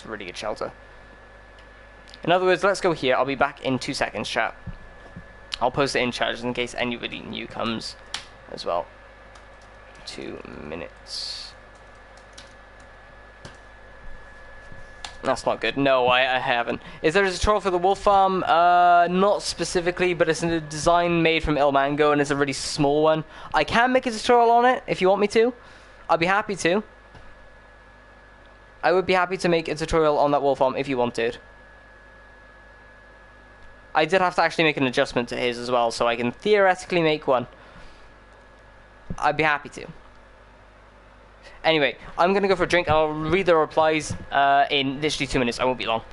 really good shelter. In other words, let's go here. I'll be back in 2 seconds, chat. I'll post it in chat just in case anybody new comes as well. 2 minutes. That's not good. No, I haven't. Is there a tutorial for the wolf farm? Not specifically, but it's a design made from Il Mango, and it's a really small one. I can make a tutorial on it if you want me to. I'll be happy to. I would be happy to make a tutorial on that wolf farm if you wanted. I did have to actually make an adjustment to his as well, so I can theoretically make one. I'd be happy to. Anyway, I'm going to go for a drink. I'll read the replies in literally 2 minutes. I won't be long.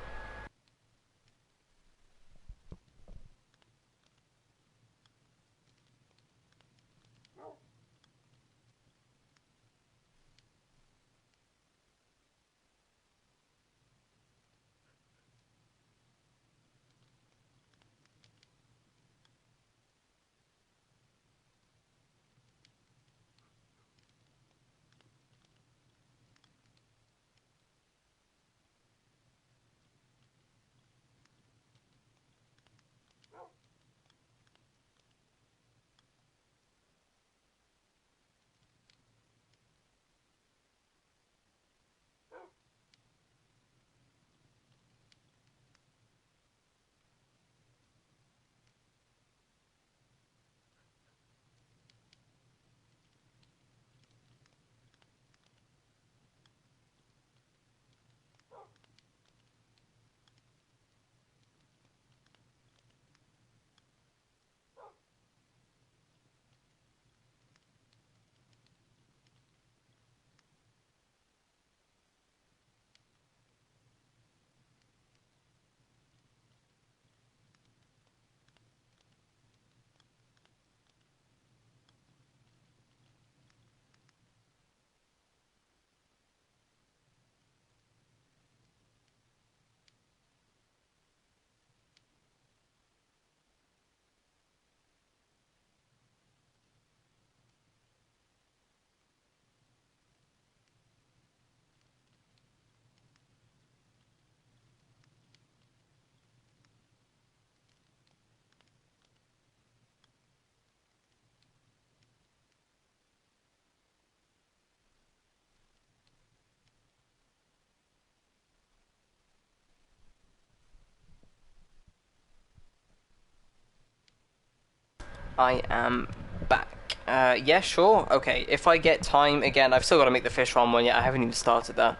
I am back. Yeah, sure. Okay, if I get time again, I've still got to make the fish farm one yet. I haven't even started that.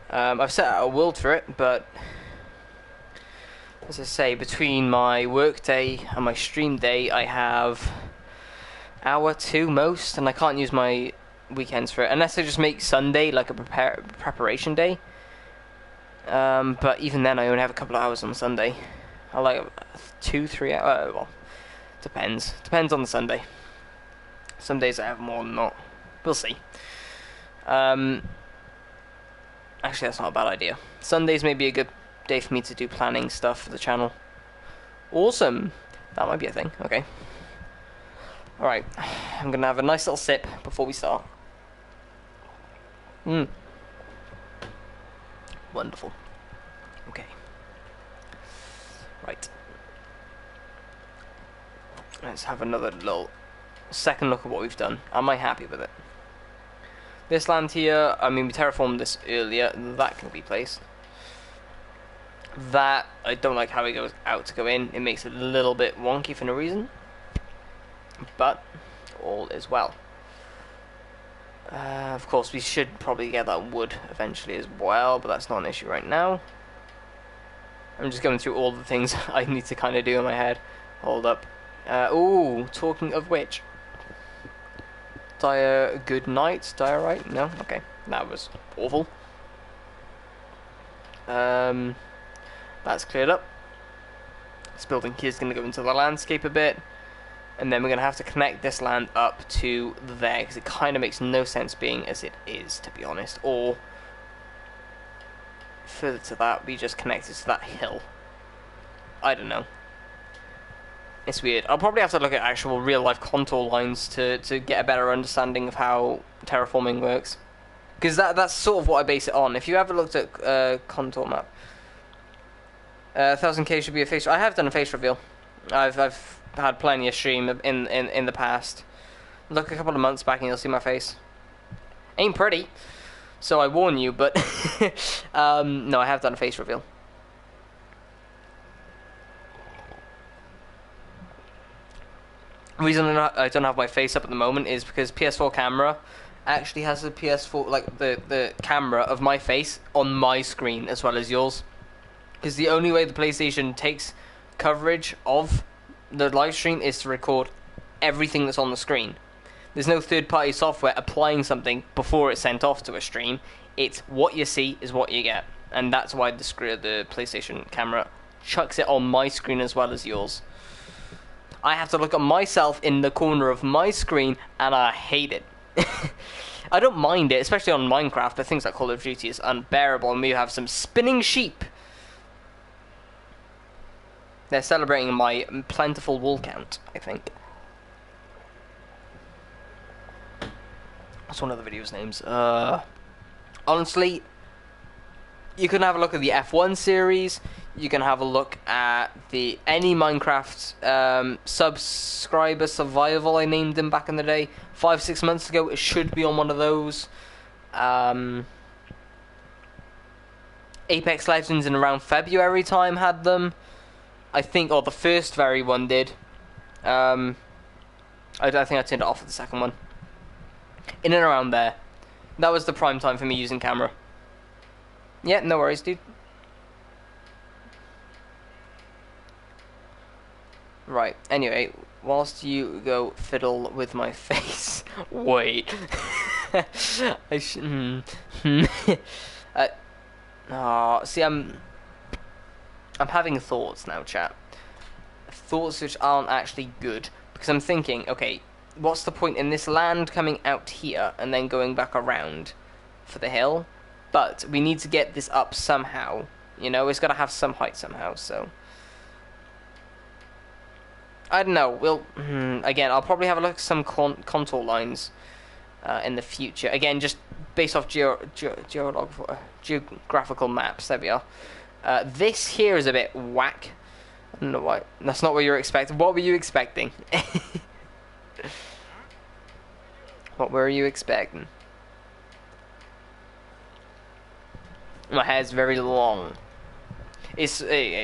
I've set out a world for it, but as I say, between my work day and my stream day, I have hour 2 most, and I can't use my weekends for it unless I just make Sunday like a preparation day. But even then, I only have a couple of hours on Sunday. I like 2-3 hours. Well, depends on the Sunday. Some days I have more than not. We'll see. Actually, that's not a bad idea. Sundays may be a good day for me to do planning stuff for the channel. Awesome. That might be a thing. Okay. Alright. I'm going to have a nice little sip before we start. Wonderful. Okay. Right. Let's have another little second look at what we've done. Am I happy with it? This land here, I mean, we terraformed this earlier. That can be placed. That, I don't like how it goes out to go in. It makes it a little bit wonky for no reason. But, all is well. Of course, we should probably get that wood eventually as well, but that's not an issue right now. I'm just going through all the things I need to kind of do in my head. Hold up. Ooh, talking of which. Good night, diorite? No? Okay, that was awful. That's cleared up. This building here is going to go into the landscape a bit. And then we're going to have to connect this land up to there, because it kind of makes no sense being as it is, to be honest. Or, further to that, we just connect it to that hill. I don't know. It's weird. I'll probably have to look at actual real-life contour lines to get a better understanding of how terraforming works. Because that's sort of what I base it on. If you ever looked at contour map, 1000k should be a face. I have done a face reveal. I've had plenty of stream in the past. Look a couple of months back and you'll see my face. Ain't pretty, so I warn you. But no, I have done a face reveal. The reason I don't have my face up at the moment is because PS4 camera actually has a PS4, like the camera of my face on my screen as well as yours. Because the only way the PlayStation takes coverage of the live stream is to record everything that's on the screen. There's no third-party software applying something before it's sent off to a stream. It's what you see is what you get, and that's why the PlayStation camera chucks it on my screen as well as yours. I have to look at myself in the corner of my screen, and I hate it. I don't mind it, especially on Minecraft, but things like Call of Duty is unbearable, and we have some spinning sheep. They're celebrating my plentiful wool count, I think. That's one of the video's names. Honestly, you can have a look at the F1 series. You can have a look at any Minecraft subscriber survival. I named them back in the day. 5-6 months ago, it should be on one of those. Apex Legends in around February time had them. I think, or the first very one did. I think I turned it off at the second one. In and around there. That was the prime time for me using camera. Yeah, no worries, dude. Right, anyway, whilst you go fiddle with my face... Wait. I see, I'm having thoughts now, chat. Thoughts which aren't actually good. Because I'm thinking, okay, what's the point in this land coming out here and then going back around for the hill? But we need to get this up somehow. You know, it's got to have some height somehow, so... I don't know. We'll again. I'll probably have a look at some contour lines in the future. Again, just based off geographical maps. There we are. This here is a bit whack. I don't know why. That's not what you were expecting. What were you expecting? What were you expecting? My hair's very long. It's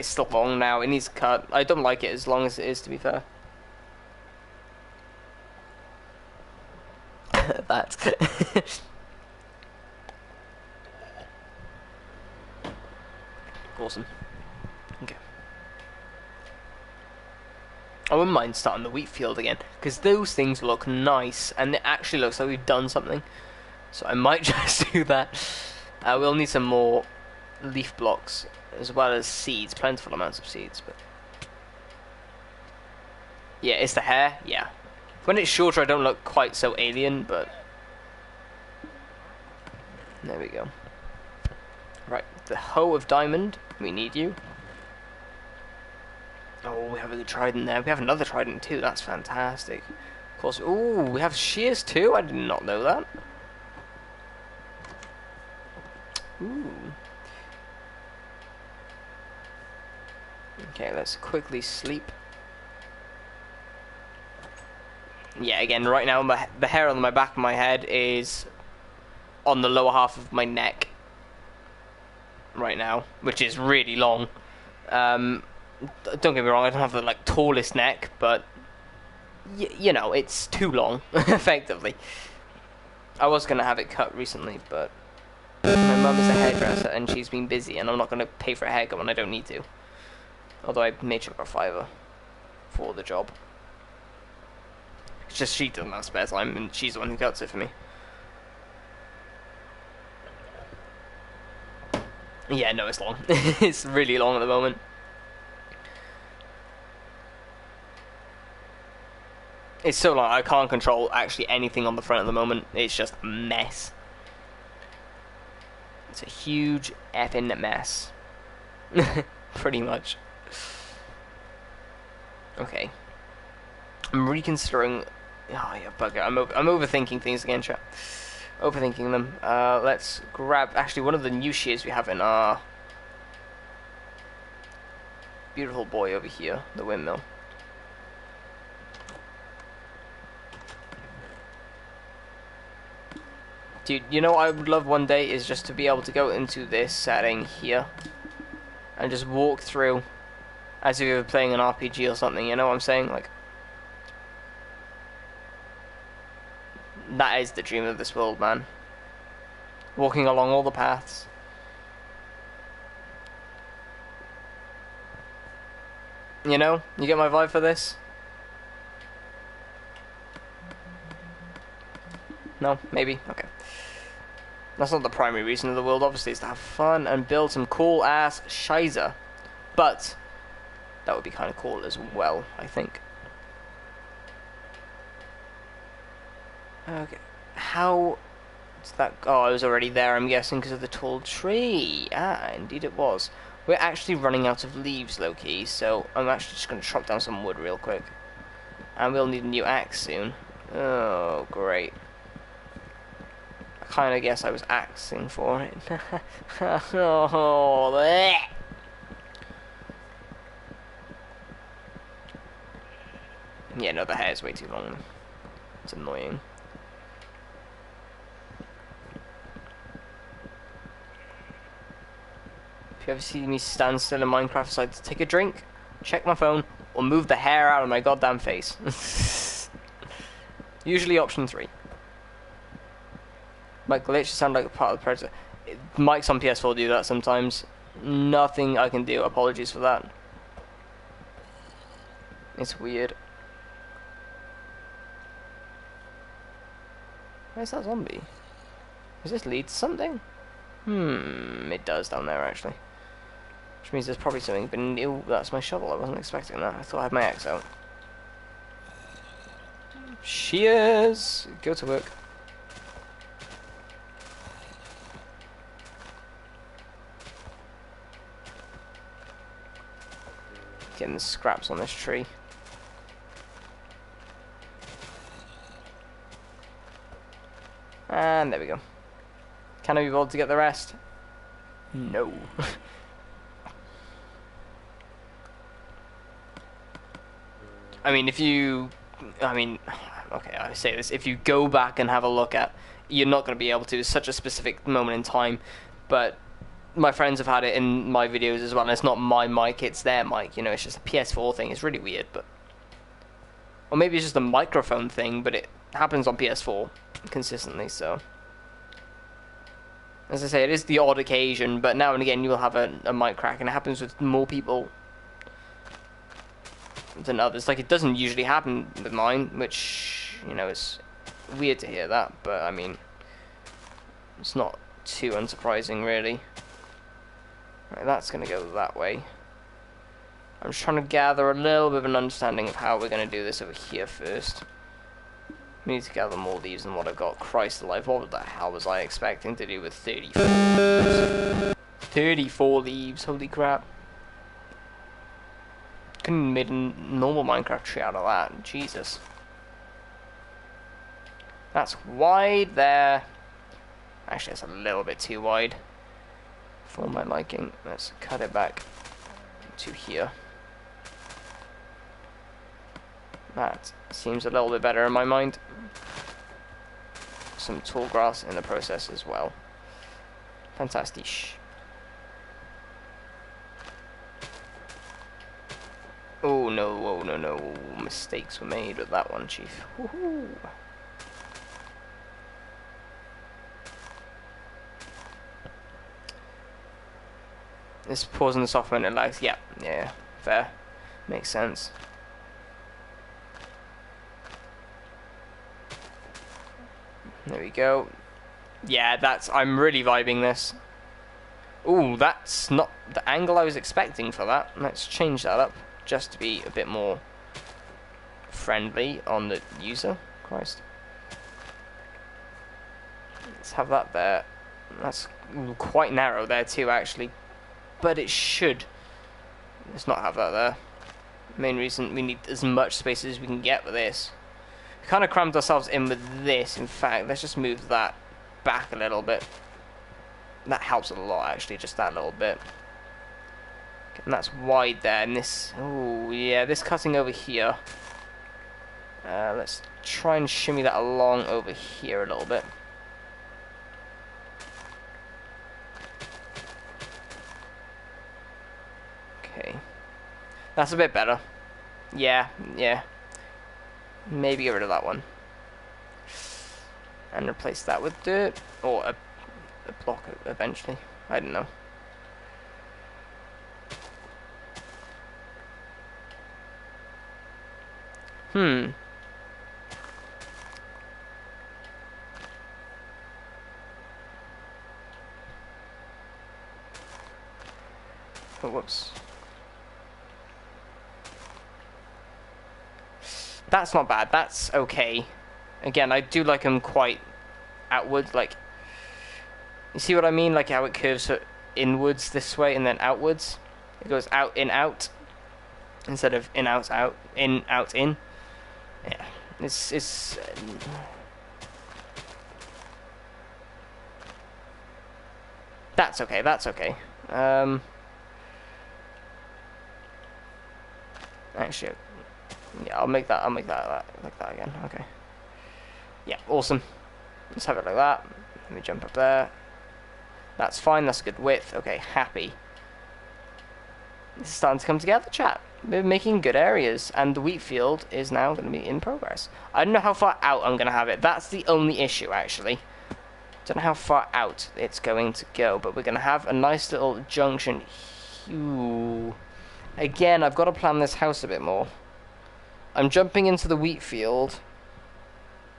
still long now. It needs cut. I don't like it as long as it is, to be fair. that. Awesome. Okay. I wouldn't mind starting the wheat field again, because those things look nice, and it actually looks like we've done something. So I might just do that. We'll need some more leaf blocks, as well as seeds, plentiful amounts of seeds. But yeah, it's the hair, yeah. When it's shorter I don't look quite so alien, but there we go. Right, the hoe of diamond, we need you. Oh, we have a trident there. We have another trident too, that's fantastic. Of course, ooh, we have shears too? I did not know that. Ooh. Okay, let's quickly sleep. Yeah, again, right now the hair on my back of my head is on the lower half of my neck. Right now, which is really long. Don't get me wrong, I don't have the tallest neck, but you know, it's too long, effectively. I was gonna have it cut recently, but my mum is a hairdresser and she's been busy, and I'm not gonna pay for a haircut when I don't need to. Although I made sure I got $5 for the job. It's just she doesn't have spare time, and she's the one who cuts it for me. Yeah, no, it's long. It's really long at the moment. It's so long, I can't control actually anything on the front at the moment. It's just a mess. It's a huge effing mess. Pretty much. Okay. I'm reconsidering... Oh, yeah, bugger. I'm overthinking things again, chat. Overthinking them. Let's grab actually one of the new shears we have in our beautiful boy over here, the windmill. Dude, you know what I would love one day is just to be able to go into this setting here and just walk through as if you were playing an RPG or something, you know what I'm saying? Like, that is the dream of this world, man. Walking along all the paths. You know? You get my vibe for this? No? Maybe? Okay. That's not the primary reason of the world, obviously, is to have fun and build some cool-ass shizer. But that would be kind of cool as well, I think. Okay. How... Is that... Oh, I was already there, I'm guessing, because of the tall tree. Ah, indeed it was. We're actually running out of leaves, low-key, so I'm actually just going to chop down some wood real quick. And we'll need a new axe soon. Oh, great. I kind of guess I was axing for it. Oh, bleh. Yeah, no, the hair's way too long. It's annoying. If you ever see me stand still in Minecraft decide to take a drink, check my phone, or move the hair out of my goddamn face. Usually option 3. My glitches sound like a part of the Predator. Mics on PS4 do that sometimes. Nothing I can do. Apologies for that. It's weird. Where's that zombie? Does this lead to something? It does down there actually. Which means there's probably something, but ew, that's my shovel. I wasn't expecting that. I thought I had my axe out. Shears! Go to work. Getting the scraps on this tree. And there we go. Can I be bothered to get the rest? No. I mean, okay, I say this, if you go back and have a look at, you're not going to be able to, it's such a specific moment in time, but my friends have had it in my videos as well, and it's not my mic, it's their mic, you know, it's just a PS4 thing, it's really weird, but, or maybe it's just a microphone thing, but it happens on PS4. consistently, so. As I say, it is the odd occasion, but now and again you will have a mic crack, and it happens with more people than others. Like, it doesn't usually happen with mine, which, you know, is weird to hear that, but, I mean, it's not too unsurprising, really. Right, that's going to go that way. I'm just trying to gather a little bit of an understanding of how we're going to do this over here first. We need to gather more leaves than what I've got. Christ alive, what the hell was I expecting to do with 34 leaves? 34 leaves, holy crap. Couldn't have made a normal Minecraft tree out of that, Jesus. That's wide there. Actually, it's a little bit too wide for my liking. Let's cut it back to here. That seems a little bit better in my mind. Some tall grass in the process as well. Fantastic. Oh no, no. Mistakes were made with that one, Chief. Woohoo! This pausing the software and it lags. Yeah, fair. Makes sense. There we go. Yeah, I'm really vibing this. Ooh, that's not the angle I was expecting for that. Let's change that up, just to be a bit more friendly on the user. Christ. Let's have that there. That's quite narrow there too, actually. But it should. Let's not have that there. Main reason, we need as much space as we can get with this. We kind of crammed ourselves in with this. In fact, let's just move that back a little bit. That helps a lot, actually, just that little bit. And that's wide there, and this... Oh, yeah, this cutting over here. Let's try and shimmy that along over here a little bit. Okay. That's a bit better. Yeah. Maybe get rid of that one. And replace that with dirt. Or a block eventually. I don't know. Oh, whoops. That's not bad. That's okay. Again, I do like them quite outwards. Like, you see what I mean? Like how it curves inwards this way and then outwards. It goes out, in, instead of in, out, in, out, in. Yeah, it's. That's okay. That's okay. Actually, yeah, I'll make that like that again. Okay. Yeah, awesome. Let's have it like that. Let me jump up there. That's fine. That's a good width. Okay, happy. This is starting to come together, chat. We're making good areas, and the wheat field is now going to be in progress. I don't know how far out I'm going to have it. That's the only issue, actually. Don't know how far out it's going to go, but we're going to have a nice little junction. Ooh. Again, I've got to plan this house a bit more. I'm jumping into the wheat field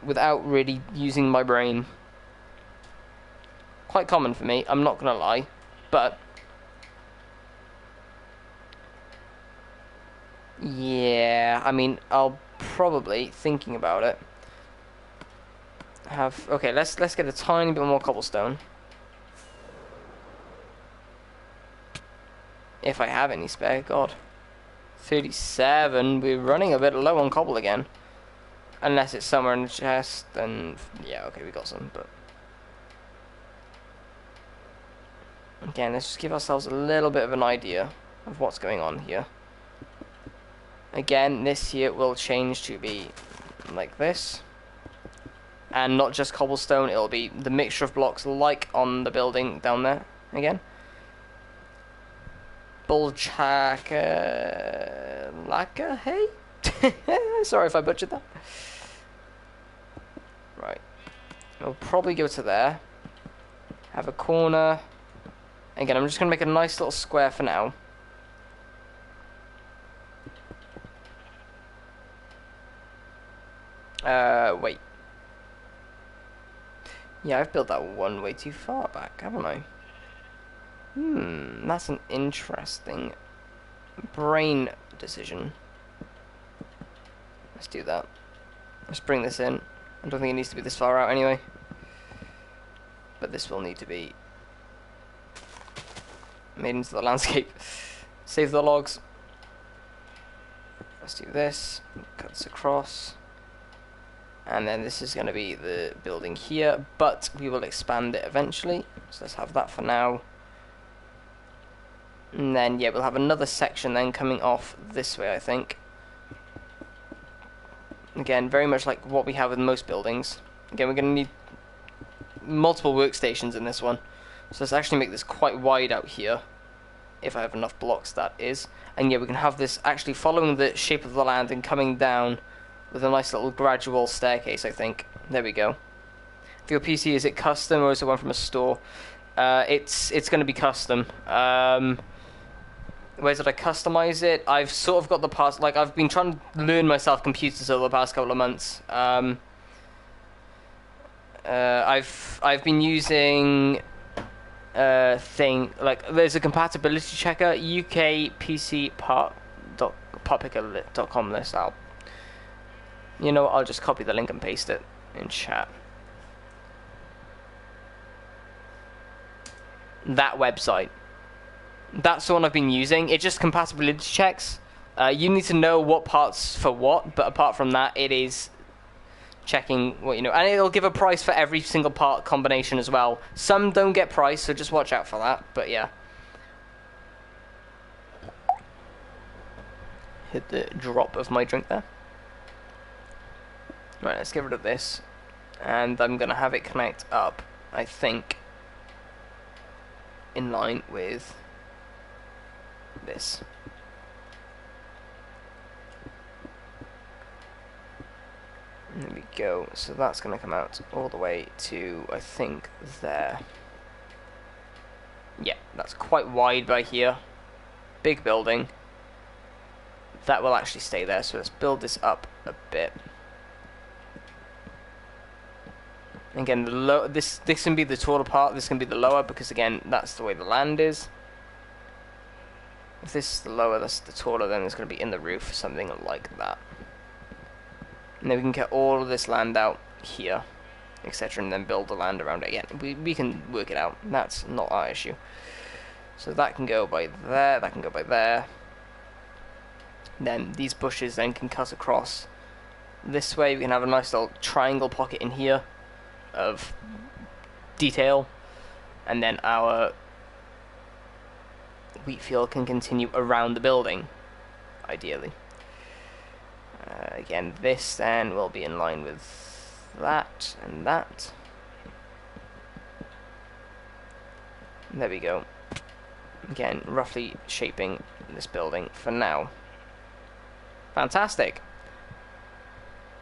without really using my brain. Quite common for me, I'm not going to lie, but yeah, I mean, I'll probably, thinking about it, okay, let's get a tiny bit more cobblestone. If I have any spare, God. 37, we're running a bit low on cobble again. Unless it's somewhere in the chest, then yeah, okay, we got some, but again, let's just give ourselves a little bit of an idea of what's going on here. Again, this here will change to be like this. And not just cobblestone, it'll be the mixture of blocks like on the building down there again. Laka, hey? Sorry if I butchered that. Right. We'll probably go to there. Have a corner. Again, I'm just going to make a nice little square for now. Wait. Yeah, I've built that one way too far back, haven't I? That's an interesting brain decision. Let's do that. Let's bring this in. I don't think it needs to be this far out anyway. But this will need to be made into the landscape. Save the logs. Let's do this. Cuts across. And then this is going to be the building here, but we will expand it eventually. So let's have that for now. And then, yeah, we'll have another section then coming off this way, I think. Again, very much like what we have with most buildings. Again, we're going to need multiple workstations in this one. So let's actually make this quite wide out here. If I have enough blocks, that is. And yeah, we can have this actually following the shape of the land and coming down with a nice little gradual staircase, I think. There we go. For your PC, is it custom or is it one from a store? It's going to be custom. Where did I customize it? I've sort of got the parts, like I've been trying to learn myself computers over the past couple of months. I've been using there's a compatibility checker, ukpcpart.poppicker.com list. I'll just copy the link and paste it in chat. That website. That's the one I've been using. It just compatibility checks. You need to know what parts for what, but apart from that, it is checking what you know. And it'll give a price for every single part combination as well. Some don't get price, so just watch out for that. But yeah. Hit the drop of my drink there. Right, let's get rid of this. And I'm going to have it connect up, I think, in line with this. There we go. So that's going to come out all the way to, I think, there. Yeah, that's quite wide by here. Big building. That will actually stay there, so let's build this up a bit. Again, this can be the taller part, this can be the lower, because again, that's the way the land is. If this is the lower, that's the taller, then it's going to be in the roof, something like that. And then we can get all of this land out here, etc., and then build the land around it again. We can work it out, that's not our issue. So that can go by there, that can go by there. Then these bushes then can cut across this way. We can have a nice little triangle pocket in here of detail, and then our wheat field can continue around the building, ideally. Again, this then will be in line with that and that. There we go. Again, roughly shaping this building for now. Fantastic.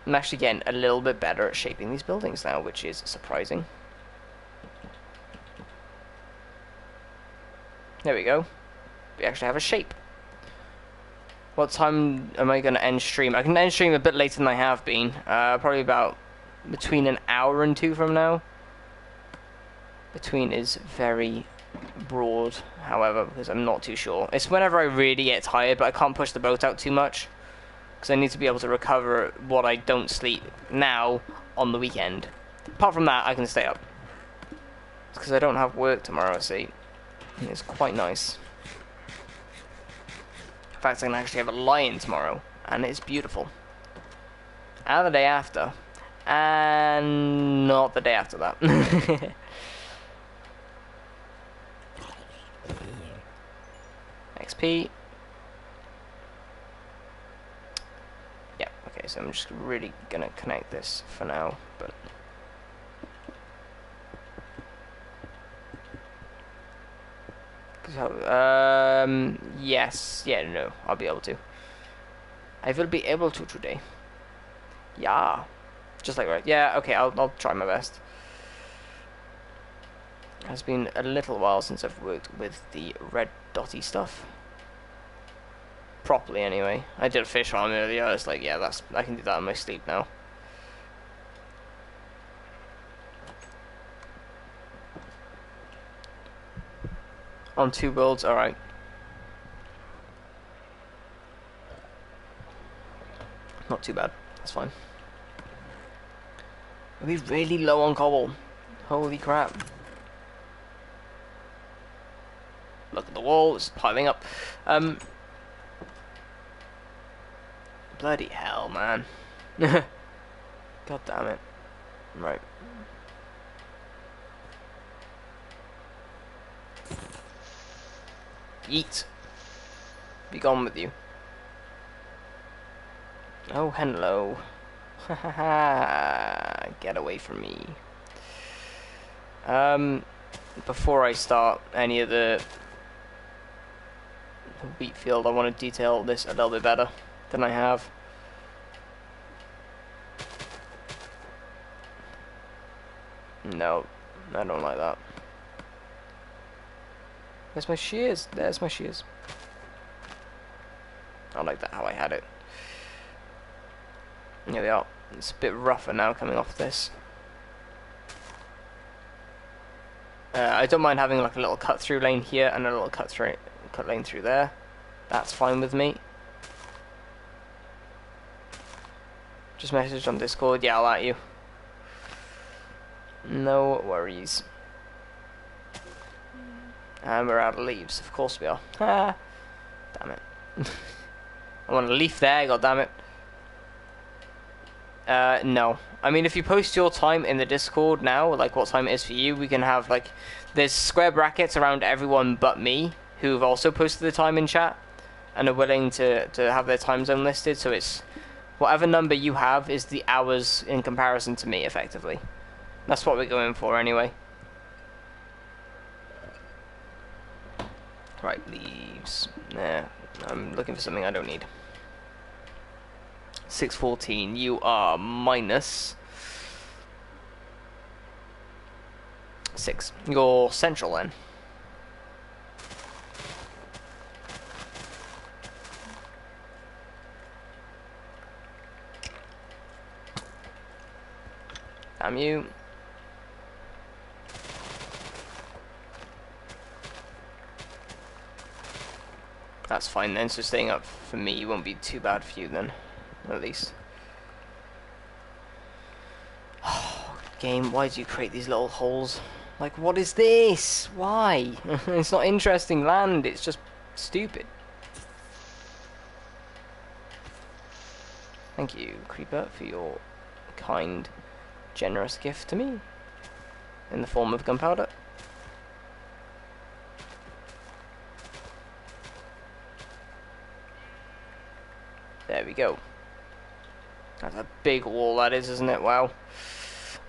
I'm actually getting a little bit better at shaping these buildings now, which is surprising. There we go. We actually have a shape. What time am I going to end stream? I can end stream a bit later than I have been. Probably about between an hour and 2 from now. Between is very broad, however, because I'm not too sure. It's whenever I really get tired, but I can't push the boat out too much. Because I need to be able to recover what I don't sleep now on the weekend. Apart from that, I can stay up. It's because I don't have work tomorrow, see. It's quite nice. In fact, I can actually have a lie-in tomorrow, and it's beautiful. And the day after. And not the day after that. XP. Yeah, okay, so I'm just really gonna connect this for now, but yes, yeah, no, I'll be able to. I will be able to today. Yeah, just like right. Yeah, okay, I'll try my best. It has been a little while since I've worked with the red dotty stuff. Properly, anyway. I did a fish farm earlier. I was like, yeah, I can do that in my sleep now. On 2 worlds, alright. Not too bad. That's fine. Are we really low on cobble? Holy crap. Look at the wall, it's piling up. Bloody hell, man. God damn it. Right. Yeet. Be gone with you. Oh, hello. Get away from me. Before I start any of the wheat field, I want to detail this a little bit better than I have. No, I don't like that. Where's my shears? There's my shears. I like that how I had it. Here we are. It's a bit rougher now coming off this. I don't mind having like a little cut through lane here and a little cut lane through there. That's fine with me. Just message on Discord. Yeah, I'll at you. No worries. And we're out of leaves. Of course we are. Ah, damn it. I want a leaf there. God damn it. No. I mean, if you post your time in the Discord now, like what time it is for you, we can have like, there's square brackets around everyone but me who've also posted the time in chat and are willing to have their time zone listed. So it's whatever number you have is the hours in comparison to me, effectively. That's what we're going for anyway. Right, leaves. Nah, I'm looking for something I don't need. 614, you are minus 6. You're central then. Damn you. That's fine then, so staying up for me won't be too bad for you then. At least. Oh, game, why do you create these little holes? Like, what is this? Why? It's not interesting land, it's just stupid. Thank you, Creeper, for your kind, generous gift to me. In the form of gunpowder. There we go. That's a big wall, that is, isn't it? Wow.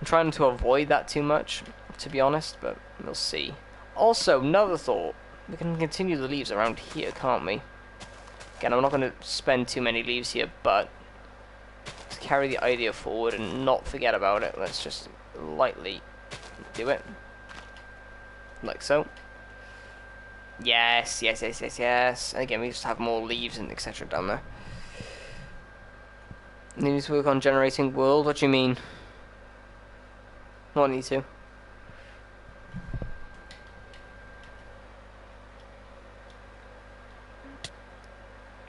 I'm trying to avoid that too much, to be honest, but we'll see. Also, another thought. We can continue the leaves around here, can't we? Again, I'm not going to spend too many leaves here, but to carry the idea forward and not forget about it, let's just lightly do it. Like so. Yes, yes, yes, yes, yes. And again, we just have more leaves and etc. down there. Need to work on generating world? What do you mean? What need to?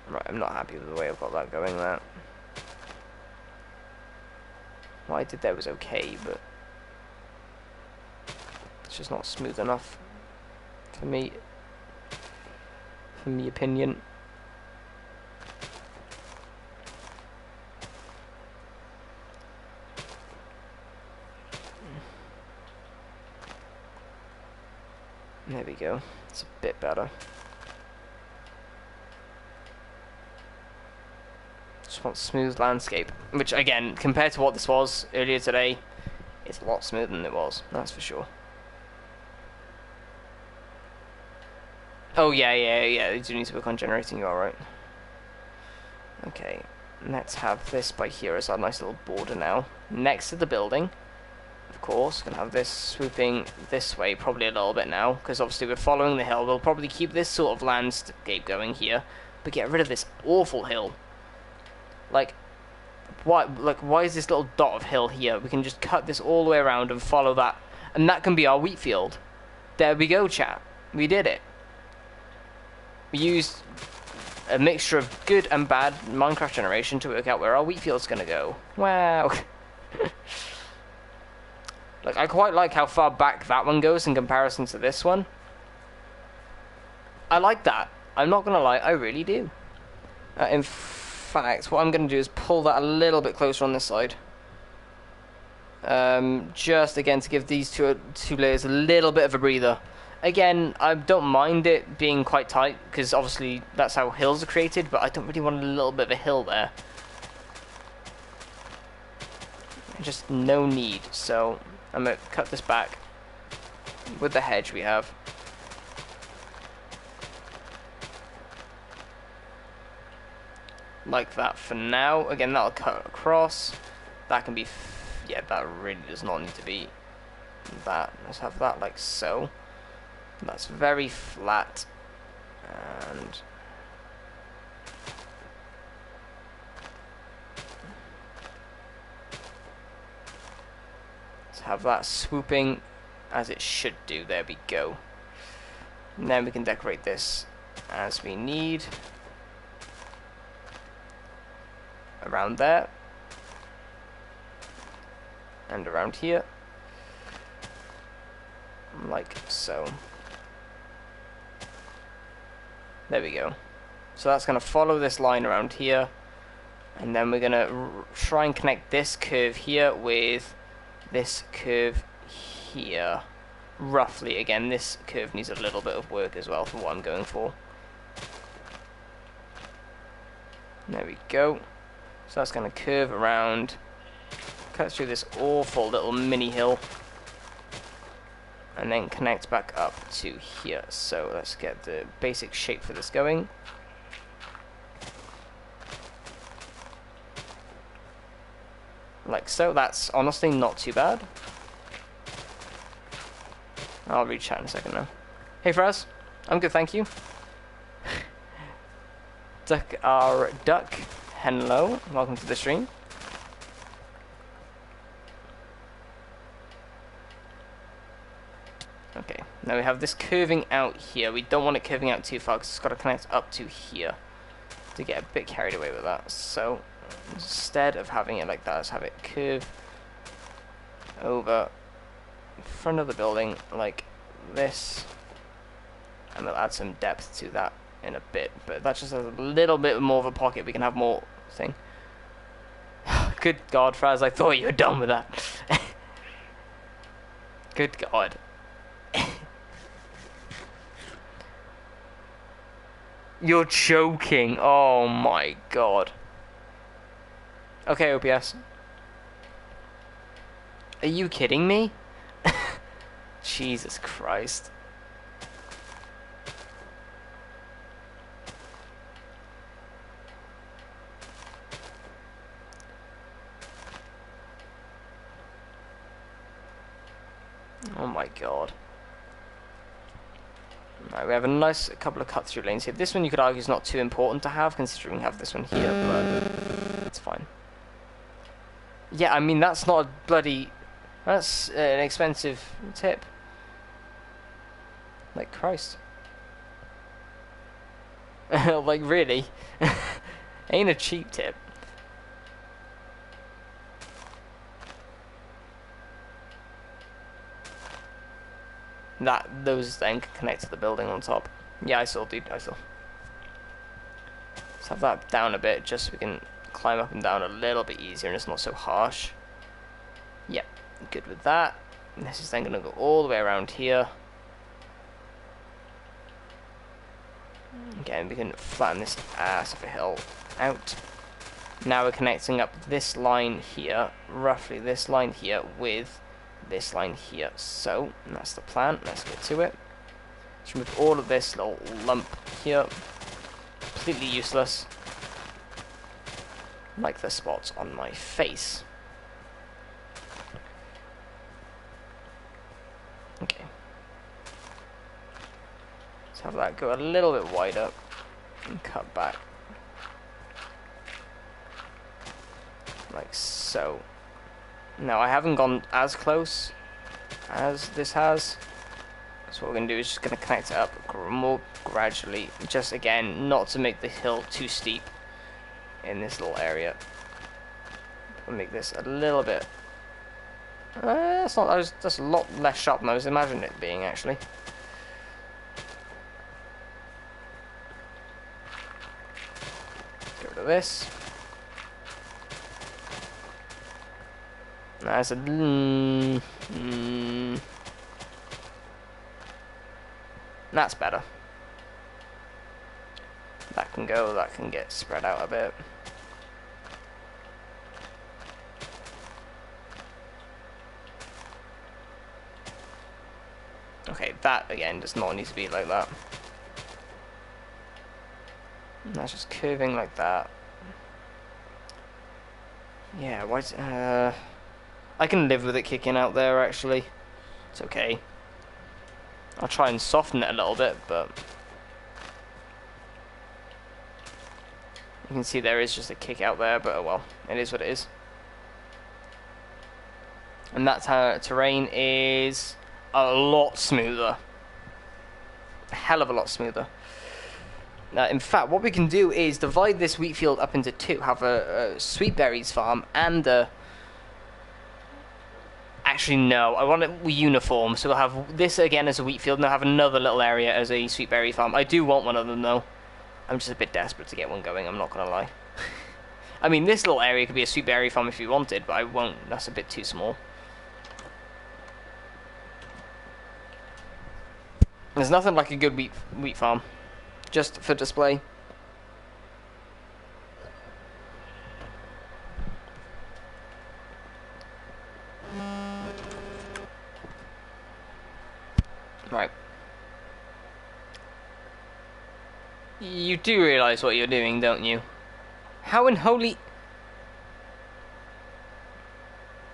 Right, I'm not happy with the way I've got that going there. What I did there was okay, but it's just not smooth enough for me, from the opinion. There we go. It's a bit better. Just want smooth landscape, which again, compared to what this was earlier today, it's a lot smoother than it was. That's for sure. Oh yeah. You do need to work on generating. You are right. Okay, let's have this by here as our nice little border now, next to the building. of course, gonna have this swooping this way probably a little bit now, because obviously we're following the hill. We'll probably keep this sort of landscape going here, but get rid of this awful hill. Like, why is this little dot of hill here? We can just cut this all the way around and follow that, and that can be our wheat field. There we go, chat. We did it. We used a mixture of good and bad Minecraft generation to work out where our wheat field's gonna go. Wow. Like, I quite like how far back that one goes in comparison to this one. I like that. I'm not gonna lie, I really do. In fact, what I'm gonna do is pull that a little bit closer on this side. Just again to give these two layers a little bit of a breather. Again, I don't mind it being quite tight, because obviously that's how hills are created, but I don't really want a little bit of a hill there. Just no need, so I'm going to cut this back with the hedge we have. Like that for now. Again, that'll cut across. That can be, yeah, that really does not need to be that. Let's have that like so. That's very flat. And let's have that swooping as it should do. There we go. And then we can decorate this as we need. Around there. And around here. Like so. There we go. So that's going to follow this line around here. And then we're going to try and connect this curve here with this curve here. Roughly. Again, this curve needs a little bit of work as well for what I'm going for. There we go. So that's going to curve around. Cut through this awful little mini hill. And then connect back up to here. So let's get the basic shape for this going. Like so. That's honestly not too bad. I'll read chat in a second now. Hey Fraz, I'm good, thank you. Duck, hello, welcome to the stream. Okay, now we have this curving out here. We don't want it curving out too far because it's got to connect up to here to get a bit carried away with that. So instead of having it like that, let's have it curve over in front of the building like this, and we'll add some depth to that in a bit. But that just has a little bit more of a pocket. We can have more thing. Good God, Fraz, I thought you were done with that. Good God. You're joking. Oh my God. Okay, OPS. Are you kidding me? Jesus Christ. Oh my God. Right, we have a nice couple of cut-through lanes here. This one you could argue is not too important to have, considering we have this one here, but it's fine. Yeah, I mean, that's not a bloody... That's an expensive tip. Like, Christ. Like, really? Ain't a cheap tip. Those then can connect to the building on top. Yeah, I saw, dude, I saw. Let's have that down a bit, just so we can climb up and down a little bit easier and it's not so harsh. Yep, good with that. And this is then going to go all the way around here. Again, we can flatten this ass of a hill out. Now we're connecting up this line here, roughly this line here, with this line here. So that's the plan. Let's get to it. Let's remove all of this little lump here. Completely useless, like the spots on my face. have that go a little bit wider and cut back. Like so. Now I haven't gone as close as this has. So what we're going to do is just going to connect it up more gradually. Just again, not to make the hill too steep in this little area. I'll make this a little bit. That's not. That's a lot less sharp than I was imagining it being actually. Get rid of this. That's a. That's better. That can go. That can get spread out a bit. Okay, that again does not need to be like that. And that's just curving like that. Yeah, why's I can live with it kicking out there actually. It's okay. I'll try and soften it a little bit, but you can see there is just a kick out there, but oh well, it is what it is. And that terrain is a lot smoother. A hell of a lot smoother. Now, in fact, what we can do is divide this wheat field up into two. Have a sweet berries farm and a... Actually, no. I want it uniform. So we'll have this again as a wheat field, and I'll have another little area as a sweet berry farm. I do want one of them, though. I'm just a bit desperate to get one going, I'm not going to lie. I mean, this little area could be a sweet berry farm if you wanted, but I won't. That's a bit too small. There's nothing like a good wheat farm. Just for display. Right. You do realise what you're doing, don't you? How in holy...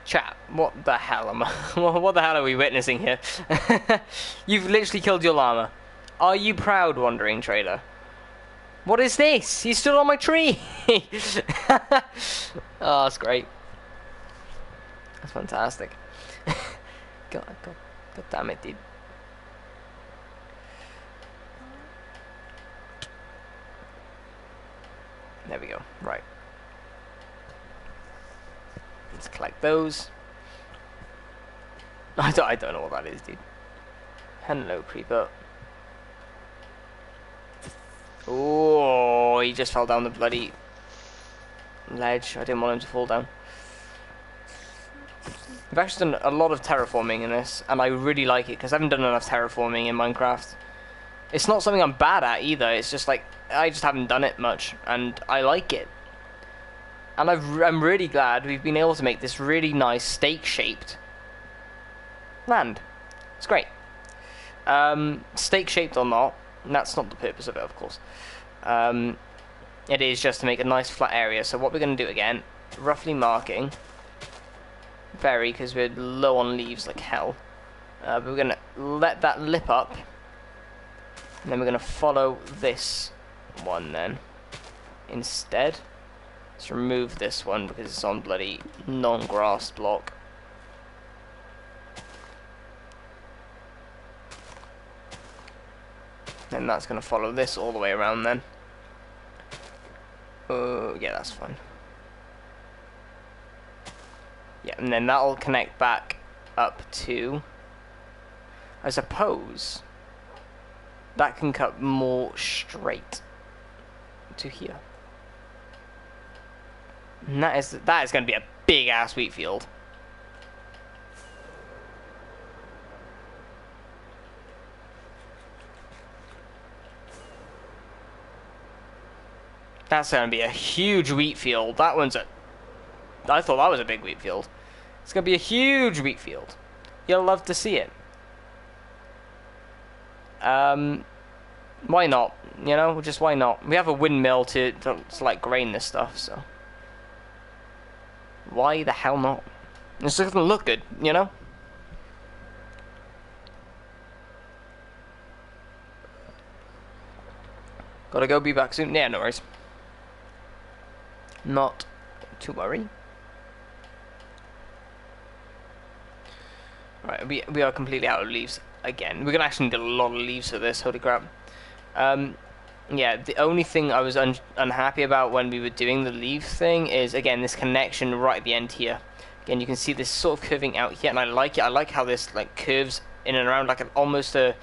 Chat, what the hell am I... what the hell are we witnessing here? You've literally killed your llama. Are you proud, wandering trader? What is this? You stood on my tree! Oh, that's great. That's fantastic. God damn it, dude. There we go. Right. Let's collect those. I don't know what that is, dude. Hello, creeper. Oh, he just fell down the bloody ledge. I didn't want him to fall down. I've actually done a lot of terraforming in this, and I really like it, because I haven't done enough terraforming in Minecraft. It's not something I'm bad at either, it's just like, I just haven't done it much, and I like it. And I'm really glad we've been able to make this really nice steak-shaped land. It's great. Steak-shaped or not, and that's not the purpose of it, of course. It is just to make a nice flat area. So what we're going to do again, roughly marking, very, because we're low on leaves like hell. But we're going to let that lip up, and then we're going to follow this one then instead. Let's remove this one because it's on bloody non-grass block. Then that's going to follow this all the way around then. Yeah, that's fine. Yeah, and then that'll connect back up to... I suppose that can cut more straight to here. And that is going to be a big-ass wheat field. That's going to be a huge wheat field. That one's a... I thought that was a big wheat field. It's going to be a huge wheat field. You'll love to see it. Why not? You know, just why not? We have a windmill to like grain this stuff, so... Why the hell not? It's just going to look good, you know? Gotta go, be back soon. Yeah, no worries. Not to worry. Right, we are completely out of leaves again. We're gonna actually need a lot of leaves for this, holy crap. Yeah, the only thing I was unhappy about when we were doing the leaf thing is, again, this connection right at the end here. Again, you can see this sort of curving out here, and I like it. I like how this like curves in and around like almost a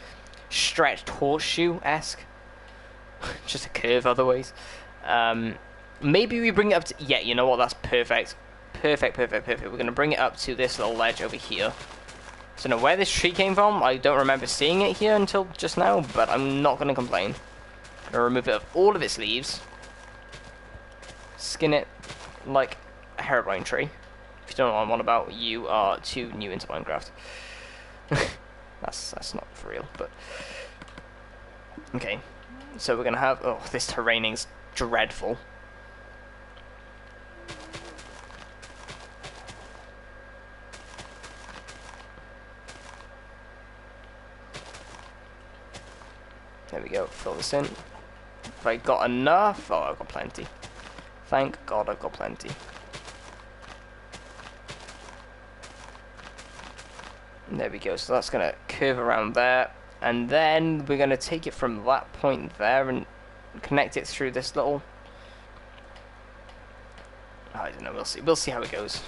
stretched horseshoe-esque. Just a curve otherwise. Maybe we bring it up to... Yeah, you know what? That's perfect. Perfect. We're going to bring it up to this little ledge over here. So now where this tree came from, I don't remember seeing it here until just now, but I'm not going to complain. I'm going to remove it of all of its leaves. Skin it like a herobrine tree. If you don't know what I'm on about, you are too new into Minecraft. That's not for real, but... Okay, so we're going to have... Oh, this terraining's dreadful. There we go, fill this in. Have I got enough? Oh, I've got plenty. Thank God I've got plenty. There we go, so that's going to curve around there. And then we're going to take it from that point there and connect it through this little... I don't know, we'll see. We'll see how it goes.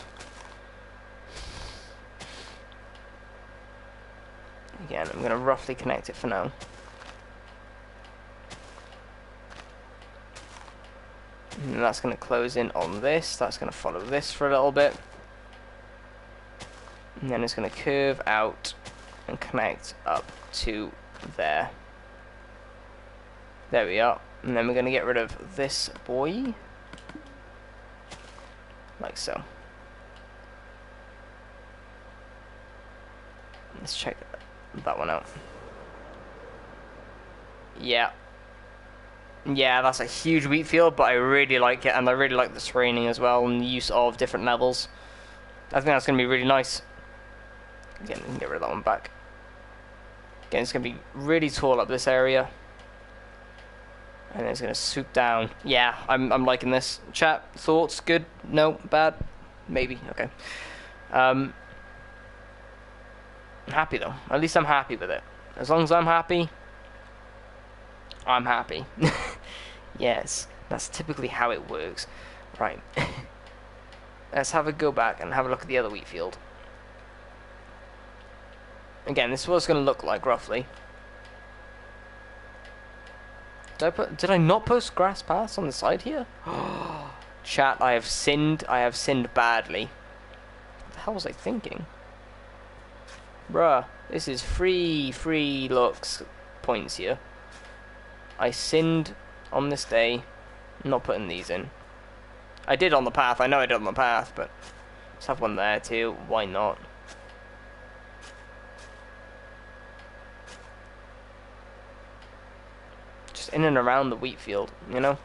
Again, I'm going to roughly connect it for now. And that's going to close in on this. That's going to follow this for a little bit. And then it's going to curve out and connect up to there. There we are. And then we're going to get rid of this boy. Like so. Let's check that one out. Yeah. Yeah, that's a huge wheat field, but I really like it, and I really like the terraining as well, and the use of different levels. I think that's going to be really nice. Again, we can get rid of that one back. Again, it's going to be really tall up this area. And then it's going to swoop down. Yeah, I'm liking this. Chat, thoughts? Good? No? Bad? Maybe? Okay. I'm happy, though. At least I'm happy with it. As long as I'm happy, I'm happy. Yes, that's typically how it works. Right. Let's have a go back and have a look at the other wheat field. Again, this is what it's going to look like, roughly. Did I not post grass paths on the side here? Chat, I have sinned. I have sinned badly. What the hell was I thinking? Bruh, this is free looks points here. I sinned on this day, not putting these in. I did on the path, I know I did on the path, but let's have one there too, why not? Just in and around the wheat field, you know?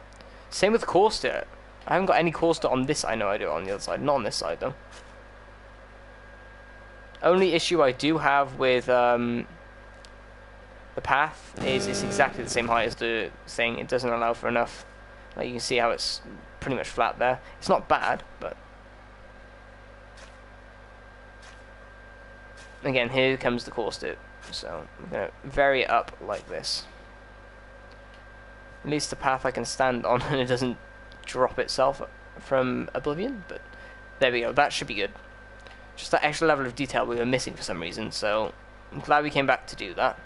Same with Corster. I haven't got any Corster on this, I know I do on the other side, not on this side though. Only issue I do have with the path is it's exactly the same height as the thing. It doesn't allow for enough. Like you can see how it's pretty much flat there. It's not bad, but again, here comes the course to it. So I'm gonna vary it up like this. At least the path I can stand on and it doesn't drop itself from oblivion. But there we go. That should be good. Just that extra level of detail we were missing for some reason. So I'm glad we came back to do that.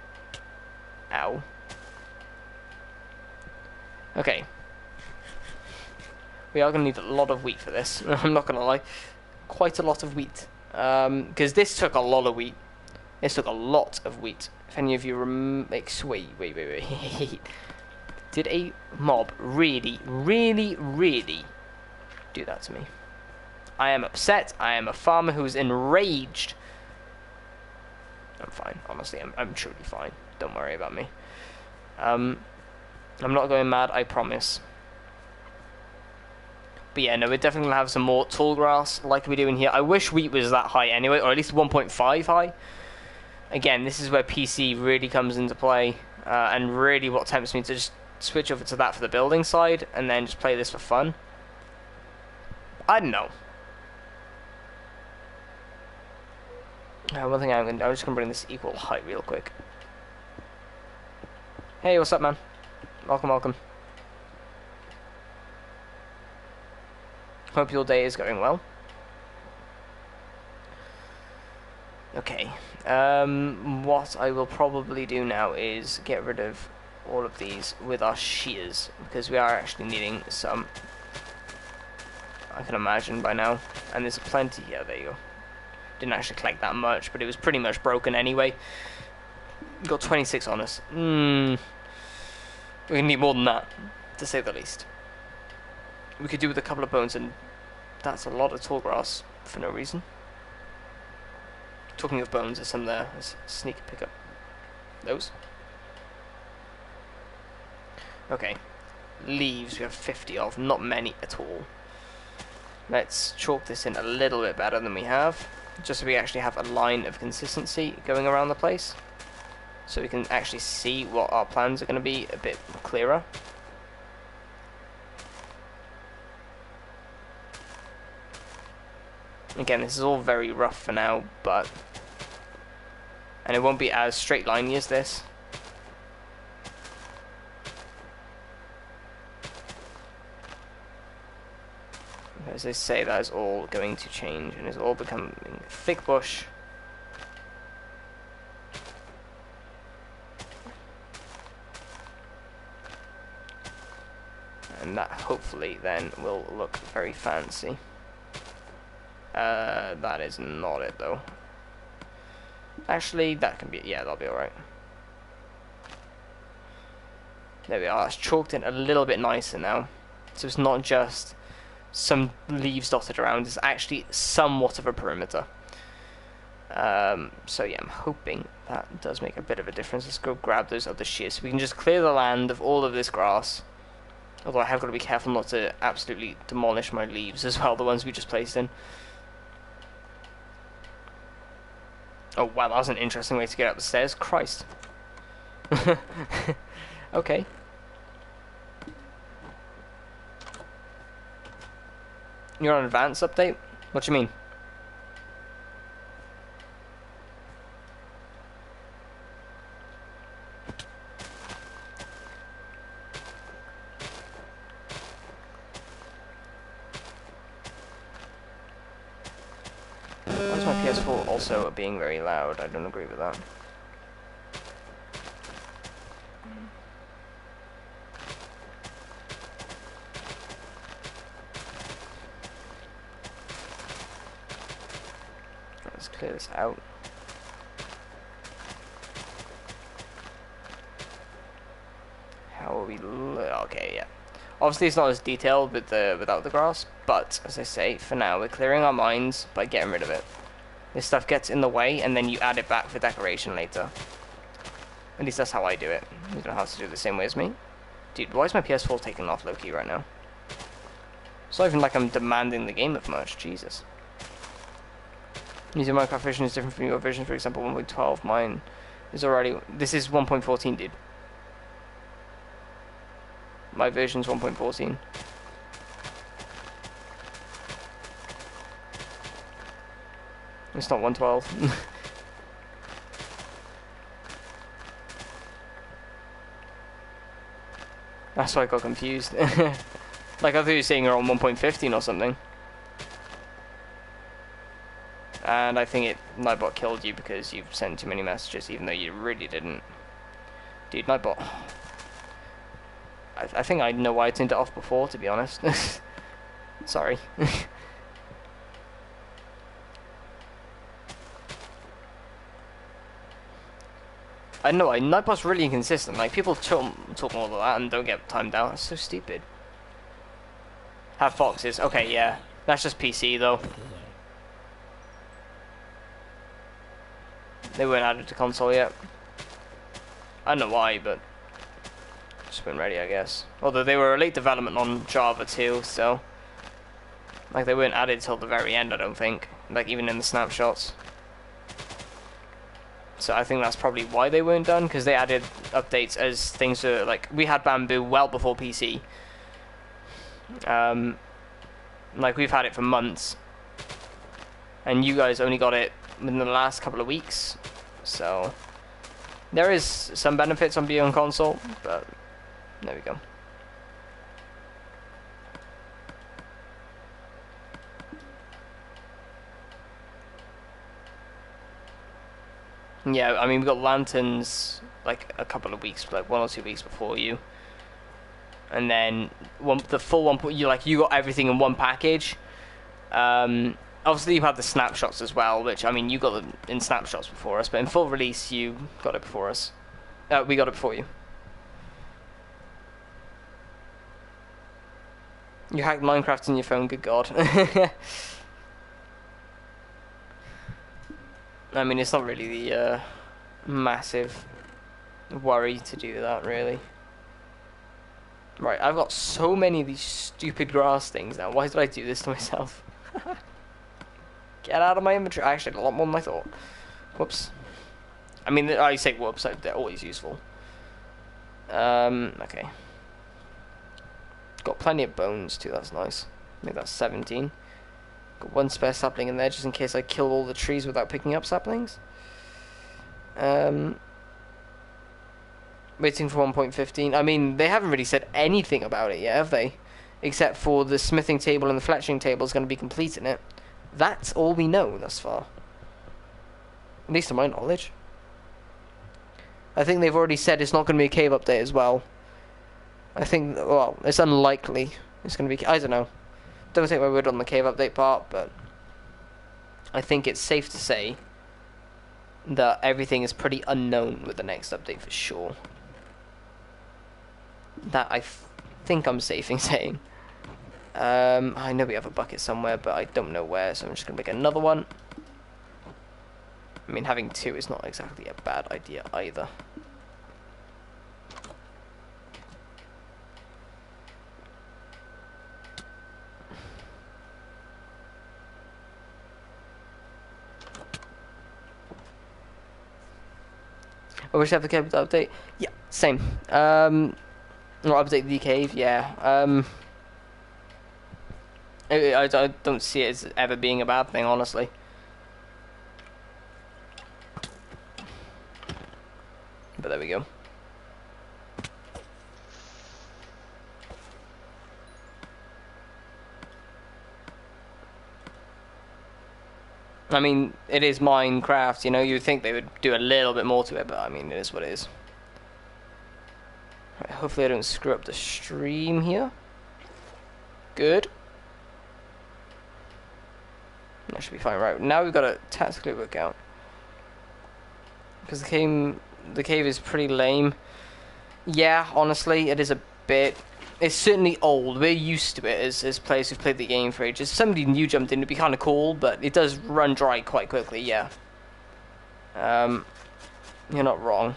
Ow. Okay. We are going to need a lot of wheat for this. I'm not going to lie. Quite a lot of wheat. Because this took a lot of wheat. This took a lot of wheat. If any of you wait. Did a mob really do that to me? I am upset. I am a farmer who is enraged. I'm fine. Honestly, I'm truly fine. Don't worry about me. I'm not going mad, I promise. But yeah, no, we're definitely going to have some more tall grass like we do in here. I wish wheat was that high anyway, or at least 1.5 high. Again, this is where PC really comes into play, and really what tempts me to just switch over to that for the building side, and then just play this for fun. I don't know. One thing I'm just gonna bring this equal height real quick. Hey, what's up, man? Welcome, welcome. Hope your day is going well. Okay. What I will probably do now is get rid of all of these with our shears, because we are actually needing some, I can imagine by now. And there's plenty here. There you go. Didn't actually collect that much, but it was pretty much broken anyway. Got 26 on us. We need more than that, to say the least. We could do with a couple of bones, and that's a lot of tall grass for no reason. Talking of bones, there's some there. Let's sneak pick up those. Okay. Leaves we have 50 of, not many at all. Let's chalk this in a little bit better than we have, just so we actually have a line of consistency going around the place, so we can actually see what our plans are going to be a bit clearer. Again, this is all very rough for now, but... and it won't be as straight liney as this. As they say, that is all going to change, and it's all becoming thick bush. And that hopefully then will look very fancy. That is not it though. Actually, that can be, yeah, that'll be alright. There we are, it's chalked in a little bit nicer now. So it's not just some leaves dotted around, it's actually somewhat of a perimeter. So yeah, I'm hoping that does make a bit of a difference. Let's go grab those other shears so we can just clear the land of all of this grass. Although I have got to be careful not to absolutely demolish my leaves as well, the ones we just placed in. Oh wow, that was an interesting way to get up the stairs. Christ. Okay. You're on advanced update? What do you mean? Why is my PS4 also being very loud? I don't agree with that. Let's clear this out. How are we? Okay, yeah. Obviously, it's not as detailed with without the grass, but as I say, for now, we're clearing our minds by getting rid of it. This stuff gets in the way, and then you add it back for decoration later. At least that's how I do it. You don't have to do it the same way as me. Dude, why is my PS4 taking off low-key right now? It's not even like I'm demanding the game of much. Jesus. Using Minecraft Vision is different from your version. For example, 1.12. Mine is already... This is 1.14, dude. My version's 1.14. It's not 112. That's why I got confused. Like, I thought you were saying you're on 1.15 or something. And I think Nightbot killed you because you've sent too many messages, even though you really didn't. Dude, Nightbot... I think I know why I turned it off before, to be honest. Sorry. I know, Nightbot's really inconsistent. Like, people talk all of that and don't get timed out. That's so stupid. Have foxes. Okay, yeah. That's just PC, though. They weren't added to console yet. I don't know why, but... just weren't ready, I guess. Although they were a late development on Java too, so... like, they weren't added till the very end, I don't think. Like, even in the snapshots. So I think that's probably why they weren't done, because they added updates as things were like, we had bamboo well before PC. Like we've had it for months, and you guys only got it within the last couple of weeks. So there is some benefits on being on console, but there we go. Yeah, I mean, we got lanterns like a couple of weeks, like 1 or 2 weeks before you, and then the full one. You got everything in one package. Obviously, you have the snapshots as well, which I mean, you got them in snapshots before us, but in full release, you got it before us. We got it before you. You hacked Minecraft in your phone. Good God. I mean, it's not really the massive worry to do that, really. Right, I've got so many of these stupid grass things now. Why did I do this to myself? Get out of my inventory. Actually, a lot more than I thought. Whoops. I mean, I say whoops, they're always useful. Okay. Got plenty of bones, too, that's nice. I think that's 17. Got 1 spare sapling in there just in case I kill all the trees without picking up saplings. Waiting for 1.15. I mean, they haven't really said anything about it yet, have they? Except for the smithing table and the fletching table is going to be complete in it. That's all we know thus far. At least to my knowledge. I think they've already said it's not going to be a cave update as well. I think, well, it's unlikely it's going to be... I don't know. Don't take my word on the cave update part, but I think it's safe to say that everything is pretty unknown with the next update for sure. That I think I'm safe in saying. I know we have a bucket somewhere, but I don't know where, so I'm just going to make another one. I mean, having 2 is not exactly a bad idea either. I wish I had the cave update. Yeah, same. Not update the cave, yeah. I don't see it as ever being a bad thing, honestly. But there we go. I mean, it is Minecraft, you know, you'd think they would do a little bit more to it, but I mean, it is what it is. Right, hopefully I don't screw up the stream here. Good. That should be fine. Right, now we've got to tactically work out. Because the cave is pretty lame. Yeah, honestly, it is a bit... It's certainly old. We're used to it as players who've played the game for ages. If somebody new jumped in, it'd be kind of cool, but it does run dry quite quickly, yeah. You're not wrong.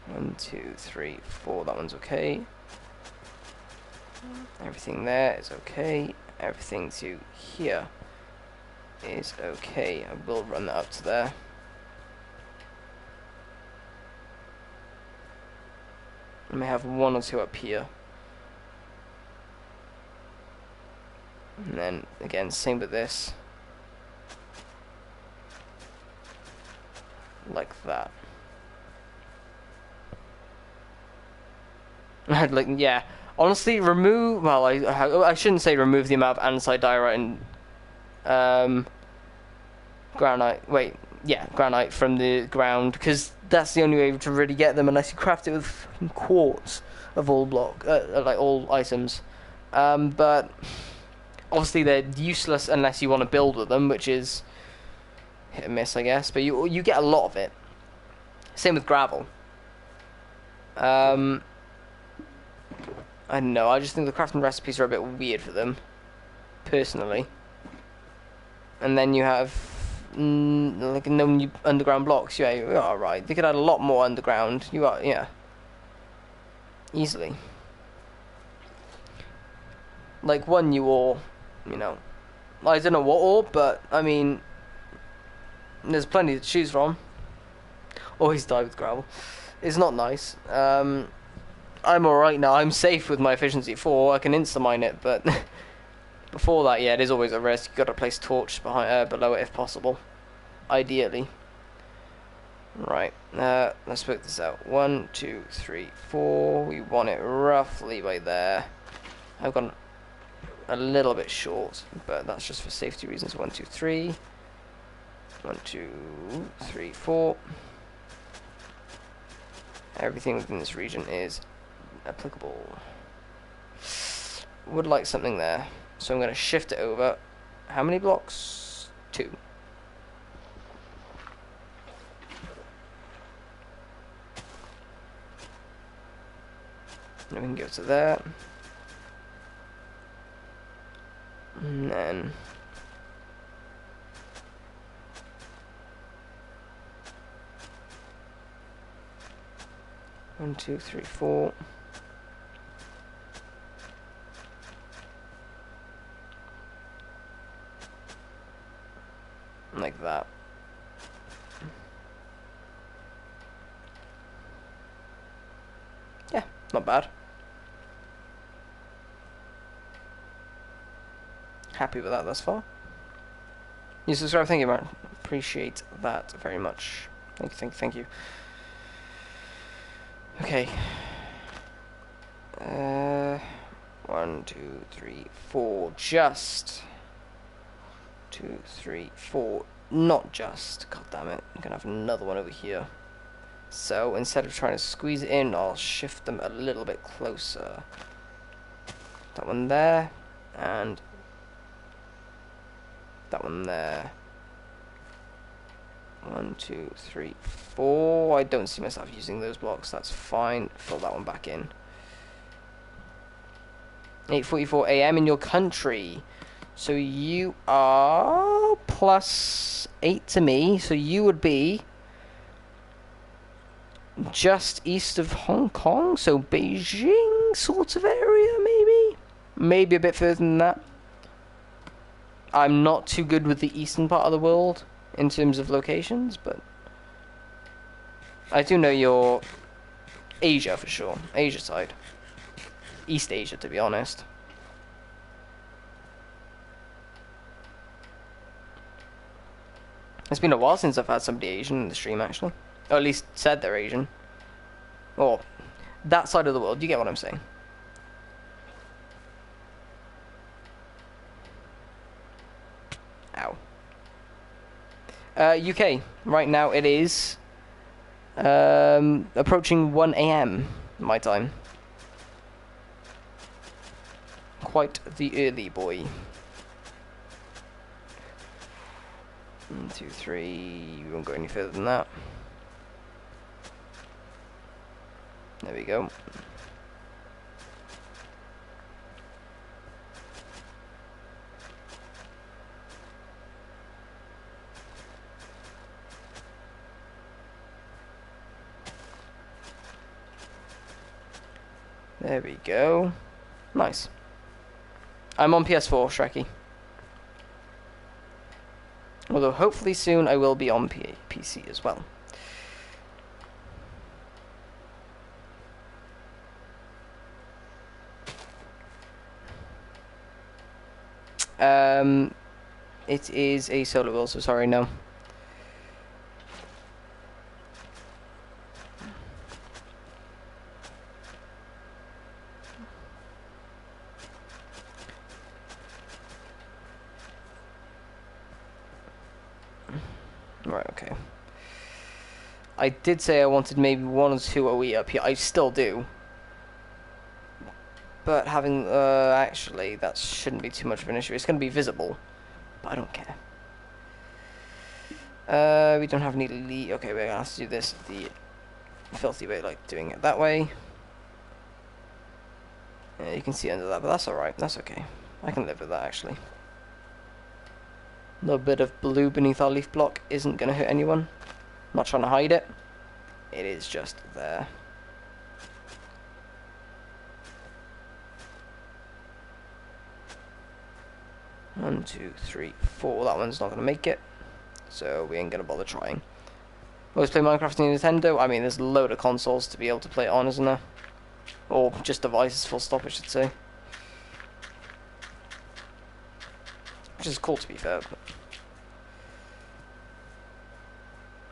One, 2, 3, 4. That one's okay. Everything there is okay. Everything to here is okay. I will run that up to there. I may have 1 or 2 up here. And then, again, same with this. Like that. I'd like, yeah. Honestly, remove... Well, I shouldn't say remove the amount of andesite, diorite, and... granite. Wait, yeah, granite from the ground, because that's the only way to really get them, unless you craft it with quartz of all like all items. But obviously they're useless unless you want to build with them, which is hit and miss, I guess. But you get a lot of it. Same with gravel. I don't know. I just think the crafting recipes are a bit weird for them, personally. And then you have like no underground blocks. Yeah, you are right. They could add a lot more underground. You are, yeah, easily. like one new ore, you know. I don't know what ore, but I mean, there's plenty to choose from. Always die with gravel. It's not nice. I'm alright now. I'm safe with my efficiency 4. I can insta-mine it, but before that, yeah, it is always a risk. You've got to place torch below it if possible. Ideally. Right. Let's work this out. 1, 2, 3, 4. We want it roughly by there. I've gone a little bit short, but that's just for safety reasons. 1, 2, 3. 1, 2, 3, 4. Everything within this region is applicable. Would like something there, so I'm going to shift it over. How many blocks? 2. And we can go to there. And then 1, 2, 3, 4. Like that. Yeah, not bad. Happy with that thus far. You subscribe, thank you, man. Appreciate that very much. Thank you. Okay. 1, 2, 3, 4. Just 2, 3, 4. Not just. God damn it. I'm gonna have another one over here. So instead of trying to squeeze it in, I'll shift them a little bit closer. That one there, and that one there. 1, 2, 3, 4. I don't see myself using those blocks. That's fine. Fill that one back in. 8:44 a.m. in your country. So you are +8 to me. So you would be just east of Hong Kong. So Beijing sort of area, maybe. Maybe a bit further than that. I'm not too good with the eastern part of the world in terms of locations, but I do know you're Asia for sure. Asia side. East Asia, to be honest. It's been a while since I've had somebody Asian in the stream, actually. Or at least said they're Asian. Or that side of the world, you get what I'm saying. Ow. UK. Right now it is approaching 1 a.m. my time. Quite the early boy. 1, 2, 3. We won't go any further than that. There we go. There we go. Nice. I'm on PS4, Shrekky. Although hopefully soon I will be on PC as well. It is a solo build, so sorry, no. Right, okay. I did say I wanted maybe 1 or 2 OE up here. I still do. But having, actually, that shouldn't be too much of an issue. It's going to be visible, but I don't care. We don't have any lead. Okay, we're going to have to do this the filthy way, like doing it that way. Yeah, you can see under that, but that's alright. That's okay. I can live with that, actually. A little bit of blue beneath our leaf block isn't going to hurt anyone. I'm not trying to hide it. It is just there. 1, 2, 3, 4. That one's not going to make it, so we ain't going to bother trying. Always play Minecraft on Nintendo. I mean, there's a load of consoles to be able to play it on, isn't there? Or just devices, full stop, I should say. Which is cool, to be fair.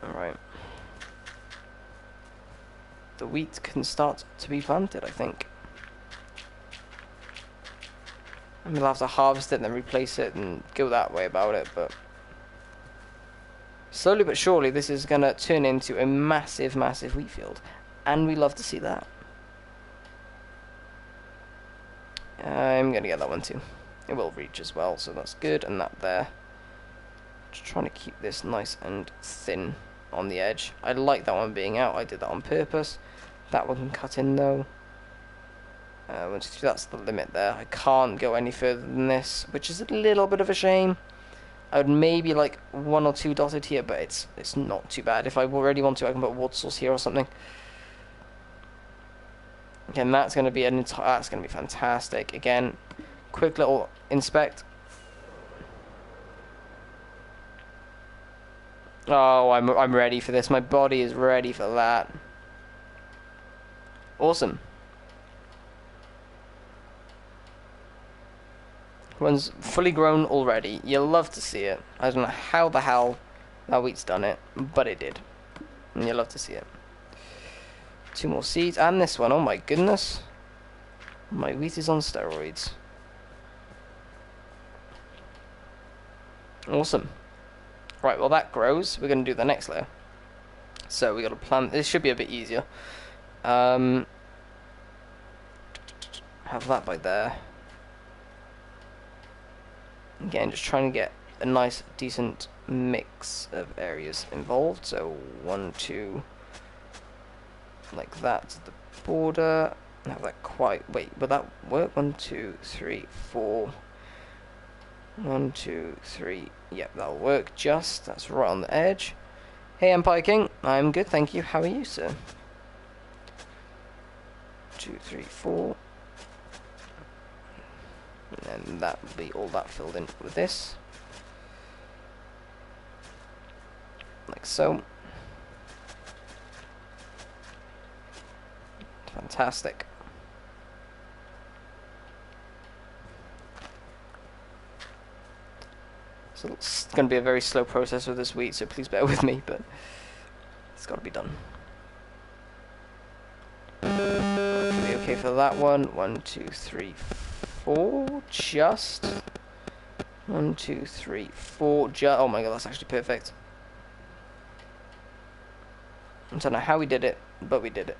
Alright. The wheat can start to be planted, I think. And we'll have to harvest it and then replace it and go that way about it, but slowly but surely this is going to turn into a massive, massive wheat field. And we love to see that. I'm going to get that one too. It will reach as well, so that's good. And that there. Just trying to keep this nice and thin on the edge. I like that one being out. I did that on purpose. That one can cut in though. 1, 2, 3, that's the limit there. I can't go any further than this, which is a little bit of a shame. I would maybe like 1 or 2 dotted here, but it's not too bad. If I already want to, I can put wood source here or something. Again, that's going to be that's going to be fantastic. Again, quick little inspect. Oh, I'm ready for this. My body is ready for that. Awesome. One's fully grown already. You'll love to see it. I don't know how the hell that wheat's done it, but it did. And you'll love to see it. 2 more seeds. And this one. Oh my goodness. My wheat is on steroids. Awesome. Right, well that grows. We're going to do the next layer. So we got to plant. This should be a bit easier. Have that by there. Again, just trying to get a nice, decent mix of areas involved. So 1, 2, like that to the border. Have that quite. Wait, will that work? 1, 2, 3, 4. 1, 2, 3. Yep, that'll work. Just that's right on the edge. Hey, Empire King. I'm good, thank you. How are you, sir? 2, 3, 4. And then that will be all that filled in with this. Like so. Fantastic. So it's going to be a very slow process with this wheat, so please bear with me, but it's got to be done. Be okay for that one. 1, 2, 3, 4. Just 1, 2, 3, 4. Oh my god, that's actually perfect. I don't know how we did it, but we did it.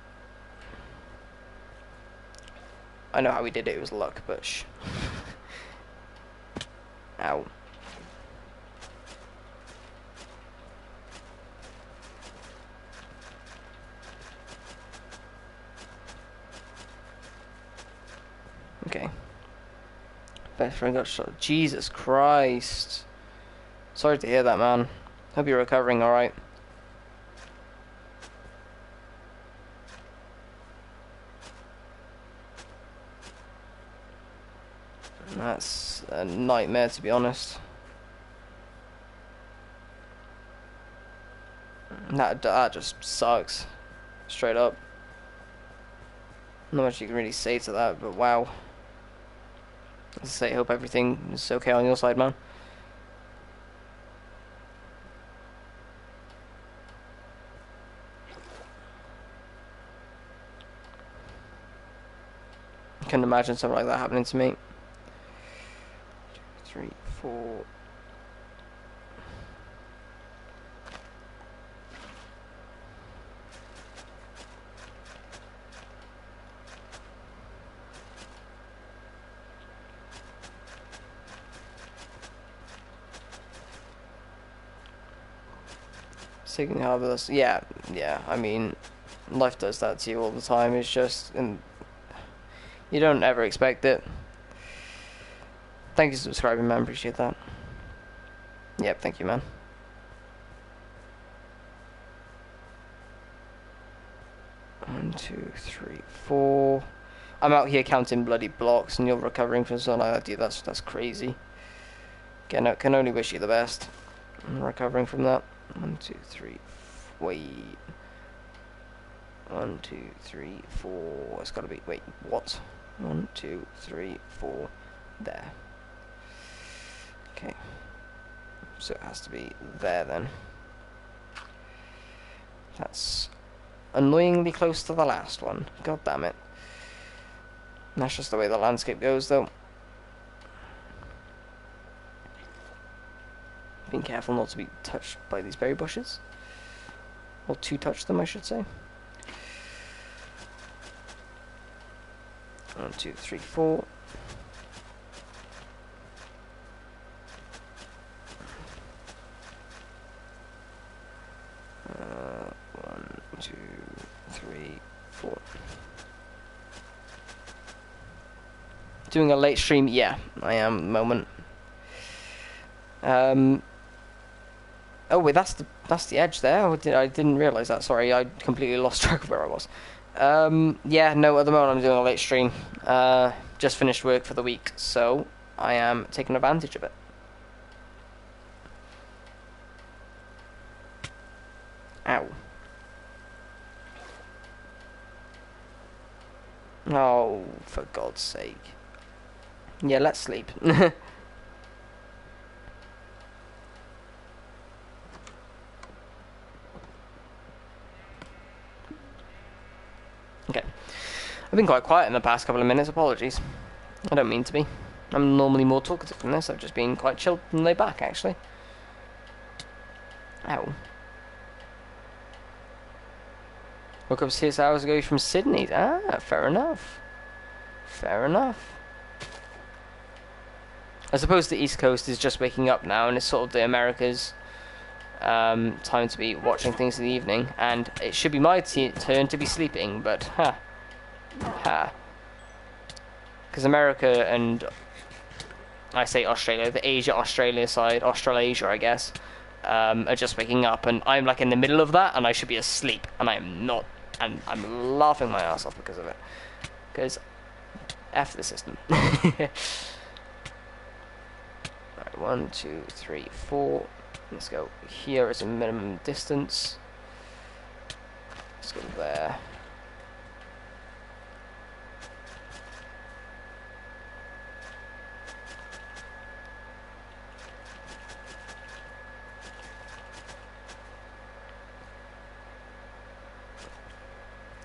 I know how we did it. It was luck, but shh. Ow. Okay. Best friend got shot. Jesus Christ. Sorry to hear that, man. Hope you're recovering alright. That's a nightmare, to be honest. That just sucks. Straight up. Not much you can really say to that, but wow. As I say, hope everything is okay on your side, man. I couldn't imagine something like that happening to me. 2, 3, 4. Taking harvest, yeah. I mean, life does that to you all the time. It's just, and you don't ever expect it. Thank you for subscribing, man. Appreciate that. Yep, thank you, man. One, 2, 3, 4. I'm out here counting bloody blocks, and you're recovering from something like that, dude. That's crazy. Again, I can only wish you the best. I'm recovering from that. 1, 2, 3. Wait. 1, 2, 3, 4. It's gotta be. Wait, what? 1, 2, 3, 4. There. Okay. So it has to be there then. That's annoyingly close to the last one. God damn it. That's just the way the landscape goes, though. Being careful not to be touched by these berry bushes. Or to touch them, I should say. 1, 2, 3, 4. One, 2, 3, 4. Doing a late stream? Yeah, I am at the moment. Oh wait, that's the edge there. I didn't realise that. Sorry, I completely lost track of where I was. Yeah, no, at the moment I'm doing a late stream. Just finished work for the week, so I am taking advantage of it. Ow. Oh, for God's sake. Yeah, let's sleep. Okay. I've been quite quiet in the past couple of minutes, apologies. I don't mean to be. I'm normally more talkative than this, I've just been quite chilled and laid back, actually. Ow. Woke up 6 hours ago from Sydney. Ah, fair enough. Fair enough. I suppose the East Coast is just waking up now, and it's sort of the Americas' time to be watching things in the evening, and it should be my turn to be sleeping, but ha. Because America and, I say Australia, the Asia-Australia side, Australasia, I guess, are just waking up, and I'm like in the middle of that, and I should be asleep, and I am not, and I'm laughing my ass off because of it. Because F the system. Alright, 1, 2, 3, 4. Let's go here as a minimum distance. Let's go there.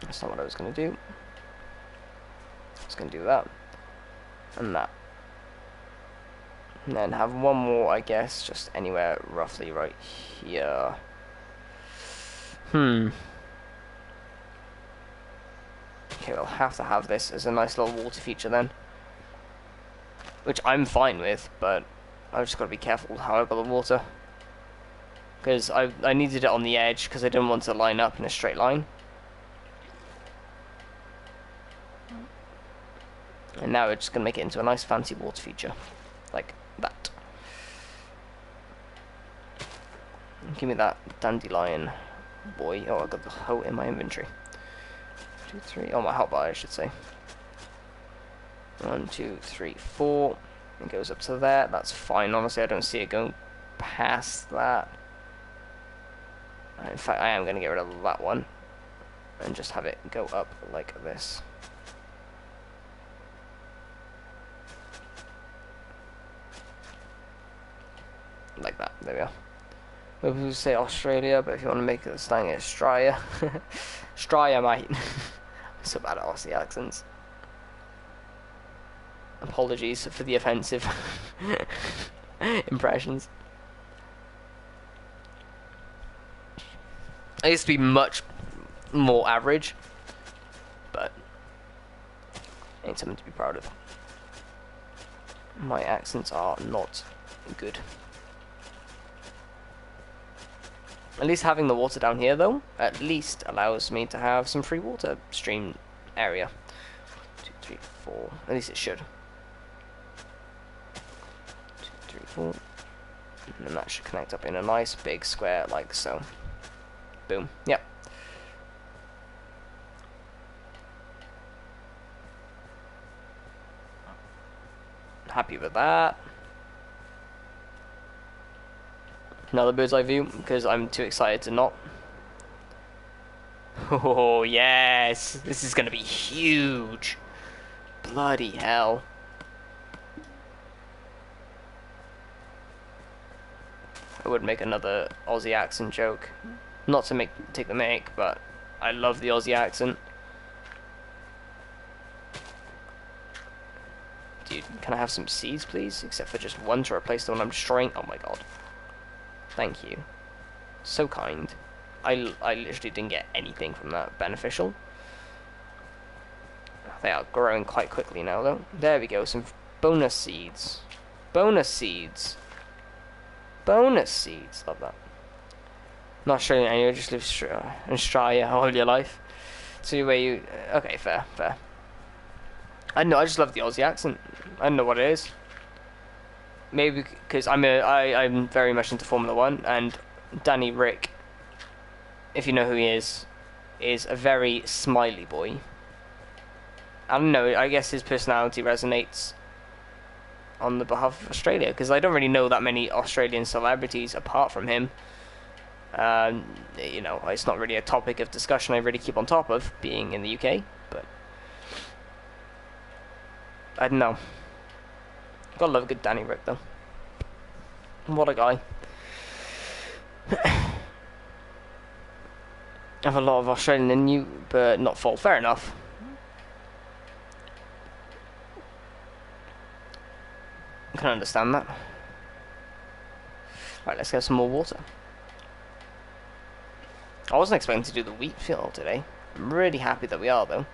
That's not what I was going to do. I was going to do that. And that. And then have one more, I guess, just anywhere roughly right here. Okay, we'll have to have this as a nice little water feature then. Which I'm fine with, but I've just got to be careful how I got the water. Because I needed it on the edge, because I didn't want to line up in a straight line. And now we're just going to make it into a nice fancy water feature. Like that. Give me that dandelion boy. Oh, I got the hoe in my inventory. 2, 3. Oh, my hotbar, I should say. 1, 2, 3, 4. It goes up to there. That's fine. Honestly, I don't see it going past that. In fact, I am going to get rid of that one and just have it go up like this. Like that. There we are. Maybe we'll say Australia, but if you want to make it slang, it's Australia. Australia, mate. I'm so bad at Aussie accents. Apologies for the offensive impressions. I used to be much more average, but ain't something to be proud of. My accents are not good. At least having the water down here, though, at least allows me to have some free water stream area. 2, 3, 4. At least it should. 2, 3, 4. And then that should connect up in a nice big square like so. Boom. Yep. Happy with that. Another bird's eye view, because I'm too excited to not. Oh, yes! This is gonna be huge! Bloody hell. I would make another Aussie accent joke. Not to take the mic, but I love the Aussie accent. Dude, can I have some seeds, please? Except for just one to replace the one I'm destroying. Oh my god. Thank you. So kind. I literally didn't get anything from that beneficial. They are growing quite quickly now, though. There we go, some bonus seeds. Bonus seeds. Bonus seeds. Love that. Not Australian anyway, just live in Australia all your life. See where you... Okay, fair. I don't know, I just love the Aussie accent. I don't know what it is. Maybe because I'm very much into Formula 1, and Danny Rick, if you know who he is a very smiley boy. I don't know, I guess his personality resonates on the behalf of Australia, because I don't really know that many Australian celebrities apart from him. You know, it's not really a topic of discussion I really keep on top of, being in the UK, but I don't know. Gotta love a good Danny Rick, though. What a guy. I have a lot of Australian in you, but not full. Fair enough. I can understand that. Right, let's get some more water. I wasn't expecting to do the wheat field today. I'm really happy that we are, though.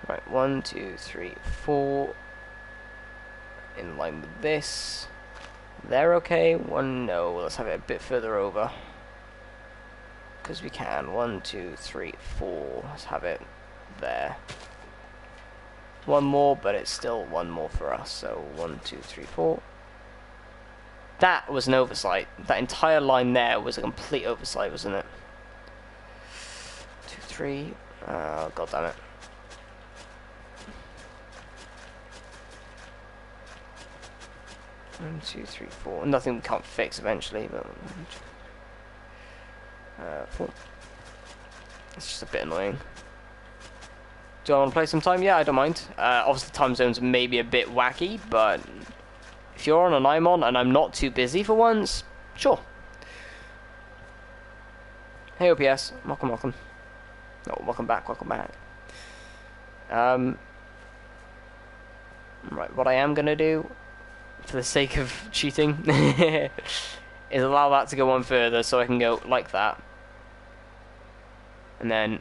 Right, 1, 2, 3, 4. In line with this. They're okay. 1, no. Let's have it a bit further over. Because we can. 1, 2, 3, 4. Let's have it there. 1 more, but it's still 1 more for us. So 1, 2, 3, 4. That was an oversight. That entire line there was a complete oversight, wasn't it? 2, 3. Oh, god damn it. One, 2, 3, 4. Nothing we can't fix eventually, but 4. It's just a bit annoying. Do I want to play some time? Yeah, I don't mind. Obviously, time zones may be a bit wacky, but if you're on and I'm on, and I'm not too busy for once, sure. Hey, OPS. Welcome. Oh, welcome back. Right, what I am going to do, for the sake of cheating, is allow that to go on further so I can go like that. And then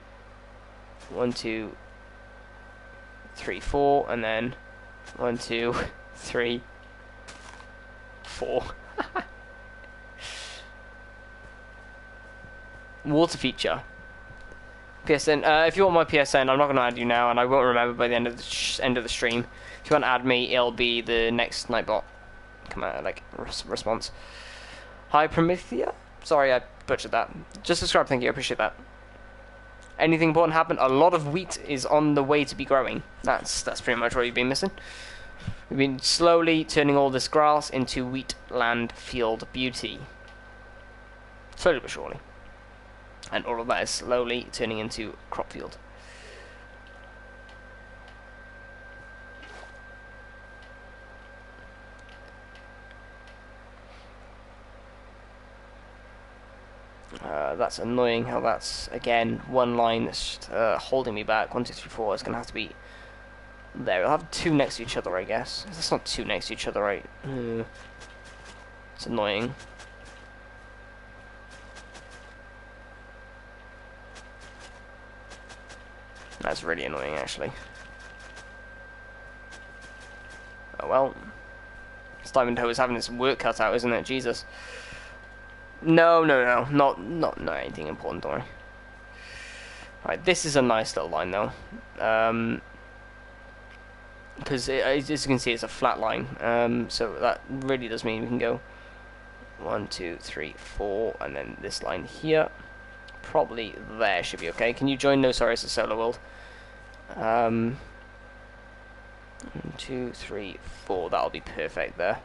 1, 2, 3, 4, and then 1, 2, 3, 4. Water feature. PSN. If you want my PSN, I'm not going to add you now, and I won't remember by the end of the stream. If you want to add me, it'll be the next Nightbot response. Hi, Promethea. Sorry, I butchered that. Just subscribe, thank you. I appreciate that. Anything important happen? A lot of wheat is on the way to be growing. That's pretty much what you've been missing. We've been slowly turning all this grass into wheat land field beauty. Slowly but surely. And all of that is slowly turning into crop field. That's annoying how that's, again, one line that's just, holding me back. 1, 2, 3, 4. It's going to have to be there. I'll have 2 next to each other, I guess. That's not 2 next to each other, right? It's annoying. That's really annoying, actually. Oh well. This Diamond Hoe is having its work cut out, isn't it? Jesus. No. Not anything important, don't worry. Right, this is a nice little line, though. Because, as you can see, it's a flat line. So that really does mean we can go 1, 2, 3, 4, and then this line here. Probably there should be okay. Can you join? No, sorry, it's a solo world. 1, 2, 3, 4. That'll be perfect there.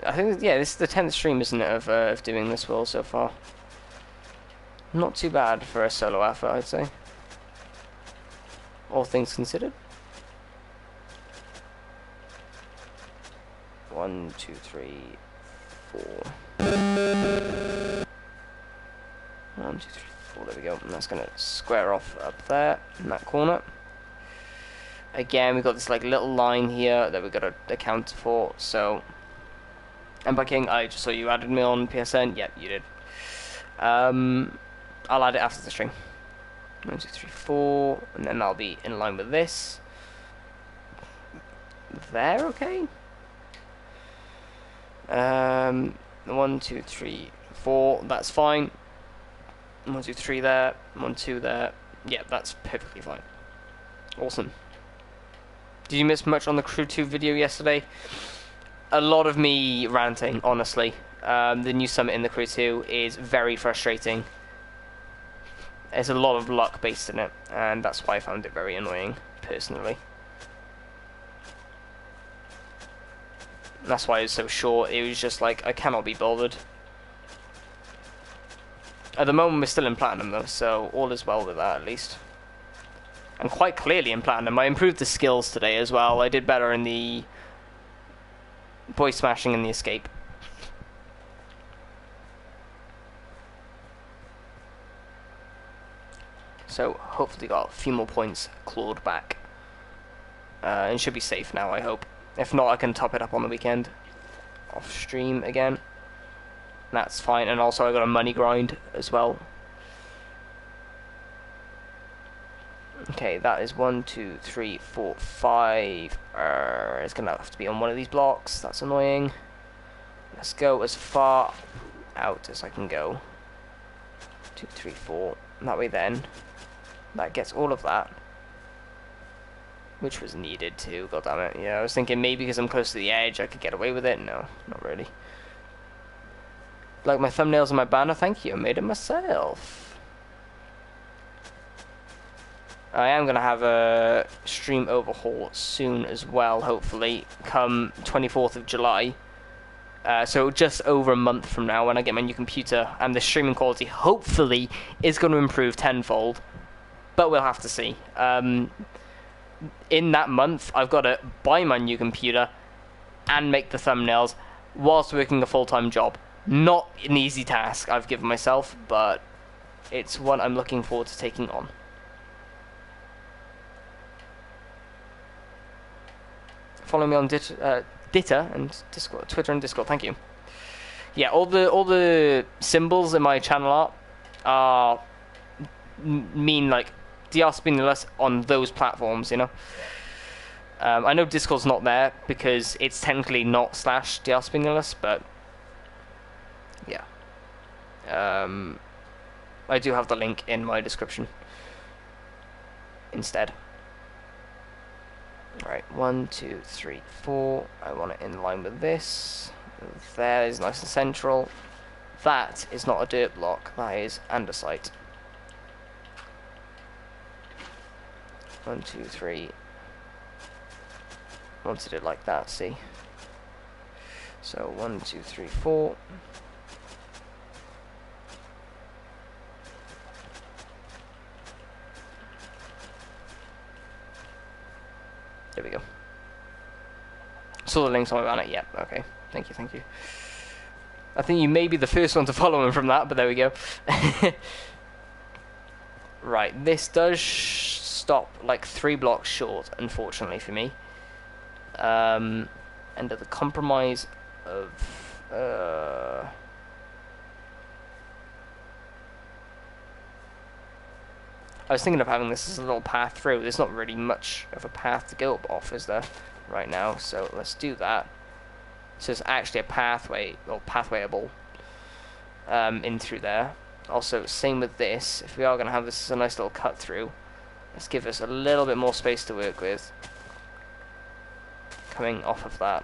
I think, yeah, this is the 10th stream, isn't it, of doing this world so far. Not too bad for a solo effort, I'd say. All things considered. 1, 2, 3, 4. 1, 2, 3, 4. There we go. And that's gonna square off up there in that corner. Again, we've got this like little line here that we've got to account for. So, and by King, I just saw you added me on PSN. Yep, you did. I'll add it after the stream. 1, 2, 3, 4, and then I'll be in line with this. There, okay. 1, 2, 3, 4. That's fine. 1, 2, 3 there. 1, 2 there. Yeah, that's perfectly fine. Awesome. Did you miss much on the Crew 2 video yesterday? A lot of me ranting, honestly. The new summit in the Crew 2 is very frustrating. There's a lot of luck based in it, and that's why I found it very annoying, personally. That's why it was so short. It was just like, I cannot be bothered. At the moment, we're still in Platinum, though, so all is well with that, at least. And quite clearly in Platinum. I improved the skills today as well. I did better in the boy smashing and the escape. So hopefully got a few more points clawed back. And should be safe now, I hope. If not, I can top it up on the weekend. Off stream again. That's fine. And also I got a money grind as well. Okay, that is 1, 2, 3, 4, 5. It's gonna have to be on one of these blocks. That's annoying. Let's go as far out as I can go. 2, 3, 4. And that way then, that gets all of that. Which was needed too, god damn it. Yeah, I was thinking maybe because I'm close to the edge I could get away with it. No, not really. Like my thumbnails and my banner, thank you. I made it myself. I am going to have a stream overhaul soon as well, hopefully, come 24th of July. So just over a month from now when I get my new computer, and the streaming quality hopefully is going to improve tenfold. But we'll have to see. In that month, I've got to buy my new computer and make the thumbnails whilst working a full-time job. Not an easy task I've given myself, but it's one I'm looking forward to taking on. Follow me on Ditter and Discord, Twitter and Discord. Thank you. Yeah, all the symbols in my channel art are mean like Diaspinulus on those platforms. You know. I know Discord's not there because it's technically not /Diaspinulus, but yeah. I do have the link in my description instead. Right, 1, 2, 3, 4. I want it in line with this. There is nice and central. That is not a dirt block. That is andesite. 1, 2, 3. Wanted it like that. See. So 1, 2, 3, 4. There we go. Saw the links on my banner. Yep, okay. Thank you, thank you. I think you may be the first one to follow him from that, but there we go. Right, this does stop like 3 blocks short, unfortunately for me. Under the compromise of... I was thinking of having this as a little path through. There's not really much of a path to go off, is there, right now? So let's do that. So it's actually a pathway, or pathwayable, in through there. Also, same with this. If we are going to have this as a nice little cut through, let's give us a little bit more space to work with. Coming off of that.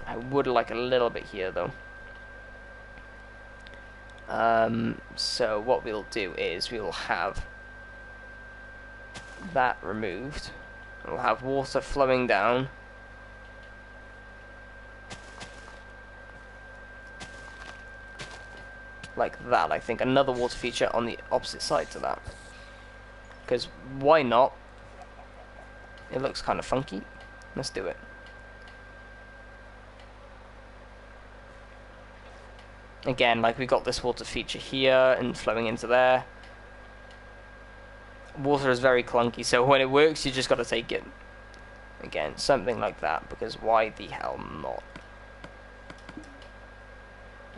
I would like a little bit here, though. So what we'll do is we will have that removed. We'll have water flowing down like that, I think. Another water feature on the opposite side to that. Because why not? It looks kind of funky. Let's do it. Again, like we got this water feature here and flowing into there. Water is very clunky, so when it works, you just got to take it. Again, something like that, because why the hell not?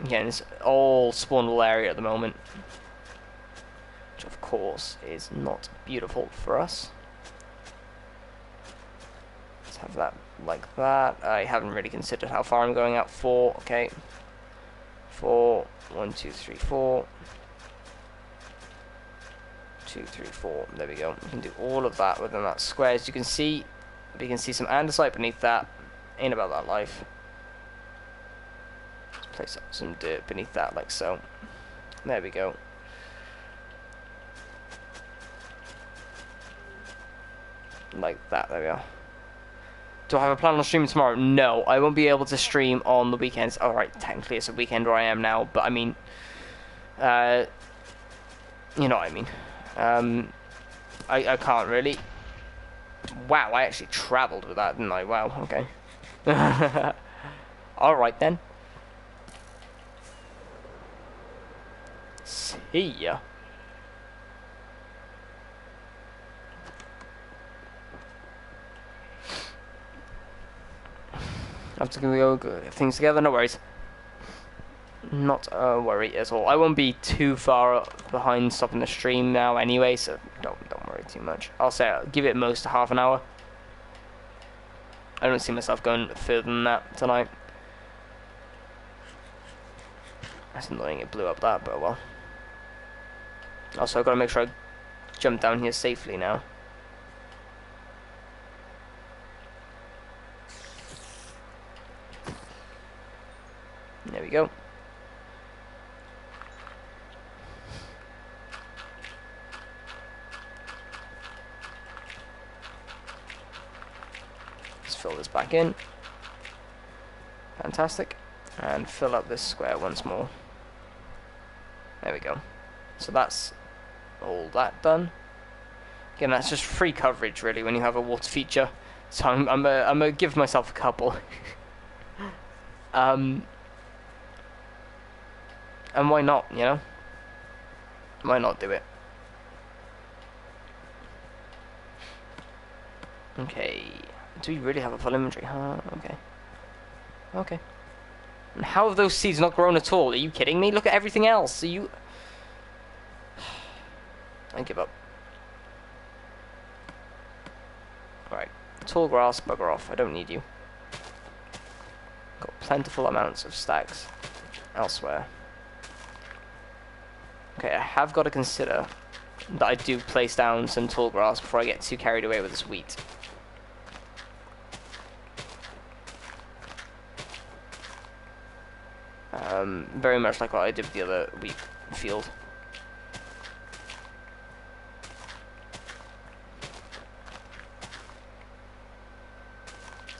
Again, it's all spawnable area at the moment, which of course is not beautiful for us. Let's have that like that. I haven't really considered how far I'm going out for. Okay. 4, 1, 2, 3, 4. 2, 3, 4. There we go. We can do all of that within that square. As you can see, we can see some andesite beneath that. Ain't about that life. Let's place some dirt beneath that, like so. There we go. Like that. There we are. Do I have a plan on streaming tomorrow? No, I won't be able to stream on the weekends. Alright, technically it's a weekend where I am now, but I mean, you know what I mean. I can't really. Wow, I actually travelled with that, didn't I? Wow, okay. Alright then. See ya. I have to go get things together, no worries. Not a worry at all. I won't be too far behind stopping the stream now anyway, so don't worry too much. I'll say I'll give it most half an hour. I don't see myself going further than that tonight. That's annoying, it blew up that, but well. Also, I've got to make sure I jump down here safely now. There we go. Let's fill this back in. Fantastic. And fill up this square once more. There we go. So that's all that done. Again, that's just free coverage really when you have a water feature. So I'm gonna give myself a couple. And why not, you know? Why not do it? Okay. Do we really have a full inventory? Huh? Okay. Okay. And how have those seeds not grown at all? Are you kidding me? Look at everything else. Are you... I give up. Right. Tall grass, bugger off. I don't need you. Got plentiful amounts of stacks elsewhere. Okay, I have got to consider that I do place down some tall grass before I get too carried away with this wheat. Very much like what I did with the other wheat field.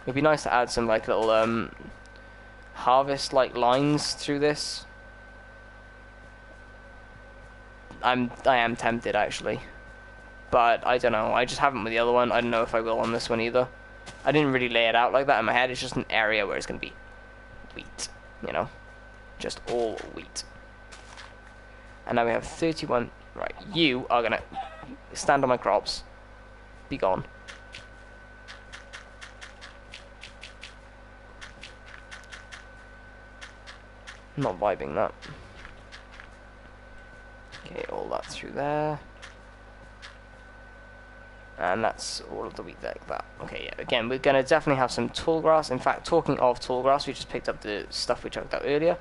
It'd be nice to add some like little harvest like lines through this. I am tempted actually, but I don't know. I just haven't with the other one. I don't know if I will on this one either. I didn't really lay it out like that in my head. It's just an area where it's gonna be wheat, you know, just all wheat. And now we have 31. Right, you are gonna stand on my crops. Be gone. I'm not vibing that. Okay, all that through there. And that's all of the wheat like that. Okay, yeah, again, we're going to definitely have some tall grass. In fact, talking of tall grass, we just picked up the stuff we chucked out earlier.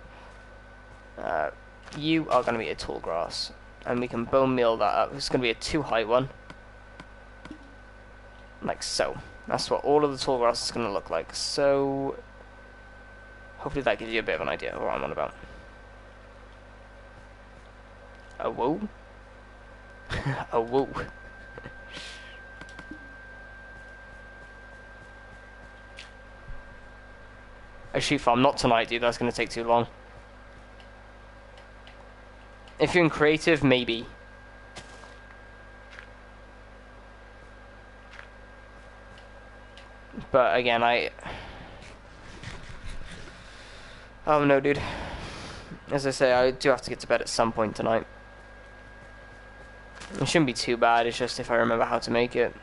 You are going to be a tall grass. And we can bone meal that up. It's going to be a 2-height one. Like so. That's what all of the tall grass is going to look like. So, hopefully that gives you a bit of an idea of what I'm on about. A woo? A woo. A sheep farm, not tonight, dude. That's going to take too long. If you're in creative, maybe. But again, oh no, dude. As I say, I do have to get to bed at some point tonight. It shouldn't be too bad, it's just if I remember how to make it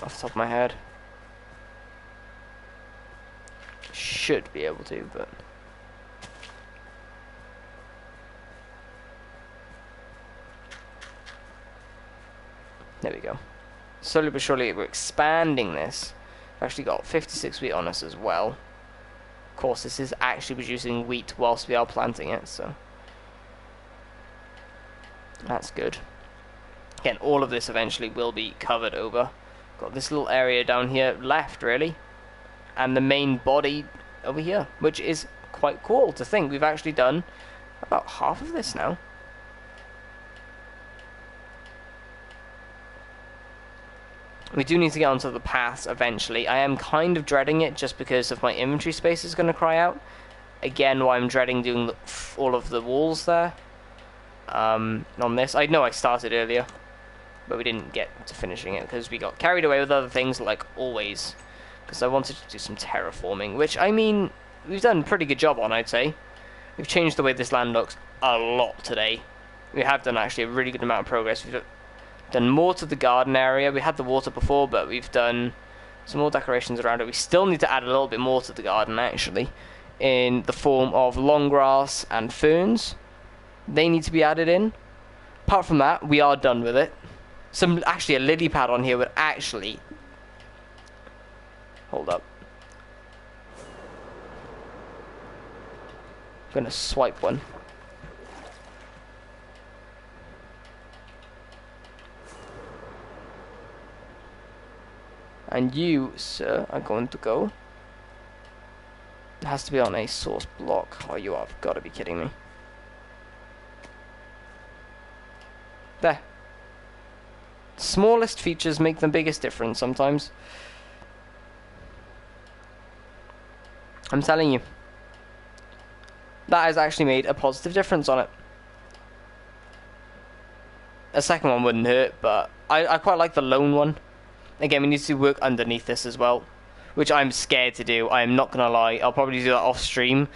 off the top of my head. Should be able to, but... There we go. Slowly but surely we're expanding this. We've actually got 56 wheat on us as well. Of course, this is actually producing wheat whilst we are planting it, so... That's good. Again, all of this eventually will be covered over. Got this little area down here left, really. And the main body over here, which is quite cool to think we've actually done about half of this now. We do need to get onto the paths eventually. I am kind of dreading it just because of my inventory space is going to cry out. Again, why I'm dreading doing all of the walls there. On this. I know I started earlier, but we didn't get to finishing it because we got carried away with other things, like always. Because I wanted to do some terraforming, which, I mean, we've done a pretty good job on, I'd say. We've changed the way this land looks a lot today. We have done actually a really good amount of progress. We've done more to the garden area. We had the water before, but we've done some more decorations around it. We still need to add a little bit more to the garden, actually, in the form of long grass and ferns. They need to be added in. Apart from that, we are done with it. Actually, a lily pad on here would actually... Hold up. I'm going to swipe one. And you, sir, are going to go. It has to be on a source block. Oh, you have got to be kidding me. There. Smallest features make the biggest difference sometimes. I'm telling you. That has actually made a positive difference on it. A second one wouldn't hurt, but I quite like the lone one. Again, we need to work underneath this as well, which I'm scared to do. I'm not going to lie. I'll probably do that off stream,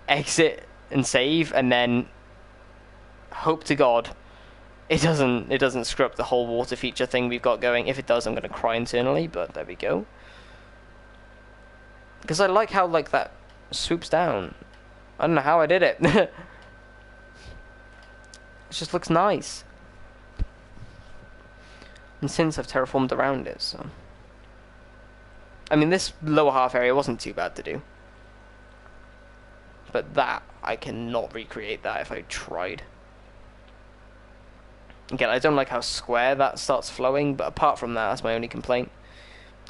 exit and save, and then hope to God it doesn't screw up the whole water feature thing we've got going. If it does, I'm going to cry internally, but there we go. Because I like how that swoops down. I don't know how I did it. It just looks nice. And since I've terraformed around it, so... I mean, this lower half area wasn't too bad to do. But that, I cannot recreate that if I tried. Again, I don't like how square that starts flowing, but apart from that, that's my only complaint.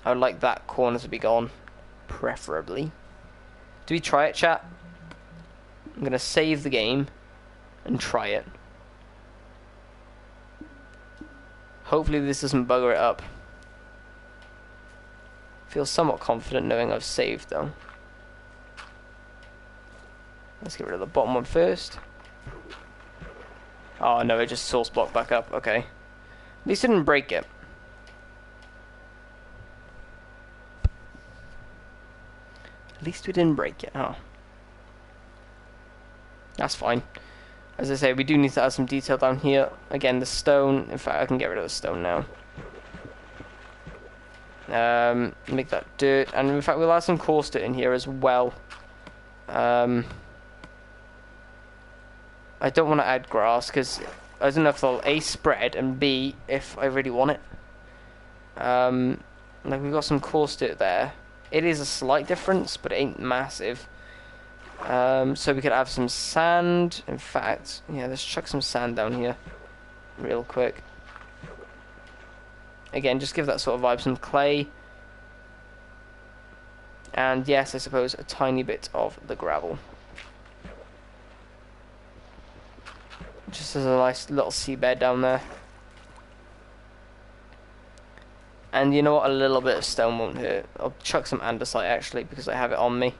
I would like that corner to be gone, preferably. Do we try it, chat? I'm going to save the game and try it. Hopefully this doesn't bugger it up. Feel somewhat confident knowing I've saved, though. Let's get rid of the bottom one first. Oh no, it just source blocked back up. Okay. At least it didn't break it. At least we didn't break it. Oh. That's fine. As I say, we do need to add some detail down here. Again, the stone. In fact, I can get rid of the stone now. Make that dirt. And in fact, we'll add some coarse dirt in here as well. I don't want to add grass because I don't know if they'll A, spread, and B, if I really want it. Like we've got some coarse dirt there. It is a slight difference, but it ain't massive. So we could have some sand. In fact, yeah, let's chuck some sand down here real quick. Again, just give that sort of vibe. Some clay. And yes, I suppose a tiny bit of the gravel. Just as a nice little seabed down there. And you know what? A little bit of stone won't hurt. I'll chuck some andesite actually because I have it on me.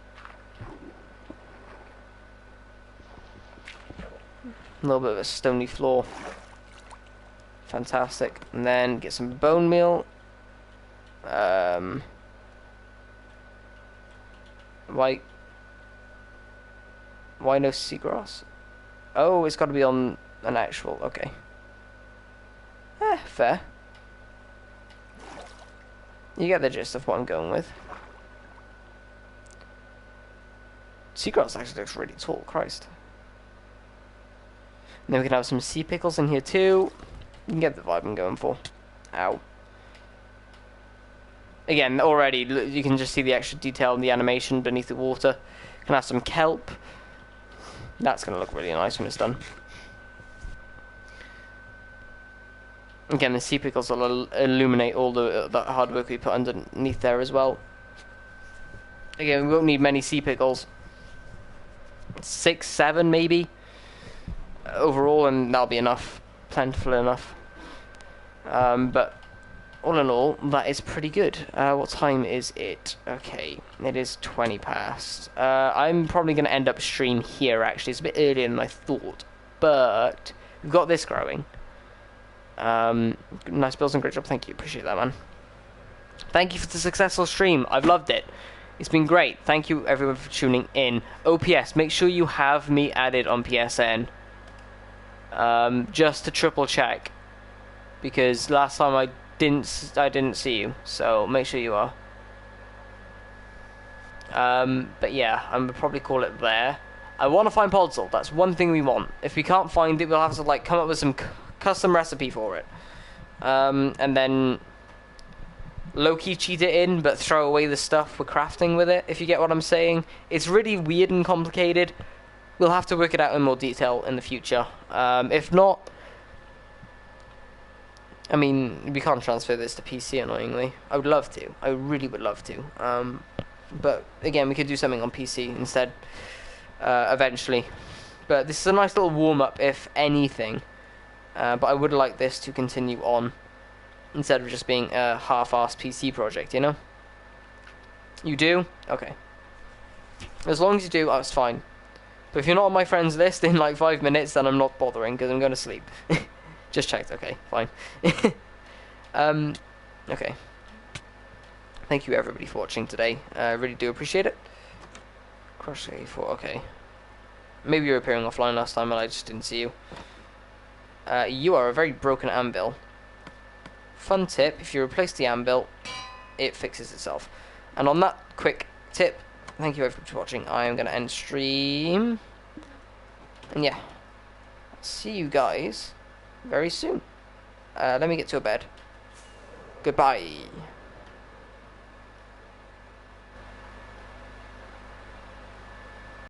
A little bit of a stony floor. Fantastic. And then get some bone meal. Why no seagrass? Oh, it's got to be on an actual. Okay. Fair. You get the gist of what I'm going with. Seagrass actually looks really tall. Christ. And then we can have some sea pickles in here too. You can get the vibe I'm going for. Ow. Again, already you can just see the extra detail in the animation beneath the water. Can have some kelp. That's going to look really nice when it's done. Again, the sea pickles will illuminate all the hard work we put underneath there as well. Again, we won't need many sea pickles. 6, 7 maybe overall, and that'll be enough. Plentiful enough. But all in all, that is pretty good. What time is it? Okay, it is 20 past. I'm probably going to end up stream here, actually. It's a bit earlier than I thought. But we've got this growing. Nice builds and great job. Thank you. Appreciate that, man. Thank you for the successful stream. I've loved it. It's been great. Thank you, everyone, for tuning in. OPS, make sure you have me added on PSN. Just to triple check. Because last time I didn't see you, so make sure you are. But yeah, I'm gonna probably call it there. I want to find Podzol. That's one thing we want. If we can't find it, we'll have to like come up with some custom recipe for it, and then low-key cheat it in, but throw away the stuff we're crafting with it. If you get what I'm saying, it's really weird and complicated. We'll have to work it out in more detail in the future. If not. I mean, we can't transfer this to PC, annoyingly. I would love to. I really would love to. But, again, we could do something on PC instead, eventually. But this is a nice little warm-up, if anything. But I would like this to continue on, instead of just being a half-assed PC project, you know? You do? Okay. As long as you do, that's fine. But if you're not on my friends list in, like, 5 minutes, then I'm not bothering, because I'm going to sleep. Just checked. Okay, fine. Okay. Thank you everybody for watching today. I really do appreciate it. Crush A4. Okay. Maybe you were appearing offline last time and I just didn't see you. You are a very broken anvil. Fun tip: if you replace the anvil, it fixes itself. And on that quick tip, thank you everybody for watching. I am going to end stream. And yeah, see you guys very soon. Let me get to a bed. Goodbye.